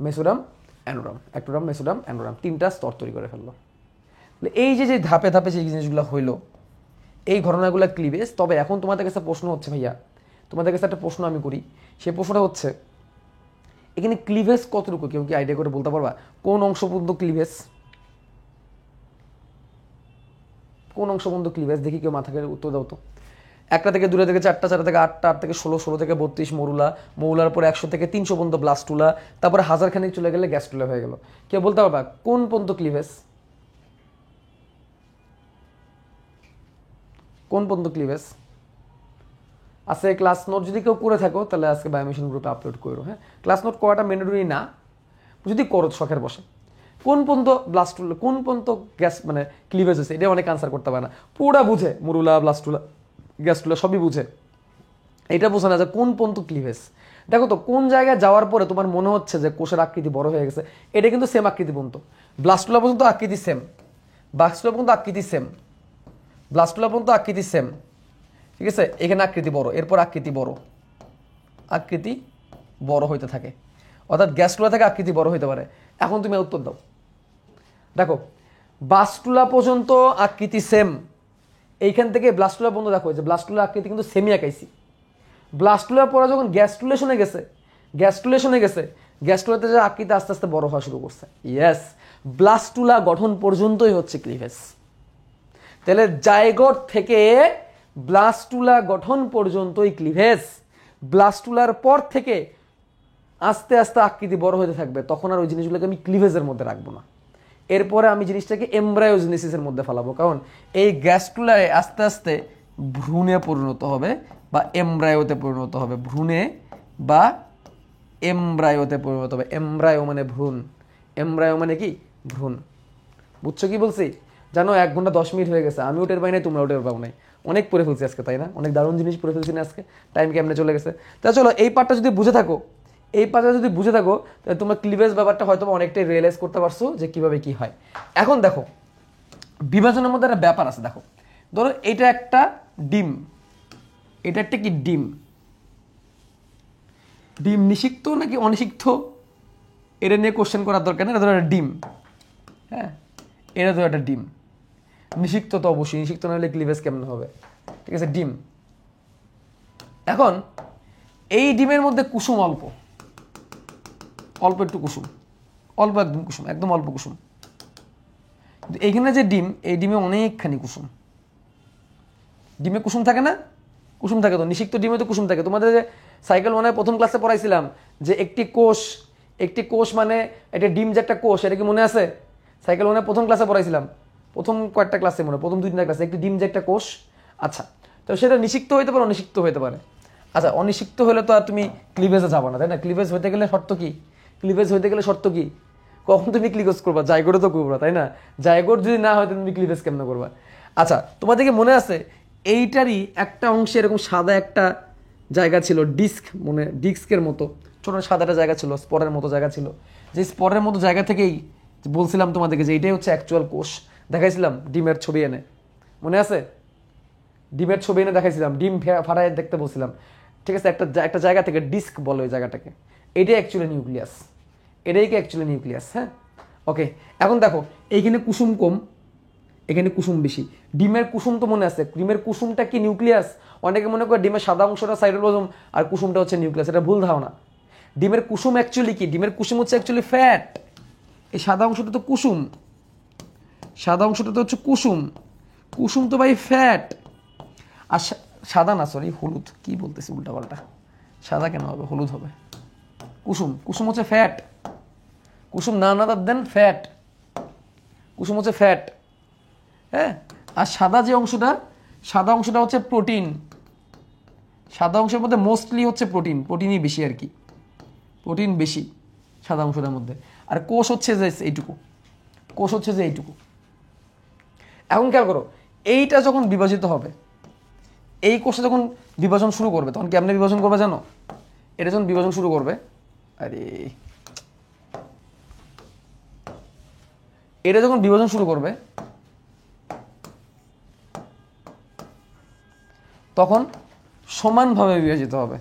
মেসোডাম, অ্যান্ডোডাম, অ্যাক্টোডাম, মেসোডাম, অ্যান্ডোডাম, তিনটা স্তর তৈরি করে ফেললো। এই যে যে ধাপে ধাপে যে জিনিসগুলো হইলো, এই ঘটনাগুলো ক্লিভেজ। তবে এখন তোমাদের কাছে প্রশ্ন হচ্ছে, ভাইয়া তোমাদের কাছে একটা প্রশ্ন আমি করি, সেই প্রশ্নটা হচ্ছে এখানে ক্লিভেজ কতটুকু, কেউ কি আইডিয়া করে বলতে পারবা কোন অংশ পর্যন্ত ক্লিভেজ, কোন অংশ পর্যন্ত ক্লিভেজ, দেখি কেউ মাথাকে উত্তর দাও তো। একটা থেকে দুটো থেকে চারটা, চারটা থেকে আটটা, আট থেকে 16, 16 থেকে 32 মরুলা, মৌলার পর 100 থেকে 300 পর্যন্ত ব্লাস্টুলা, তারপরে 1000 খানিক চলে গেলে গ্যাস্টুলা হয়ে গেল। কেউ বলতে পারবা কোন পর্যন্ত ক্লিভেজ, কোন পর্যন্ত ক্লিভেজ আছে? ক্লাস নোট যদি কেউ করে থাকো তাহলে আজকে বায়োমিশন গ্রুপে আপলোড করো, হ্যাঁ। ক্লাস নোট করাটা ম্যান্ডেটরি না, যদি করো শখের বসে। কোন পর্যন্ত ব্লাস্টুলা, কোন পর্যন্ত গ্যাস মানে ক্লিভেজ হয়েছে, এটা অনেক আনসার করতে পারে না, পুরা বুঝে মরুলা, ব্লাস্টুলা, গ্যাস্টুলা সবই বুঝে, এটা বোঝে না যে কোন পর্যন্ত ক্লিভেজ। দেখো তো কোন জায়গায় যাওয়ার পরে তোমার মনে হচ্ছে যে কোষের আকৃতি বড় হয়ে গেছে, এটা কিন্তু সেম আকৃতি পর্যন্ত, ব্লাস্টুলা পর্যন্ত আকৃতি সেম, ব্লাস্টুলা পর্যন্ত আকৃতি সেম, ব্লাস্টুলা পর্যন্ত আকৃতি সেম, ঠিক আছে। এখানে আকৃতি বড়, এরপর আকৃতি বড়, আকৃতি বড় হইতে থাকে, অর্থাৎ গ্যাস্টুলা থেকে আকৃতি বড় হইতে পারে। এখন তুমি উত্তর দাও, দেখো ব্লাস্টুলা পর্যন্ত আকৃতি সেম, এইখান থেকে ব্লাস্টুলা পর্যন্ত দেখো যে ব্লাস্টুলা আকৃতি কিন্তু সেমি আঁকাইছি। ব্লাস্টুলার পরে যখন গ্যাস্টুলেশনে গেছে, গ্যাস্টুলেশনে গেছে, গ্যাস্টুলাতে যে আকৃতি আস্তে আস্তে বড় হওয়া শুরু করছে, ইয়েস, ব্লাস্টুলা গঠন পর্যন্তই হচ্ছে ক্লিভেজ। তাহলে জাইগোট থেকে ব্লাস্টুলা গঠন পর্যন্তই ক্লিভেজ। ব্লাস্টুলার পর থেকে আস্তে আস্তে আকৃতি বড় হতে থাকবে, তখন আর ওই জিনিসগুলোকে আমি ক্লিভেজের মধ্যে রাখবো না। এরপরে আমি জিনিসটাকে এমব্রায়োজেনেসিসের মধ্যে ফেলাবো, কারণ এই গ্যাস্টুলায় আস্তে আস্তে ভ্রূণে পরিণত হবে বা এমব্রায়োতে পরিণত হবে, ভ্রূণে বা এমব্রায়োতে পরিণত হবে। এমব্রায়ো মানে ভ্রূণ, এমব্রায়ো মানে কি ভ্রূণ। বুঝছো কি বলছি? জানো 1 ঘন্টা 10 মিনিট হয়ে গেছে, আমি ওটের পাই নাই, তোমরা ওটের পাও নাই, অনেক পড়ে ফেলছি আজকে, তাই না? অনেক দারুণ জিনিস পড়ে ফেলছি না আজকে, টাইম কেমনে চলে গেছে। তা চলো এই পার্টটা যদি বুঝে থাকো, এই পার্টটা যদি বুঝে থাকো তাহলে তোমরা ক্লিভেজ ব্যাপারটা হয়তো অনেকটাই রিয়েলাইজ করতে পারছো যে কিভাবে কি হয়। এখন দেখো বিভাজনের মধ্যে একটা ব্যাপার আছে, দেখো ধরো এটা একটা ডিম, এটা একটা কি ডিম, ডিম নিষিক্ত নাকি অনিষিক্ত এটা নিয়ে কোশ্চেন করার দরকার নেই, এটা ধরো একটা ডিম, হ্যাঁ এটা ধরো একটা ডিম, নিষিক্ত তো অবশ্যই, নিষিক্ত না হলে ক্লিভেজ কেমন হবে, ঠিক আছে, ডিম। এখন এই ডিমের মধ্যে কুসুম অল্প, অল্প একটু কুসুম, অল্প একদম কুসুম, একদম অল্প কুসুম। কিন্তু এইখানে যে ডিম, এই ডিমে অনেকখানি কুসুম, ডিমে কুসুম থাকে না? কুসুম থাকে তো, নিষিক্ত ডিমে তো কুসুম থাকে। তোমাদের যে সাইকেল 1 প্রথম ক্লাসে পড়াইছিলাম যে একটি কোষ, একটি কোষ মানে এটা ডিম যে একটা কোষ, এটা কি মনে আছে? সাইকেল 1 প্রথম ক্লাসে পড়াইছিলাম, প্রথম কয়েকটা ক্লাসে মনে, প্রথম 2-3টা ক্লাসে, একটি ডিম যে একটা কোষ। আচ্ছা, তো সেটা নিষিক্ত হইতে পারে, অনিষিক্ত হইতে পারে। আচ্ছা, অনিষিক্ত হলে তো আর তুমি ক্লিভেজে যাবো না, তাই না? ক্লিভেজ হইতে গেলে শর্ত কি? ক্লিভেজ হইতে গেলে শর্ত কি? কখন তুমি ক্লিভেজ করবা? জাইগোটে তো করবা, তাই না? জাইগোট যদি না হয় তুমি ক্লিভেজ কেমন করবা? আচ্ছা, তোমাদেরকে মনে আছে এইটারই একটা অংশে এরকম সাদা একটা জায়গা ছিল, ডিস্ক, মনে ডিস্কের মতো ছোট সাদাটা জায়গা ছিল, স্পরের মতো জায়গা ছিল, যে স্পরের মতো জায়গা থেকেই বলছিলাম তোমাদেরকে যে এটাই হচ্ছে অ্যাকচুয়াল কোষ, দেখাইছিলাম ডিমের ছবি এনে, মনে আছে? ডিমের ছবি এনে দেখাইছিলাম, ডিম ফাটায় দেখতে বলছিলাম, ঠিক আছে। একটা জায়গা থেকে ডিস্ক বলে ওই জায়গাটাকে, এটাই অ্যাকচুয়ালি নিউক্লিয়াস, এটাই কি অ্যাকচুয়ালি নিউক্লিয়াস, হ্যাঁ। ওকে, এখন দেখো এইখানে কুসুম কম, এখানে কুসুম বেশি। ডিমের কুসুম তো মনে আছে, ডিমের কুসুমটা কি নিউক্লিয়াস? অনেকে মনে করে ডিমের সাদা অংশটা সাইটোপ্লাজম আর কুসুমটা হচ্ছে নিউক্লিয়াস, এটা ভুল ধারণা। ডিমের কুসুম অ্যাকচুয়ালি কি? ডিমের কুসুম হচ্ছে অ্যাকচুয়ালি ফ্যাট। এই সাদা অংশটা তো কুসুম, সাদা অংশটা তো হচ্ছে কুসুম, কুসুম তো ভাই ফ্যাট। আর সাদা না, সরি হলুদ, কি বলতেছি উল্টাপাল্টা, সাদা কেন হবে, হলুদ হবে। কুসুম, কুসুম হচ্ছে ফ্যাট, কুসুম না না দেন ফ্যাট, কুসুম হচ্ছে ফ্যাট, হ্যাঁ। আর সাদা যে অংশটা, সাদা অংশটা হচ্ছে প্রোটিন, সাদা অংশের মধ্যে মোস্টলি হচ্ছে প্রোটিন, প্রোটিনই বেশি আর কি, প্রোটিন বেশি সাদা অংশটার মধ্যে। আর কোষ হচ্ছে যে এইটুকু, কোষ হচ্ছে যে এইটুকু। এখন খেয়াল করো, এইটা যখন বিভাজিত হবে, এই কোষে যখন বিভাজন শুরু করবে তখন কেমনে বিভাজন করবে জানো? এটা যখন বিভাজন শুরু করবে, আরে এটা যখন বিভাজন শুরু করবে তখন সমানভাবে বিভাজিত হবে।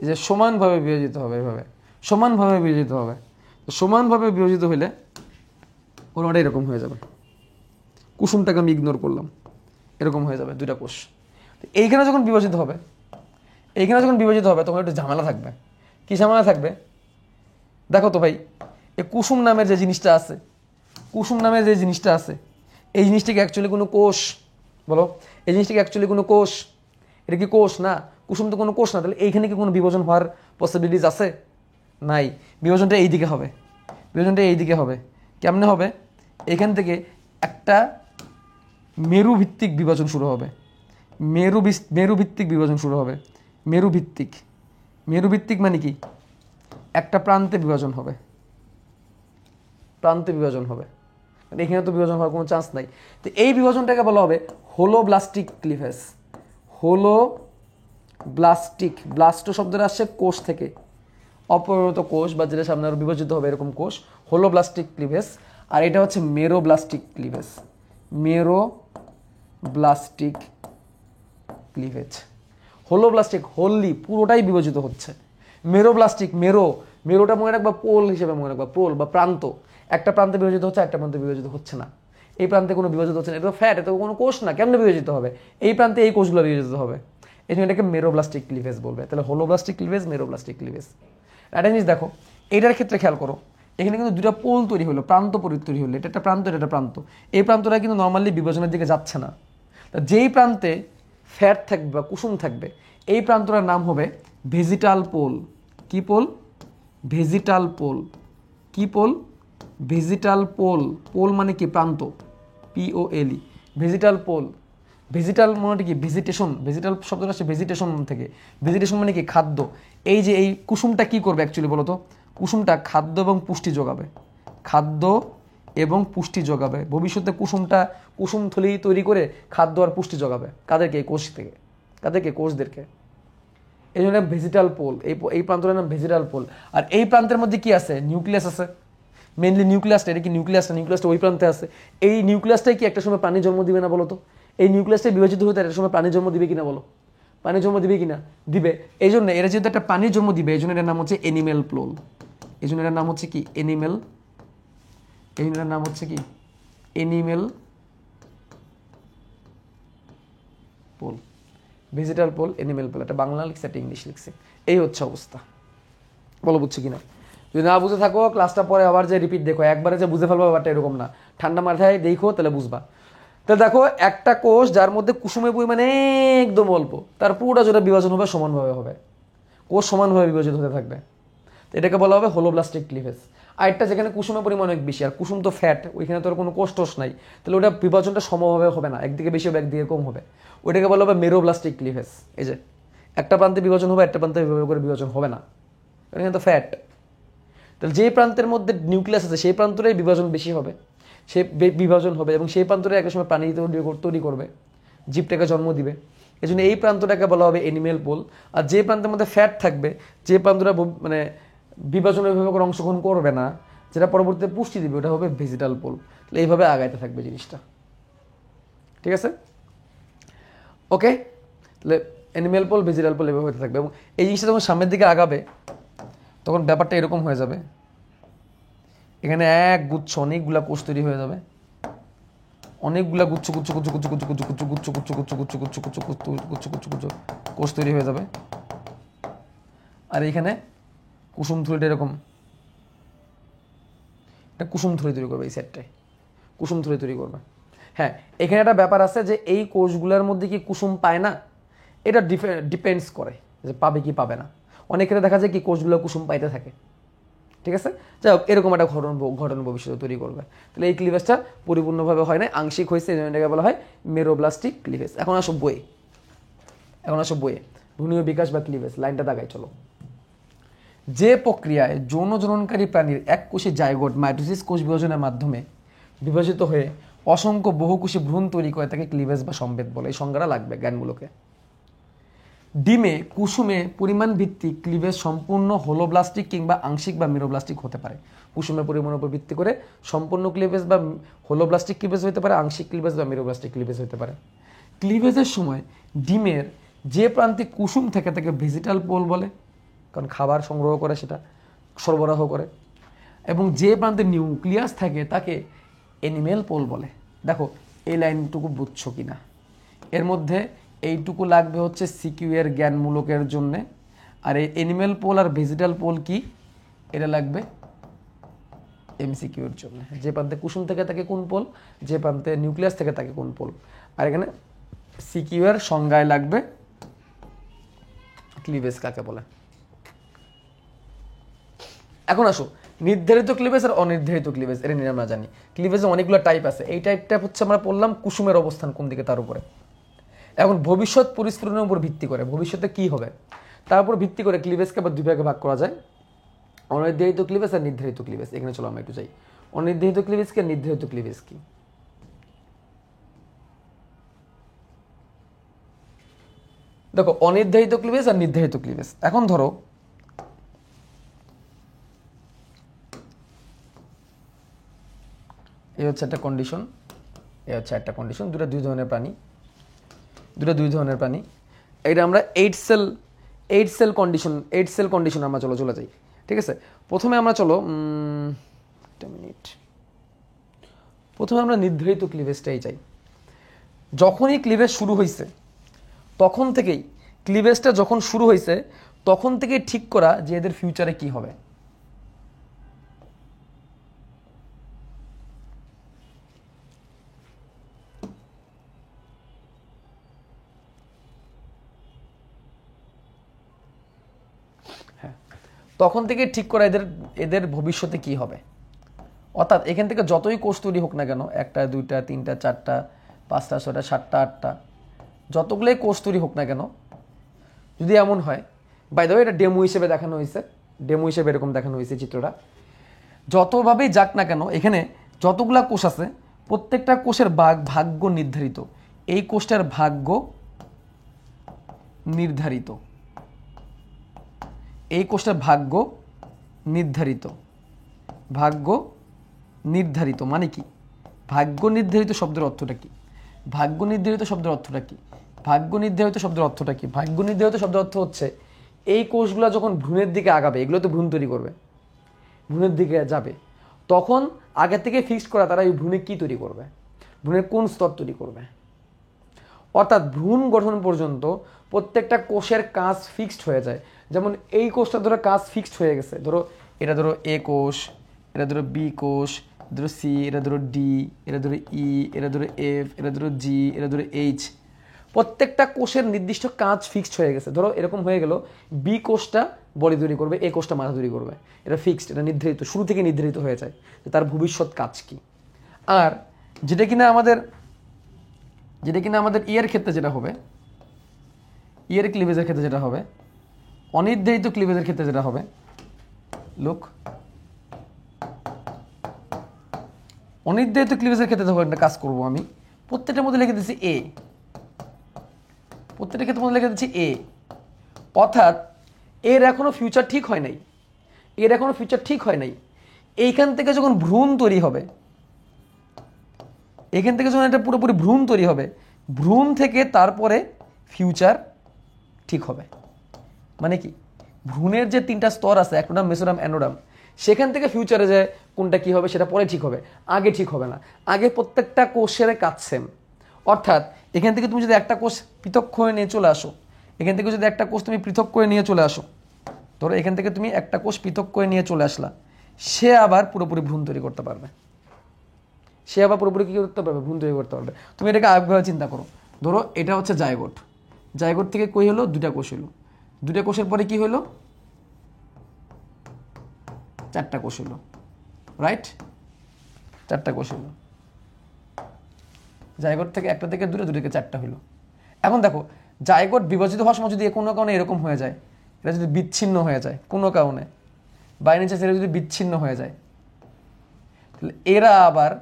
এই যে সমানভাবে বিভাজিত হবে, এভাবে সমানভাবে বিভাজিত হবে। সমানভাবে বিভাজিত হইলে ওরমাটা এরকম হয়ে যাবে। কুসুমটাকে আমি ইগনোর করলাম, এরকম হয়ে যাবে দুইটা কোষ। এইখানে যখন বিভাজিত হবে, এইখানে যখন বিভাজিত হবে তখন একটু ঝামেলা থাকবে। কি ঝামেলা থাকবে? দেখো তো ভাই, এই কুসুম নামের যে জিনিসটা আছে, কুসুম নামের যে জিনিসটা আছে, এই জিনিসটাকে অ্যাকচুয়ালি কোনো কোষ? বলো, এই জিনিসটাকে অ্যাকচুয়ালি কোনো কোষ? এটা কি কোষ? না, কুসুম তো কোনো কোষ না। তাহলে এইখানে কি কোনো বিভাজন হওয়ার পসিবিলিটিস আছে? নাই। বিভাজনটা এই দিকে হবে, বিভাজনটা এই দিকে হবে। কেমনে হবে? এখান থেকে একটা মেরুভিত্তিক বিভাজন শুরু হবে। মেরুভিত্তিক বিভাজন শুরু হবে। মেরুভিত্তিক, মেরুভিত্তিক মানে কি? একটা প্রান্তে বিভাজন হবে, প্রান্তে বিভাজন হবে। এখানে তো বিভাজন হওয়ার কোনো চান্স নাই। তো এই বিভাজনটাকে বলা হবে হোলোব্লাস্টিক ক্লিভেজ। হোলোব্লাস্টিক, ব্লাস্টো শব্দটা আসছে কোষ থেকে, অপরিণত কোষ বা যেটা সামনে আরো বিভাজিত হবে এরকম কোষ, হোলোব্লাস্টিক ক্লিভেজ। আর এটা হচ্ছে meroblastic cleavage. Meroblastic cleavage. Holoblastic wholly পুরোটাই বিভাজিত হচ্ছে। মেরোব্লাস্টিক, মেরোটা মনে রাখবা পোল হিসেবে মনে রাখবা, পোল বা প্রান্ত। একটা প্রান্তে বিভাজিত হচ্ছে, একটা প্রান্তে বিভাজিত হচ্ছে না। এই প্রান্তে কোনো বিভাজিত হচ্ছে না, এটা তো ফ্যাট, এটা কোনো কোষ না, কেমনে বিভাজিত হবে? এই প্রান্তে এই কোষগুলো বিভাজিত হবে, এই জন্য এটাকে মেরোব্লাস্টিক ক্লিভেজ বলবে। তাহলে হোলোব্লাস্টিক ক্লিভেজ, মেরোব্লাস্টিক ক্লিভেজ। একটা জিনিস দেখো, এইটার ক্ষেত্রে খেয়াল করো, এখানে কিন্তু দুটা পোল তৈরি হলো, প্রান্ত তৈরি হলো। এটা একটা প্রান্ত, এটা একটা প্রান্ত। এই প্রান্তটা কিন্তু নর্মালি বিভাজনের দিকে যাচ্ছে না। যেই প্রান্তে ফ্যাট থাকবে বা কুসুম থাকবে, এই প্রান্তটার নাম হবে ভেজিটাল পোল। কি পোল? Vegetal pole. কি পোল? Vegetal pole. পোল মানে কি? প্রান্ত, POLE, ভেজিটাল পোল। ভেজিটাল মানে কি? ভেজিটেশন। ভেজিটাল শব্দটা আসছে ভেজিটেশন থেকে। ভেজিটেশন মানে কি? খাদ্য। এই যে এই কুসুমটা কি করবে অ্যাকচুয়ালি বলো তো? কুসুমটা খাদ্য এবং পুষ্টি যোগাবে, খাদ্য এবং পুষ্টি যোগাবে। ভবিষ্যতে কুসুমটা কুসুম থলি তৈরি করে খাদ্য আর পুষ্টি যোগাবে। কাদেরকে? কোষ থেকে। কাদেরকে? কোষদেরকে। এই জন্য ভেজিটাল পোল, এই প্রান্তটার নাম ভেজিটাল পোল। আর এই প্রান্তের মধ্যে কি আছে? নিউক্লিয়াস আছে। মেনলি নিউক্লিয়াসটা, এটা কি নিউক্লিয়াসটা? নিউক্লিয়াসটা ওই প্রান্তে আছে। এই নিউক্লিয়াসটাই কি একটা সময় প্রাণী জন্ম দিবে না বলো তো? এই নিউক্লিয়াসটাই বিভাজিত হতে একটা সময় প্রাণী জন্ম দিবে কিনা বলো? প্রাণী জন্ম দিবে কিনা? দিবে। এই জন্য এরা যেহেতু একটা প্রাণীর জন্ম দিবে, এই জন্য এটার নাম হচ্ছে এনিম্যাল পোল। এই জন্য এটার নাম হচ্ছে কি? এনিম্যাল। এই জন্য এটার নাম হচ্ছে কি? Animal pole. Vegetal pole, animal pole. একটা বাংলা লিখছে, একটা ইংলিশ লিখছে। এই হচ্ছে অবস্থা। বলো বুঝছো কিনা? যদি না বুঝে থাকো ক্লাসটা পরে আবার যে রিপিট দেখো, একবারে যে বুঝে ফেলবো ব্যাপারটা এরকম না। ঠান্ডা মাথায় দেখো, তাহলে বুঝবা। তাহলে দেখো, একটা কোষ যার মধ্যে কুসুমের পরিমাণ একদম অল্প, তার পুরোটা যেটা বিভাজন হবে সমানভাবে হবে। কোষ সমানভাবে বিভাজিত হতে থাকবে, এটাকে বলা হবে হোলোব্লাস্টিক ক্লিভেজ। আর একটা যেখানে কুসুমের পরিমাণ অনেক বেশি, আর কুসুম তো ফ্যাট, ওইখানে তো আর কোনো কোষ টোষ নাই, তাহলে ওটা বিভাজনটা সমভাবে হবে না, একদিকে বেশি হবে একদিকে কম হবে। ওইটাকে বলা হবে মেরোব্লাস্টিক ক্লিভেজ। এই যে একটা প্রান্তে বিভাজন হবে, একটা প্রান্তে করে বিভাজন হবে না, এখানে তো ফ্যাট। তাহলে যে প্রান্তের মধ্যে নিউক্লিয়াস আছে সেই প্রান্তটাই বিভাজন বেশি হবে, সে বিভাজন হবে, এবং সেই প্রান্তটাই একটা সময় প্রাণী তৈরি করবে, জীবটাকে জন্ম দিবে। এই জন্য এই প্রান্তটাকে বলা হবে এনিম্যাল পোল। আর যে প্রান্তের মধ্যে ফ্যাট থাকবে, যে প্রান্তটা মানে বিভাজনের ভাবে করে অংশগ্রহণ করবে না, যেটা পরবর্তীতে পুষ্টি দিবে, ওটা হবে ভেজিটাল পোল। তাহলে এইভাবে আগাইতে থাকবে জিনিসটা, ঠিক আছে? ওকে, তাহলে অ্যানিম্যাল পোল, ভেজিটাল পোল এভাবে হতে থাকবে। এবং এই জিনিসটা যখন সামনের দিকে আগাবে তখন ব্যাপারটা এরকম হয়ে যাবে, এখানে এক গুচ্ছ অনেকগুলা কোষ তৈরি হয়ে যাবে, অনেকগুলা গুচ্ছ গুচ্ছ গুচ্ছ গুচ্ছ গুচ্ছ গুচ্ছ গুচ্ছ গুচ্ছ গুচ্ছ গুচ্ছ গুচ্ছ গুচ্ছ গুচ্ছ গুচ্ছ গুচ্ছ গুচ্ছ গুচ্ছ কোষ তৈরি হয়ে যাবে। আর এইখানে কুসুম থলিটা এরকম, এটা কুসুম থলি তৈরি করবে, এই সেটটায় কুসুম থলি তৈরি করবে। হ্যাঁ, এখানে একটা ব্যাপার আছে যে এই কোষগুলোর মধ্যে কি কুসুম পায় না, এটা ডিপেন্ডস করে যে পাবে কি পাবে না। অনেক ক্ষেত্রে দেখা যায় কি কোষগুলো কুসুম পাইতে থাকে, ঠিক আছে? যাই হোক, এরকম একটা ঘটনা ভবিষ্যতে তৈরি করবে। তাহলে এই ক্লিভেজটা পরিপূর্ণভাবে হয় না, আংশিক হয়েছে, এই জন্য এটাকে বলা হয় মেরোব্লাস্টিক ক্লিভেজ। এখন আসো বইয়ে ভ্রূণীয় বিকাশ বা ক্লিভেজ, লাইনটা দাগাই চলো। যে প্রক্রিয়ায় যৌন জননকারী প্রাণীর এককোষী জাইগোট মাইটোসিস কোষ বিভাজনের মাধ্যমে বিভাজিত হয়ে অসংখ্য বহুকোষী ভ্রূণ তৈরি করে তাকে ক্লিভেজ বা সম্ভেদ বলে। এই সংজ্ঞাটা লাগবে জ্ঞানগুলোকে। ডিমে কুসুমে পরিমাণ ভিত্তিক ক্লিভেজ সম্পূর্ণ হোলোব্লাস্টিক কিংবা আংশিক বা মিরোব্লাস্টিক হতে পারে। কুসুমের পরিমাণের উপর ভিত্তি করে সম্পূর্ণ ক্লিভেজ বা হোলোব্লাস্টিক ক্লিভেজ হতে পারে, আংশিক ক্লিভেজ বা মিরোব্লাস্টিক ক্লিভেজ হতে পারে। ক্লিভেজের সময় ডিমের যে প্রান্তে কুসুম থাকে তাকে ভেজিটাল পোল বলে, কারণ খাবার সংগ্রহ করে, সেটা সরবরাহ করে, এবং যে প্রান্তে নিউক্লিয়াস থাকে তাকে অ্যানিমেল পোল বলে। দেখো এই লাইনটুকু বুঝছো কিনা? এর মধ্যে এইটুকু লাগবে হচ্ছে সিকিউ এর জ্ঞানমূলকের জন্যে, আর এই অ্যানিমেল পোল আর ভেজিটাল পোল কি, এটা লাগবে এমসিকিউ এর জন্য। যে প্রান্তে কুসুম থেকে তাকে কোন পোল, যে প্রান্তে নিউক্লিয়াস থেকে তাকে কোন পোল। আর এখানে সিকিউ এর সংজ্ঞায় লাগবে ক্লিভেজ কাকে বলে। এখন আসো নির্ধারিত ক্লিভেজ আর অনির্ধারিত ক্লিভেজ। এটা নিয়ে আমরা জানি ক্লিভেজে অনেকগুলো টাইপ আছে। এই টাইপটা হচ্ছে আমরা পড়লাম কুসুমের অবস্থান কোন দিকে তার উপরে। এখন ভবিষ্যৎ পরিস্ফুটনের উপর ভিত্তি করে ভবিষ্যতে কি হবে তার উপর ভিত্তি করে ক্লিভেজকে আবার দুই ভাগে ভাগ করা যায়, অনির্ধারিত ক্লিভেজ আর নির্ধারিত ক্লিভেজ। এখানে চলো আমরা একটু যাই। অনির্ধারিত ক্লিভেজ কি আর নির্ধারিত ক্লিভেজ কি? দেখো অনির্ধারিত ক্লিভেজ আর নির্ধারিত ক্লিভেজ। এখন ধরো এই হচ্ছে একটা কন্ডিশন, এই হচ্ছে একটা কন্ডিশন, দুটো দুই ধরনের প্রাণী। এটা আমরা 8 সেল কন্ডিশন আমরা চলে যাই। ঠিক আছে, প্রথমে আমরা প্রথমে আমরা নির্ধারিত ক্লিভেজটাই চাই। যখনই ক্লিভেজ শুরু হয়েছে তখন থেকেই ঠিক করা যে এদের ফিউচারে কি হবে। তখন থেকে ঠিক করা এদের ভবিষ্যতে কি হবে। অর্থাৎ এখান থেকে যতই কোষ তৈরি হোক না কেন, 1টা 2টা 3টা 4টা 5টা 6টা 7টা 8টা যতগুলোই কোষ তৈরি হোক না কেন, যদি এমন হয়, বাই দ্য ওয়ে এটা ডেমো হিসেবে দেখানো হয়েছে, এরকম দেখানো হয়েছে চিত্রটা। যতভাবেই যাক না কেন এখানে যতগুলা কোষ আছে প্রত্যেকটা কোষের ভাগ্য নির্ধারিত। এই কোষটার ভাগ্য নির্ধারিত, এই কোষটার ভাগ্য নির্ধারিত মানে কি? ভাগ্য নির্ধারিত শব্দের অর্থটা কি? ভাগ্য নির্ধারিত শব্দের অর্থ হচ্ছে এই কোষগুলো যখন ভ্রূণের দিকে আগাবে, এগুলো তো ভ্রূণ তৈরি করবে, ভ্রূণের দিকে যাবে, তখন আগে থেকে ফিক্সড করা তারা এই ভ্রূণে কি তৈরি করবে, ভ্রূণের কোন স্তর তৈরি করবে। অর্থাৎ ভ্রূণ গঠন পর্যন্ত প্রত্যেকটা কোষের কাজ ফিক্সড হয়ে যায়। যেমন এই কোষটা ধরো কাজ ফিক্সড হয়ে গেছে, এটা ধরো এ কোষ, এটা ধরো বি কোষ, ধরো সি, এটা ধরো ডি, এটা ধরো ই, এটা ধরো এফ, এটা ধরো জি, এটা ধরো এইচ। প্রত্যেকটা কোষের নির্দিষ্ট কাজ ফিক্সড হয়ে গেছে। ধরো এরকম হয়ে গেল বি কোষটা বডি তৈরি করবে, এ কোষটা মাথা তৈরি করবে, এটা ফিক্সড, এটা নির্ধারিত, শুরু থেকে নির্ধারিত হয়ে যায় যে তার ভবিষ্যৎ কাজ কি। আর যেটা কিনা আমাদের ইয়ের ক্ষেত্রে যেটা হবে, ইয়ের ক্লিভেজের ক্ষেত্রে যেটা হবে, অনির্ধারিত ক্লিভেজের ক্ষেত্রে যেটা হবে, অনির্ধারিত ক্লিভেজের ক্ষেত্রে যখন একটা কাজ করবো আমি, প্রত্যেকটার মধ্যে লিখে দিচ্ছি এ, প্রত্যেকটা ক্ষেত্রের মধ্যে লিখে দিচ্ছি এ। অর্থাৎ এর এখনো ফিউচার ঠিক হয় নাই, এইখান থেকে যখন ভ্রূণ তৈরি হবে, এখান থেকে যখন একটা পুরোপুরি ভ্রূণ তৈরি হবে, ভ্রূণ থেকে তারপরে ফিউচার ঠিক হবে। মানে কি, ভ্রূণের যে 3টা স্তর আছে, অ্যাক্টোডাম, মেসোডাম, অ্যানোডাম, সেখান থেকে ফিউচারে যে কোনটা কি হবে সেটা পরে ঠিক হবে, আগে ঠিক হবে না। আগে প্রত্যেকটা কোষের কাজ সেম। অর্থাৎ এখান থেকে তুমি যদি একটা কোষ পৃথক করে নিয়ে চলে আসো, ধরো এখান থেকে তুমি একটা কোষ পৃথক করে নিয়ে চলে আসলা, সে আবার পুরোপুরি ভ্রূণ তৈরি করতে পারবে, ভ্রূণ তৈরি করতে পারবে। তুমি এটাকে আরেকভাবে চিন্তা করো। ধরো এটা হচ্ছে জাইগোট থেকে কই হলো, 2টা কোষ হলো, 2টা কোষের পরে কি হলো, 4টা কোষ হলো, রাইট? 4টা কোষ হলো, জাইগোট থেকে 1টা থেকে 2টা, 2 থেকে 4টা হলো। এখন দেখো জাইগোট বিভাজিত হওয়ার সময় যদি কোনো কারণে এরকম হয়ে যায়, এটা যদি বিচ্ছিন্ন হয়ে যায় কোনো কারণে, বাই নেচার এরা যদি বিচ্ছিন্ন হয়ে যায়, তাহলে এরা আবার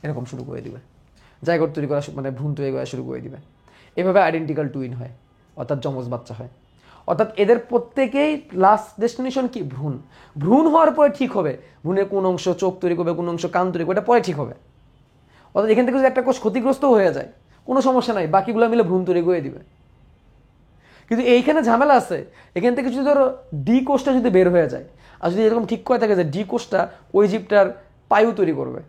এরকম শুরু করে দিবে, জাইগোট তৈরি করা মানে ভ্রূণ তৈরি করা শুরু করে দিবে। এভাবে আইডেন্টিক্যাল টুইন হয়, অর্থাৎ যমজ বাচ্চা হয়। অর্থাৎ এদের প্রত্যেকেই লাস্ট ডেস্টিনেশন কি? ভ্রূণ। ভ্রূণ হওয়ার পরে ঠিক হবে ভ্রূণের কোন অংশ চোখ তৈরি করবে, কোন অংশ কান তৈরি করবে, এটা পরে ঠিক হবে। অর্থাৎ এখান থেকে যদি একটা কোষ ক্ষতিগ্রস্ত হয়ে যায় কোনো সমস্যা নাই, বাকিগুলো মিলে ভ্রূণ তৈরি করে দিবে। কিন্তু এইখানে ঝামেলা আছে, এখান থেকে যদি ধরো ডি কোষটা যদি বের হয়ে যায়, আর যদি এরকম ঠিক করে থাকে যে ডি কোষটা ওই জীবটার পায়ু তৈরি করবে,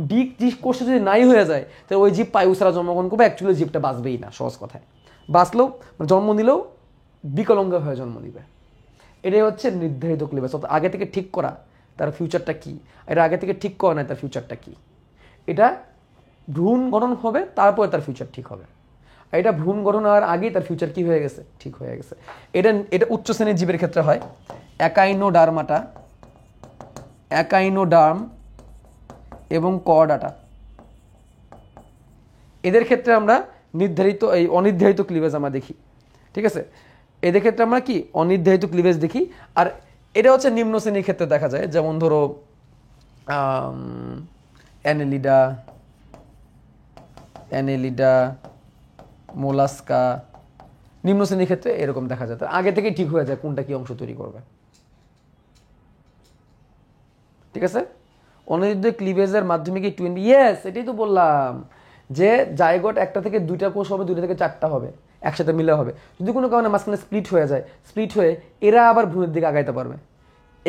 ডি কোষটা যদি নাই হয়ে যায় তাহলে ওই জীব পায়ু ছাড়া জন্মগ্রহণ করবে, অ্যাকচুয়ালি জীবটা বাঁচবেই না। সহজ কথায় বাঁচলেও জন্ম নিলেও বিকলাঙ্গ হয়ে জন্ম নিবে। এটাই হচ্ছে নির্ধারিত ক্লিভেজ। অর্থাৎ আগে থেকে ঠিক করা তার ফিউচারটা কি, এটা আগে থেকে ঠিক করা নাই তার ফিউচারটা কি। এটা ভ্রূণ গঠন হবে তারপরে তার ফিউচার ঠিক হবে, আর এটা ভ্রূণ গঠন হওয়ার আগেই তার ফিউচার কি হয়ে গেছে? ঠিক হয়ে গেছে। এটা উচ্চ শ্রেণীর জীবের ক্ষেত্রে হয়। অ্যাকাইনোডার্ম এবং কর্ডাটা, এদের ক্ষেত্রে আমরা নির্ধারিত এই অনির্ধারিত ক্লিভেজ আমরা দেখি। ঠিক আছে, এদের ক্ষেত্রে আমরা কি অনির্ধারিত ক্লিভেজ দেখি। আর এটা হচ্ছে নিম্ন শ্রেণীর ক্ষেত্রে দেখা যায়, যেমন ধরো অ্যানেলিডা, মোলাস্কা, নিম্ন শ্রেণীর ক্ষেত্রে এরকম দেখা যায়। আগে থেকেই ঠিক হয়ে যায় কোনটা কি অংশ তৈরি করবে। ঠিক আছে, অনির্ধারিত ক্লিভেজের মাধ্যমে কি টুইন, ইয়েস এটাই তো বললাম যে জাইগোট একটা থেকে দুইটা কোষ হবে, দুইটা থেকে চারটা হবে, একসাথে মিলে হবে। যদি কোনো কারণে মাঝখানে স্প্লিট হয়ে যায়, স্প্লিট হয়ে এরা আবার ভ্রূণের দিকে আগাইতে পারবে।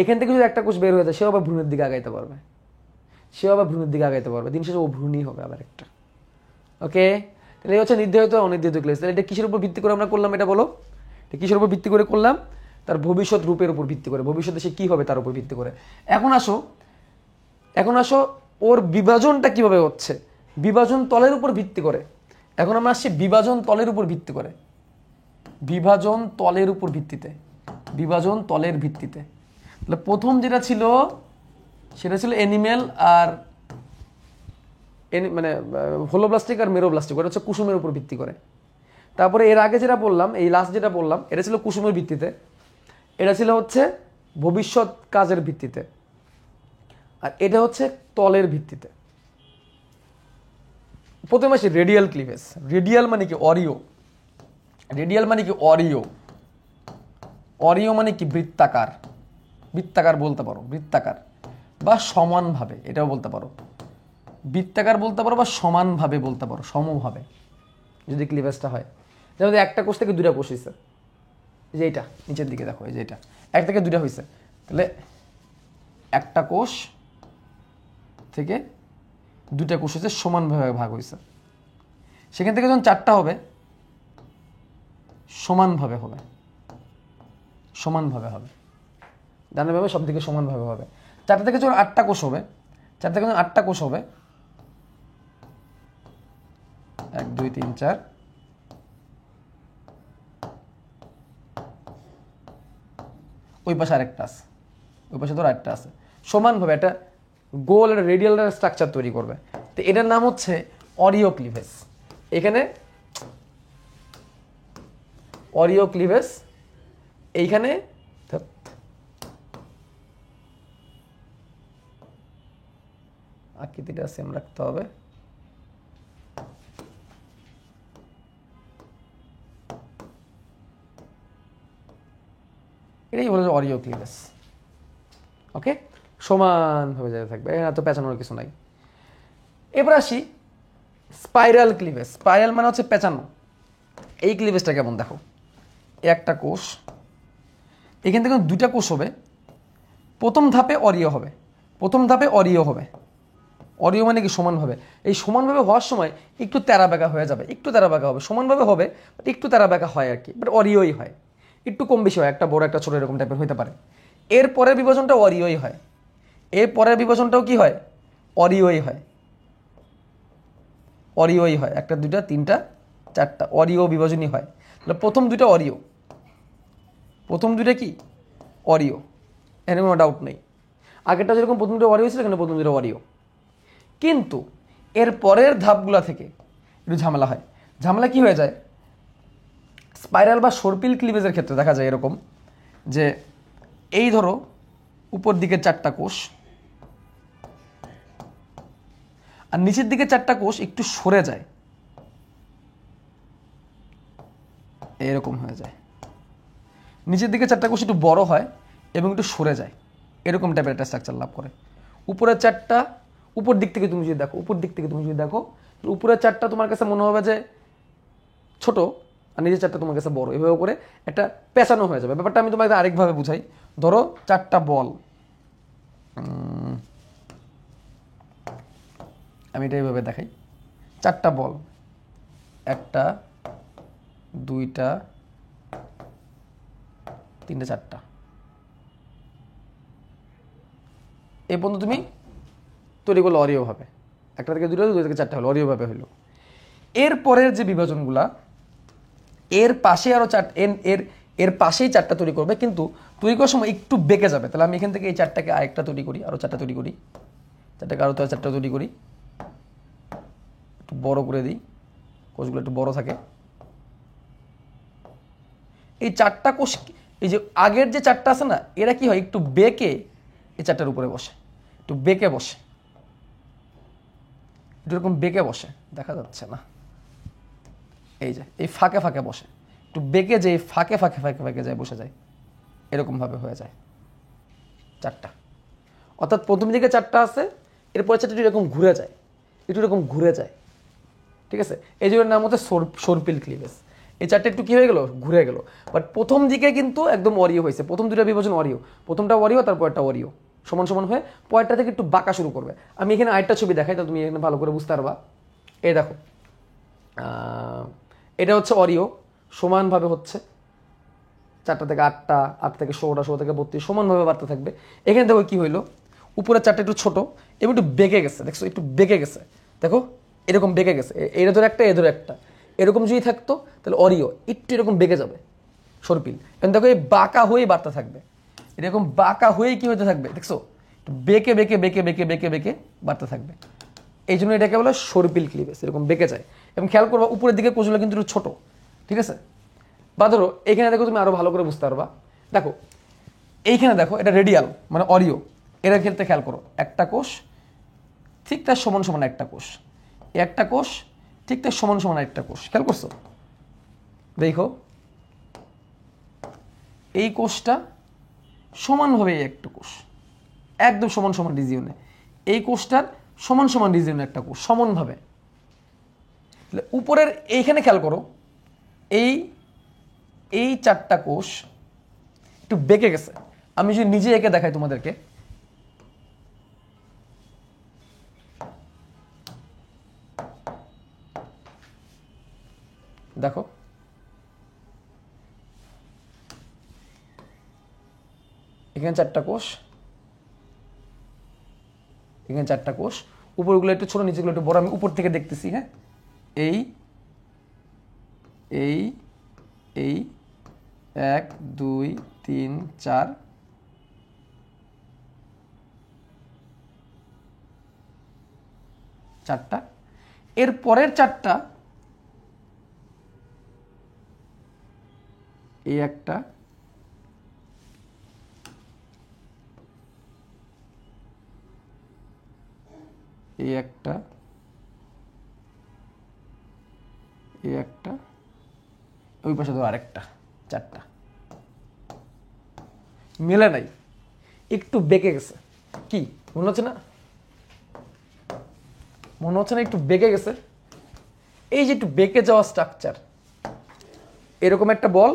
এখান থেকে যদি একটা কোষ বের হয়ে যায় সেও আবার ভ্রূণের দিকে আগাইতে পারবে, দিন শেষে ও ভ্রূণই হবে আবার একটা। ওকে, তাহলে এই হচ্ছে নির্ধারিত অনির্ধারিত ক্লিভেজ। তাহলে এটা কিসের উপর ভিত্তি করে আমরা করলাম? এটা বলো, এটা কিসের উপর ভিত্তি করে করলাম? তার ভবিষ্যৎ রূপের উপর ভিত্তি করে, ভবিষ্যতে সে কি হবে তার উপর ভিত্তি করে। এখন আসো ওর বিভাজনটা কিভাবে হচ্ছে, বিভাজন তলের উপর ভিত্তি করে। এখন আমরা আসছি বিভাজন তলের উপর ভিত্তি করে, বিভাজন তলের ভিত্তিতে। তাহলে প্রথম যেটা ছিল সেটা ছিল অ্যানিমেল আর মানে হোলোব্লাস্টিক আর মেরোব্লাস্টিক, ওটা হচ্ছে কুসুমের উপর ভিত্তি করে। তারপরে এর আগে যেটা বললাম, এই লাস্ট যেটা বললাম, এটা ছিল কুসুমের ভিত্তিতে, এটা ছিল হচ্ছে ভবিষ্যৎ কাজের ভিত্তিতে, আর এটা হচ্ছে তলের ভিত্তিতে। প্রথমে আসি রেডিয়াল ক্লিভেজ। রেডিয়াল মানে কি? অরিও। অরিও মানে কি? বৃত্তাকার বলতে পারো, বৃত্তাকার বা সমানভাবে, এটাও বলতে পারো। বৃত্তাকার বলতে পারো বা সমানভাবে বলতে পারো, সমভাবে যদি ক্লিভেজটা হয়। যেমন একটা কোষ থেকে দুটা কোষ হয়েছে, যে এইটা নিচের দিকে দেখো, এই যে এটা এক থেকে দুটা হয়েছে, তাহলে একটা কোষ থেকে দুটা কোষ হয়েছে, সমানভাবে ভাগ হয়েছে। সেখান থেকে যখন চারটা হবে সমানভাবে হবে, ডানভাবে সব দিকে সমানভাবে হবে। চারটা থেকে যখন আটটা কোষ হবে, 1 2 3 4, ওই পাশে আরেকটা আছে, ওই পাশে ধর আরেকটা আছে, সমানভাবে একটা গোল একটা রেডিয়াল স্ট্রাকচার তৈরি করবে। তো এটার নাম হচ্ছে অরিও ক্লিভেজ। এখানে অরিও ক্লিভেজ, এইখানে আকৃতিটা সেম রাখতে হবে। এটাই বলে অরিও ক্লিভেজ। ওকে, সমানভাবে যেতে থাকবে, এত পেঁচানোর কিছু নাই। এবার আসি স্পাইরাল ক্লিভেজ। স্পাইরাল মানে হচ্ছে পেঁচানো। এই ক্লিভেজটা কেমন দেখো, একটা কোষ, এখান থেকে দুটা কোষ হবে, প্রথম ধাপে অরিও হবে। অরিও মানে কি? সমানভাবে। এই সমানভাবে হওয়ার সময় একটু তেরা বেঁকা হয়ে যাবে, একটু তেরা বেঁকা হবে, সমানভাবে হবে বাট একটু তেরা বেঁকা হয় আর কি, বাট অরিওই হয়, একটু কম বেশি হয়, একটা বড় একটা ছোট এরকম টাইপের হতে পারে। এর পরের বিভাজনটা অরিওই হয়, এর পরের বিভাজনটাও কি হয়? অরিওই হয়, একটা দুইটা তিনটা চারটা অরিও বিভাজনই হয়। তাহলে প্রথম দুইটা কি? অরিও, এখানে কোনো ডাউট নেই। আগেরটা যেরকম প্রথম দুটো অরিও ছিল, এখানে প্রথম দুটো অরিও। কিন্তু এর পরের ধাপগুলা থেকে একটু ঝামেলা হয়। ঝামেলা কি হয়ে যায়? স্পাইরাল বা সর্পিল ক্লিভেজের ক্ষেত্রে দেখা যায় এরকম যে এই ধরো উপর দিকে 4টা কোষ আর নিচের দিকে 4টা কোষ একটু সরে যায়, এরকম হয়ে যায়। নিচের দিকে 4টা কোষ একটু বড় হয় এবং একটু সরে যায়, এরকম টাইপের একটা স্ট্রাকচার লাভ করে। উপরের 4টা উপর দিক থেকে তুমি যদি দেখো, উপরের 4টা তোমার কাছে মনে হবে যে ছোট আর নিচের 4টা তোমার কাছে বড়, এভাবে করে একটা পেঁচানো হয়ে যাবে। ব্যাপারটা আমি তোমাকে আরেকভাবে বুঝাই। ধরো 4টা বল, আমি এটা এইভাবে দেখাই। 4টা বল, 1টা 2টা 3টে 4টা, এই পর্যন্ত তুমি তৈরি করলো অরিও ভাবে। 1টা থেকে 2টা, 2টা থেকে 4টা হলো, অরিও ভাবে হলো। এর পরের যে বিভাজনগুলা, এর পাশে আরো এর পাশেই 4টা তৈরি করবে, কিন্তু তৈরি করার সময় একটু বেঁকে যাবে। তাহলে আমি এখান থেকে এই 4টাকে আরেকটা তৈরি করি, আরো 4টা তৈরি করি, 4টাকে আরো 4টা তৈরি করি, একটু বড় করে দিই, কোষগুলো একটু বড় থাকে। এই 4টা কোষ, এই যে আগের যে 4টা আছে না, এরা কি হয় একটু বেঁকে এই 4টার উপরে বসে, একটু বেঁকে বসে, এরকম বেঁকে বসে, দেখা যাচ্ছে না, এই যে এই ফাঁকে ফাঁকে বসে, একটু বেঁকে যে ফাঁকে ফাঁকে ফাঁকে ফাঁকে যায়, বসে যায়, এরকমভাবে হয়ে যায় 4টা। অর্থাৎ প্রথম দিকে 4টা আছে, এরপরে 4টা এরকম ঘুরে যায়, একটু এরকম ঘুরে যায়, ঠিক আছে? এই জন্য নাম হচ্ছে সর্পিল ক্লিভেজ। এই 4টা একটু কি হয়ে গেল, ঘুরে গেল। বাট প্রথম দিকে কিন্তু একদম অরিও হয়েছে, প্রথম 2টা বিভাজন অরিও, প্রথমটা অরিও, তারপরটা অরিও, সমান সমান হয়ে পরেরটা থেকে একটু বাঁকা শুরু করবে। আমি এখানে আরেকটা ছবি দেখাই, তো তুমি এখানে ভালো করে বুঝতে পারবা। এই দেখো, এটা হচ্ছে অরিও, সমানভাবে হচ্ছে 4টা থেকে 8টা, 8 থেকে 16টা, 16 থেকে 32, সমানভাবে বাড়তে থাকবে। এখানে দেখো কি হইলো, উপরের 4টা একটু ছোট এবং একটু বেঁকে গেছে, দেখছো একটু বেঁকে গেছে, দেখো এরকম বেঁকে গেছে, এর ধরে একটা, এর ধরে একটা, এরকম যদি থাকতো তাহলে অরিও একটু এরকম বেঁকে যাবে, সর্পিল। এখন দেখো এই বাঁকা হয়ে বাড়তে থাকবে, এরকম বাঁকা হয়ে কি হতে থাকবে, দেখছো বেঁকে বেঁকে বেঁকে বেঁকে বেঁকে বেঁকে বাড়তে থাকবে। এই জন্য এটাকে বলে সর্পিল ক্লিভেজ, এরকম বেঁকে যায়। এবং খেয়াল করবা উপরের দিকে কোষগুলো কিন্তু একটু ছোট, ঠিক আছে? বা ধরো এইখানে দেখো, তুমি আরো ভালো করে বুঝতে পারবা। দেখো এইখানে দেখো, এটা রেডিয়াল মানে অরিও, এর ক্ষেত্রে খেয়াল করো, একটা কোষ ঠিক তার সমান সমান একটা কোষ, একটা কোষ ঠিক তার সমান সমান একটা কোষ, খেয়াল করছো? দেখো এই কোষটা সমানভাবে একটা কোষ, একদম সমান সমান রিজিয়নে, এই কোষটার সমান সমান রিজিয়নে একটা কোষ, সমানভাবে। উপরের এইখানে খেয়াল করো, এই এই 4টা কোষ একটু বেঁকে গেছে। আমি যদি নিজে এঁকে দেখাই তোমাদেরকে, দেখো এখানে 4টা কোষ, এখানে 4টা কোষ, উপরগুলো একটু ছোট, নিচেগুলো একটু বড়। আমি উপর থেকে দেখতেছি, হ্যাঁ, এই এই এই 1 2 3 4, চারটা, এর পরের 4টা, এই একটা, এই একটা, এই একটা, ওই পাশে তো আরেকটা, 4টা মেলে নাই, একটু বেঁকে গেছে। কি মনে হচ্ছে না, মনে হচ্ছে না একটু বেঁকে গেছে? এই যে একটু বেঁকে যাওয়া স্ট্রাকচার, এরকম একটা বল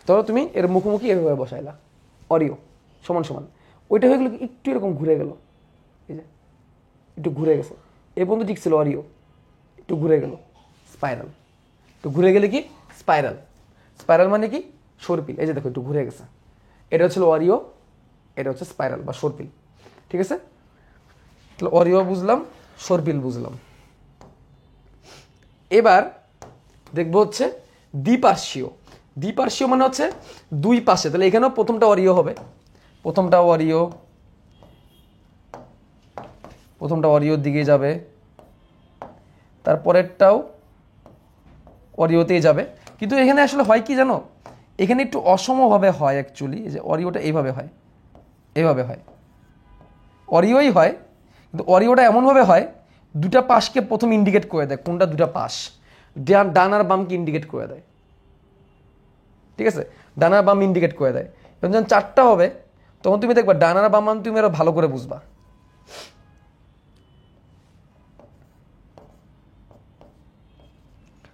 ধরো তুমি এর মুখোমুখি এভাবে বসাইলা, অরিও সমান সমান, ওইটা হয়ে গেল একটু এরকম ঘুরে গেল, এই যে একটু ঘুরে গেছে, এই পর্যন্ত ঠিক ছিল অরিও, একটু ঘুরে গেল স্পাইরাল, একটু ঘুরে গেলে কি স্পাইরাল, স্পাইরাল মানে কি সর্পিল। এই যে দেখো একটু ঘুরে গেছে, এটা হচ্ছিল অরিও, এটা হচ্ছে স্পাইরাল বা সর্পিল, ঠিক আছে? তাহলে অরিও বুঝলাম, সর্পিল বুঝলাম। এবার দেখবো হচ্ছে দ্বিপার্শ্বীয়। দ্বিপার্শ্বীয় মানে হচ্ছে দুই পাশে, তাহলে এখানেও প্রথমটা অরিও হবে, প্রথমটা অরিও, প্রথমটা অরিওর দিকে যাবে, তারপরেরটাও অরিওতেই যাবে। কিন্তু এখানে আসলে হয় কি জানো, এখানে একটু অসমভাবে হয় অ্যাকচুয়ালি, যে অরিওটা এইভাবে হয়, এইভাবে হয়, অরিওই হয়, কিন্তু অরিওটা এমনভাবে হয় দুটা পাশকে প্রথম ইন্ডিকেট করে দেয়, কোনটা দুটা পাশ, ডান আর বামকে ইন্ডিকেট করে দেয়, ঠিক আছে, ডান আর বাম ইন্ডিকেট করে দেয়। এবং যখন 4টা হবে তখন তুমি দেখবা ডান আর বাম তুমি আরো ভালো করে বুঝবা।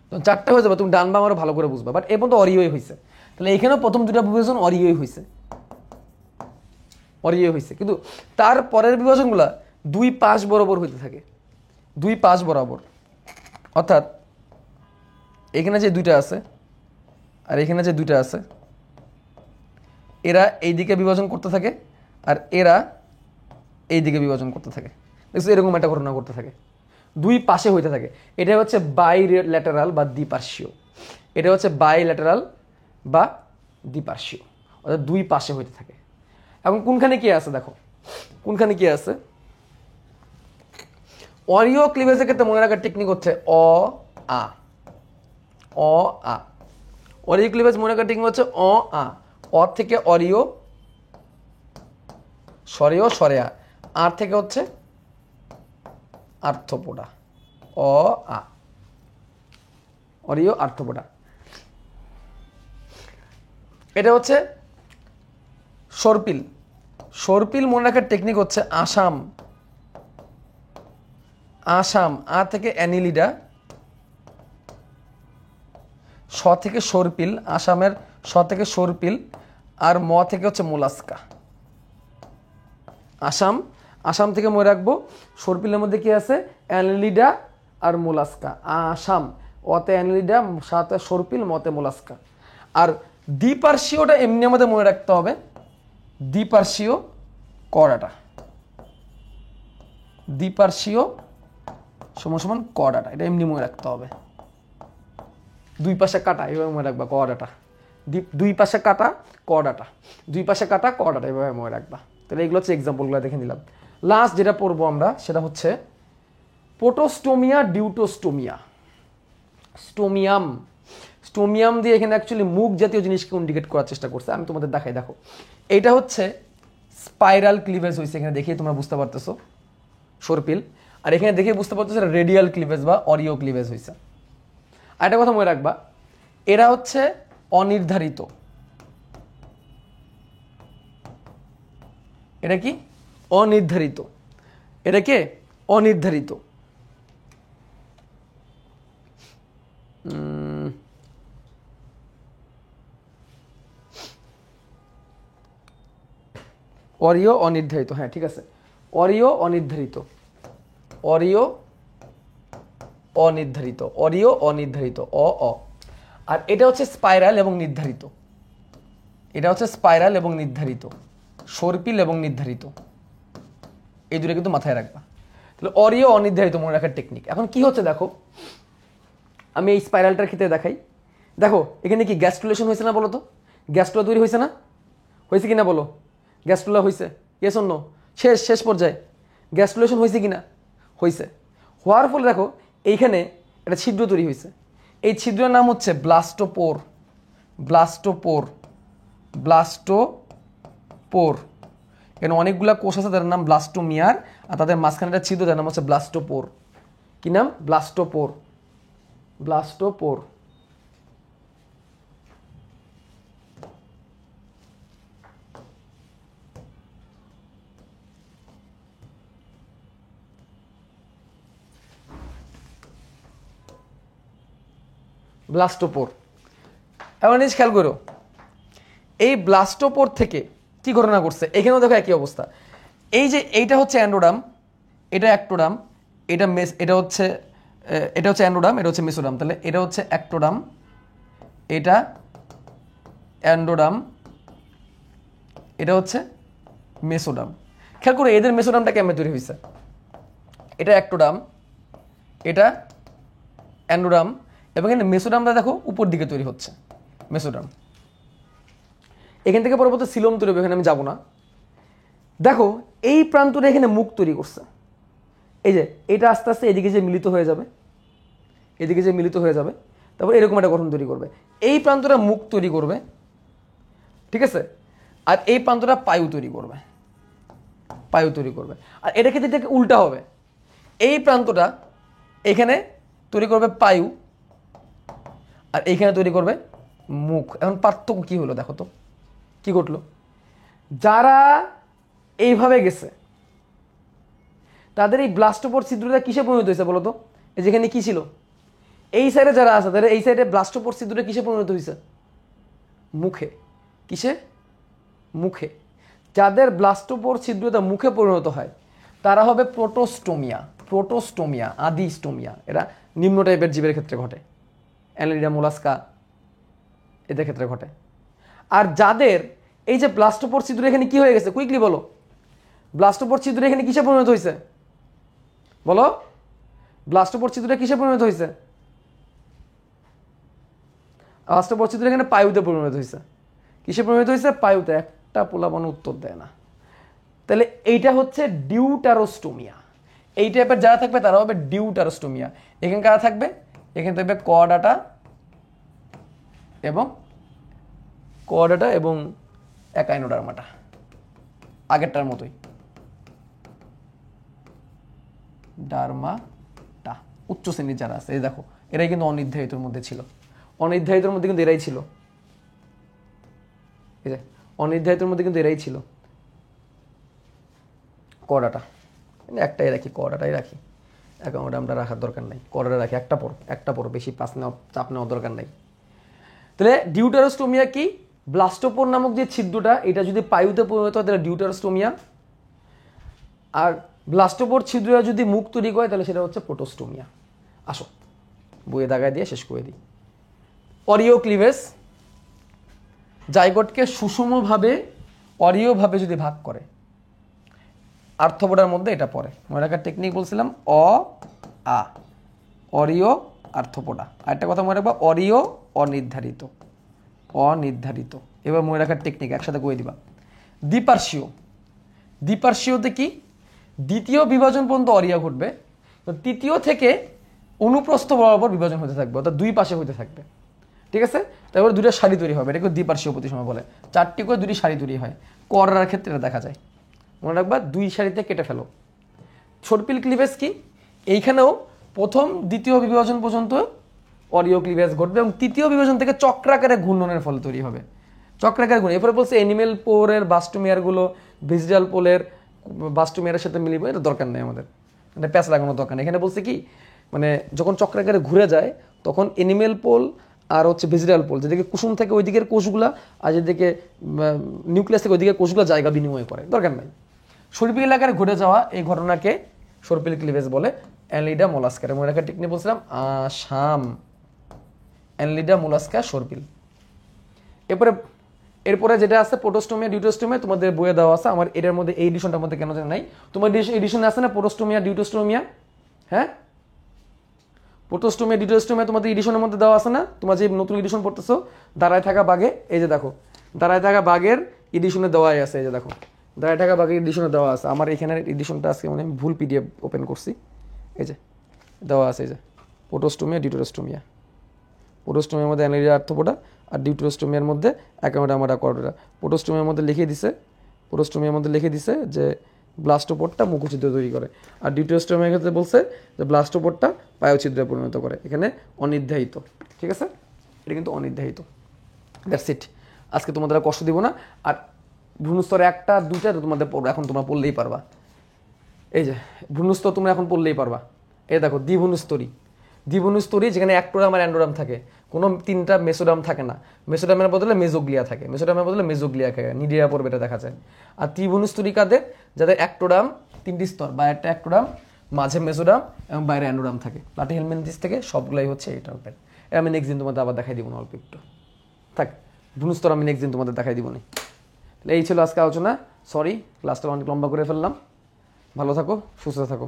যখন 4টা হয়ে যাবে তুমি ডান বাম আরো ভালো করে বুঝবা। বাট এ পর্যন্ত অরিওই হয়েছে, তাহলে এখানেও প্রথম দুটা বিভাজন অরিওই হয়েছে, অরিওই হয়েছে। কিন্তু তার পরের বিভাজনগুলা দুই পাশ বরাবর হইতে থাকে, দুই পাশ বরাবর। অর্থাৎ এখানে যে দুইটা আছে আর এখানে যে দুইটা আছে, এরা এই দিকে বিভাজন করতে থাকে আর এরা এই দিকে বিভাজন করতে থাকে। দেখছো এরকম একটা ঘটনা করতে থাকে, দুই পাশে হইতে থাকে। এটা হচ্ছে বাইল্যাটারাল বা দ্বিপার্শ্বীয়, এটা হচ্ছে বাইল্যাটারাল বা দ্বিপার্শ্বীয়, অর্থাৎ দুই পাশে হইতে থাকে। এখন কোনখানে কি আছে দেখো, কোনখানে কি আছে। অরিও ক্লিভেজের ক্ষেত্রে মনে রাখার টেকনিক হচ্ছে অ আ, অ আ। অরিও ক্লিভেজ মনে রাখার টেকনিক হচ্ছে অ আ, অ থেকে অরিও, সরেও সরেয়া, আর থেকে হচ্ছে আর্থপোডা, অ আ, অরিও আর্থপোডা। এটা হচ্ছে সর্পিল। সর্পিল মনে রাখার টেকনিক হচ্ছে আসাম, আসাম, আ থেকে অ্যানিলিডা, স থেকে সর্পিল, আসামের স থেকে সর্পিল, আর ম থেকে হচ্ছে মোলাস্কা। আসাম, আসাম থেকে মনে রাখবো সর্পিলের মধ্যে কি আছে, অ্যানিলিডা আর মোলাস্কা। আসাম, অতে অ্যানিলিডা, সাথে সর্পিল, মতে মোলাস্কা। আর দ্বিপার্শ্বীয়টা এমনি আমাদের মনে রাখতে হবে, দ্বিপার্শ্বীয় কর্ডাটা, দ্বিপার্শ্বীয় সমান সমান কর্ডাটা, এটা এমনি মনে রাখতে হবে। দুই পাশে কাটা, এভাবে মনে রাখবা কর্ডাটা, দুই পাশে কাটা কর্ডাটা, দুই পাশে কাটা কর্ডাটা, এভাবে মনে রাখবা। তাহলে এগুলো হচ্ছে এক্সাম্পলগুলো দেখে নিলাম। লাস্ট যেটা পড়বো আমরা সেটা হচ্ছে পোটোস্টোমিয়া, ডিউটোস্টোমিয়া, স্টোমিয়াম। স্টোমিয়াম দিয়ে এখানে অ্যাকচুয়ালি মুখ জাতীয় জিনিসকে ইন্ডিকেট করার চেষ্টা করছে। আমি তোমাদের দেখাই, দেখো এইটা হচ্ছে স্পাইরাল ক্লিভেজ হয়েছে, এখানে দেখে তোমরা বুঝতে পারতেছো সর্পিল, আর এখানে দেখে বুঝতে পারতেছো রেডিয়াল ক্লিভেজ বা অরিও ক্লিভেজ হয়েছে। আর একটা কথা মনে রাখবা, এরা হচ্ছে অনির্ধারিত, এটা কি অনির্ধারিত, এটা কে অনির্ধারিত। অরিও অনির্ধারিত, হ্যাঁ ঠিক আছে, অরিও অনির্ধারিত, অরিও অনির্ধারিত, অরিও অনির্ধারিত, অ অ। আর এটা হচ্ছে স্পাইরাল এবং নির্ধারিত, এটা হচ্ছে স্পাইরাল এবং নির্ধারিত, সর্পিল এবং নির্ধারিত, এই দুটো কিন্তু মাথায় রাখবা। তাহলে অরিও অনির্ধারিত মনে রাখার টেকনিক। এখন কি হচ্ছে দেখো, আমি এই স্পাইরালটার ক্ষেত্রে দেখাই। দেখো এখানে কি গ্যাস্ট্রুলেশন হয়েছে না বলো তো, গ্যাস্ট্রুলা তৈরি হয়েছে না, হয়েছে কিনা বলো, গ্যাস্ট্রুলা হয়েছে, ইয়েস অর নো, শেষ শেষ পর্যায়ে গ্যাস্ট্রুলেশন হয়েছে কিনা, হয়েছে। হওয়ার ফলে দেখো এইখানে একটা ছিদ্র তৈরি হয়েছে, এই ছিদ্রের নাম হচ্ছে ব্লাস্টোপোর, ব্লাস্টোপোর, ব্লাস্টোপোর। এখানে অনেকগুলা কোষ আছে, তাদের নাম ব্লাস্টোমিয়ার, আর তাদের মাঝখানে একটা ছিদ্র, তার নাম হচ্ছে ব্লাস্টোপোর। কি নাম, ব্লাস্টোপোর, ব্লাস্টোপোর। ব্লাস্টোপোর। এমন জিনিস খেয়াল করো, এই ব্লাস্টোপোর থেকে কি ঘটনা করছে, এখানেও দেখো একই অবস্থা। এই যে এইটা হচ্ছে অ্যান্ডোডাম, এটা অ্যাক্টোডাম, এটা এটা হচ্ছে অ্যান্ডোডাম, এটা হচ্ছে মেসোডাম। তাহলে এটা হচ্ছে অ্যাক্টোডাম, এটা অ্যান্ডোডাম, এটা হচ্ছে মেসোডাম। খেয়াল করো এদের মেসোডামটা কেমন তৈরি হয়েছে, এটা অ্যাক্টোডাম, এটা অ্যান্ডোডাম, এবং এখানে মেসোডামটা দেখো উপর দিকে তৈরি হচ্ছে, মেসোডাম। এখান থেকে পরবর্তী সিলোম তৈরি হবে, এখানে আমি যাবো না। দেখো এই প্রান্তটা এখানে মুখ তৈরি করছে, এই যে এটা আস্তে আস্তে এদিকে যে মিলিত হয়ে যাবে, এদিকে যে মিলিত হয়ে যাবে, তারপর এরকম একটা গঠন তৈরি করবে। এই প্রান্তটা মুখ তৈরি করবে, ঠিক আছে, আর এই প্রান্তটা পায়ু তৈরি করবে, পায়ু তৈরি করবে। আর এটা ক্ষেত্রে থেকে উল্টা হবে, এই প্রান্তটা এখানে তৈরি করবে পায়ু আর এইখানে তৈরি করবে মুখ। এখন পার্থক্য কি হলো দেখো তো, কি ঘটলো? যারা এইভাবে গেছে তাদের এই ব্লাস্টোপোর ছিদ্রটা কিসে পরিণত হয়েছে বলো তো? এই যেখানে কি ছিল, এই সাইডে যারা আছে তাদের এই সাইডে ব্লাস্টোপোর ছিদ্রটা কিসে পরিণত হয়েছে? মুখে। কিসে? মুখে। যাদের ব্লাস্টোপোর ছিদ্রতা মুখে পরিণত হয় তারা হবে প্রোটোস্টোমিয়া। প্রোটোস্টোমিয়া, আদি স্টোমিয়া। এরা নিম্ন টাইপের জীবের ক্ষেত্রে ঘটে, অ্যানালিডা, মোলাস্কা এদের ক্ষেত্রে ঘটে। আর যাদের এই যে ব্লাস্টোপোর ছিদ্র এখানে কি হয়ে গেছে, কুইকলি বলো, ব্লাস্টোপোর ছিদ্র এখানে কিসে পরিণত হয়েছে বলো? ব্লাস্টোপোর ছিদ্রটা কিসে পরিণত হয়েছে? ব্লাস্টোপোর ছিদ্র এখানে পায়ুতে পরিণত হয়েছে। কিসে পরিণত হয়েছে? পায়ুতে। একটা পোলাপান উত্তর দেয় না। তাহলে এইটা হচ্ছে ডিউটারোস্টোমিয়া। এই টাইপের যারা থাকবে তারা হবে ডিউটারোস্টোমিয়া। এখানে কারা থাকবে? এখানে থাকবে কর্ডাটা এবং একাইনোডার্মাটা, আগেরটার মতোই। ডার্মাটা উচ্চ শ্রেণীর যারা আছে, এই দেখো এরাই কিন্তু অনির্ধারিতর মধ্যে ছিল। অনির্ধারিতর মধ্যে কিন্তু এরাই ছিল, এই যে অনির্ধারিতর মধ্যে কিন্তু এরাই ছিল। কর্ডাটা একটাই রাখি, কর্ডাটাই রাখি, একাইনোডার্মাটা রাখার দরকার নাই। কর্ডাটা রাখি, একটা পড়ো, বেশি চাপ নেওয়ার দরকার নাই। তাহলে ডিউটারোস্টোমিয়া কি? ব্লাস্টোপোর নামক যে ছিদ্রটা এটা যদি পায়ুতে পরিণত হয় তাহলে ডিউটারোস্টোমিয়া, আর ব্লাস্টোপোর ছিদ্রটা যদি মুখ তৈরি করে তাহলে সেটা হচ্ছে প্রোটোস্টোমিয়া। আসো বইয়ে দাগায় দিয়ে শেষ করে দিই। অরিও ক্লিভেজ জাইগোটকে সুষমভাবে অরিওভাবে যদি ভাগ করে, আর্থ্রোপোডার মধ্যে এটা পড়ে। মনে রাখার টেকনিক বলছিলাম, আ অরিও, আর্থ্রোপোডা। আরেকটা কথা মনে রাখবা, অরিও অনির্ধারিত, অনির্ধারিত। এবার মনে রাখার টেকনিক একসাথে করে দিবা। দ্বিপার্শ্বীয়, দ্বিপার্শ্বীয়তে কি? দ্বিতীয় বিভাজন পর্যন্ত অরিয়া ঘটবে, তো তৃতীয় থেকে অনুপ্রস্থ বরাবর বিভাজন হতে থাকবে, অর্থাৎ দুই পাশে হতে থাকবে, ঠিক আছে। তারপরে দুটো সারি তৈরি হবে, এটাকে দ্বিপার্শ্বীয় প্রতিসম বলে। 4টি করে দুটি সারি তৈরি হয়, কররার ক্ষেত্রে এটা দেখা যায়। মনে রাখবা, দুই সারিতে কেটে ফেলো। সর্পিল ক্লিভেজ কি? এইখানেও প্রথম দ্বিতীয় বিভাজন পর্যন্ত অরিও ক্লিভেজ ঘটবে এবং তৃতীয় বিভাজন থেকে চক্রাকারে ঘূর্ণনের ফলে তৈরি হবে, চক্রাকারে ঘূর্ণন। এরপরে বলছে অ্যানিমেল পোরের বাস্টোমিয়ারগুলো ভেজিটাল পোলের বাস্টোমিয়ারের সাথে মিলিয়ে, এটা দরকার নেই আমাদের, এটা প্যাচ লাগানোর দরকার নেই। এখানে বলছে কি, মানে যখন চক্রাকারে ঘুরে যায় তখন অ্যানিমেল পোল আর হচ্ছে ভেজিটাল পোল, যেদিকে কুসুম থেকে ওই দিকের কোষগুলা আর যেদিকে নিউক্লিয়াস থেকে ওই দিকের কোষগুলো জায়গা বিনিময় করে, দরকার নাই। সর্পিল এলাকায় ঘটে যাওয়া এই ঘটনাকে সর্পিল ক্লিভেজ বলে। অ্যানলিডা, মোলাস্কার মনে রাখার টেকনিক বলছিলাম, আসাম, অ্যানলিডা, মোলাস্কা, সর্পিল। এরপরে যেটা আছে প্রোটোস্টোমিয়া, ডিউটোস্টোমিয়া, তোমাদের বইয়ে দেওয়া আছে। আমার এটার মধ্যে এই এডিশনটার মধ্যে কেন জানা নাই, তোমার এডিশনে আছে না প্রোটোস্টোমিয়া, ডিউটোস্টোমিয়া? হ্যাঁ, প্রোটোস্টোমিয়া, ডিউটোস্টোমিয়া তোমাদের এডিশনের মধ্যে দেওয়া আছে না? তোমার যে নতুন এডিশন পড়তেছো, দাঁড়ায় থাকা বাঘে, এই যে দেখো দাঁড়ায় থাকা বাঘের এডিশনে দেওয়াই আছে, এই যে দেখো দাঁড়ায় থাকা বাঘের এডিশনে দেওয়া আছে। আমার এখানের এডিশনটা আজকে মানে ভুল পিডিএফ ওপেন করছি, এই যে দেওয়া আছে, এই যে প্রোটোস্টোমিয়া, ডিউটোস্টোমিয়া। প্রোটোস্টোমিয়ার মধ্যে অ্যানালিডা, আর্থ্রোপোডা, আর ডিউটোস্টোমিয়ার মধ্যে একাইনোডার্মাটা, কর্ডাটা। প্রোটোস্টোমিয়ার মধ্যে লিখে দিছে যে ব্লাস্টোপোডটা মুখছিদ্র তৈরি করে, আর ডিউটোস্টোমিয়ার ক্ষেত্রে বলছে যে ব্লাস্টোপোডটা পায়োছিদ্রে পরিণত করে। এখানে অনির্ধারিত, ঠিক আছে, এটা কিন্তু অনির্ধারিত। That's it. আজকে তোমাদের কষ্ট দিব না। আর ভ্রূণস্তর 1টা 2টা তোমাদের এখন তোমরা পড়লেই পারবা। এই যে ভ্রূণস্তর তোমরা এখন পড়লেই পারবা। এই দেখো দ্বিভ্রূণস্তরী, যেখানে অ্যাক্টোডাম আর অ্যান্ডোডাম থাকে, কোনো 3টা মেসোডাম থাকে না। মেসোডামের বদলে মেজোগ্লিয়া থাকে, নিডিয়া পর্বে এটা দেখা যায়। আর ত্রিভ্রূণস্তরী কাদের? যাদের অ্যাক্টোডাম 3টি স্তর, বা একটা অ্যাক্টোডাম, মাঝে মেসোডাম এবং বাইরে অ্যান্ডোডাম থাকে। প্লাটিহেলমিনথেস থেকে সবগুলাই হচ্ছে এই টাইপের। আমি নেক্সট দিন তোমাদের আবার দেখাই দিব না, অল্প একটু থাক। ভ্রূণস্তর আমি নেক্সট দিন তোমাদের দেখাই দিব না। তাহলে এই ছিল আজকে আলোচনা। সরি, ক্লাসটা অনেক লম্বা করে ফেললাম। ভালো থাকো, সুস্থ থাকো।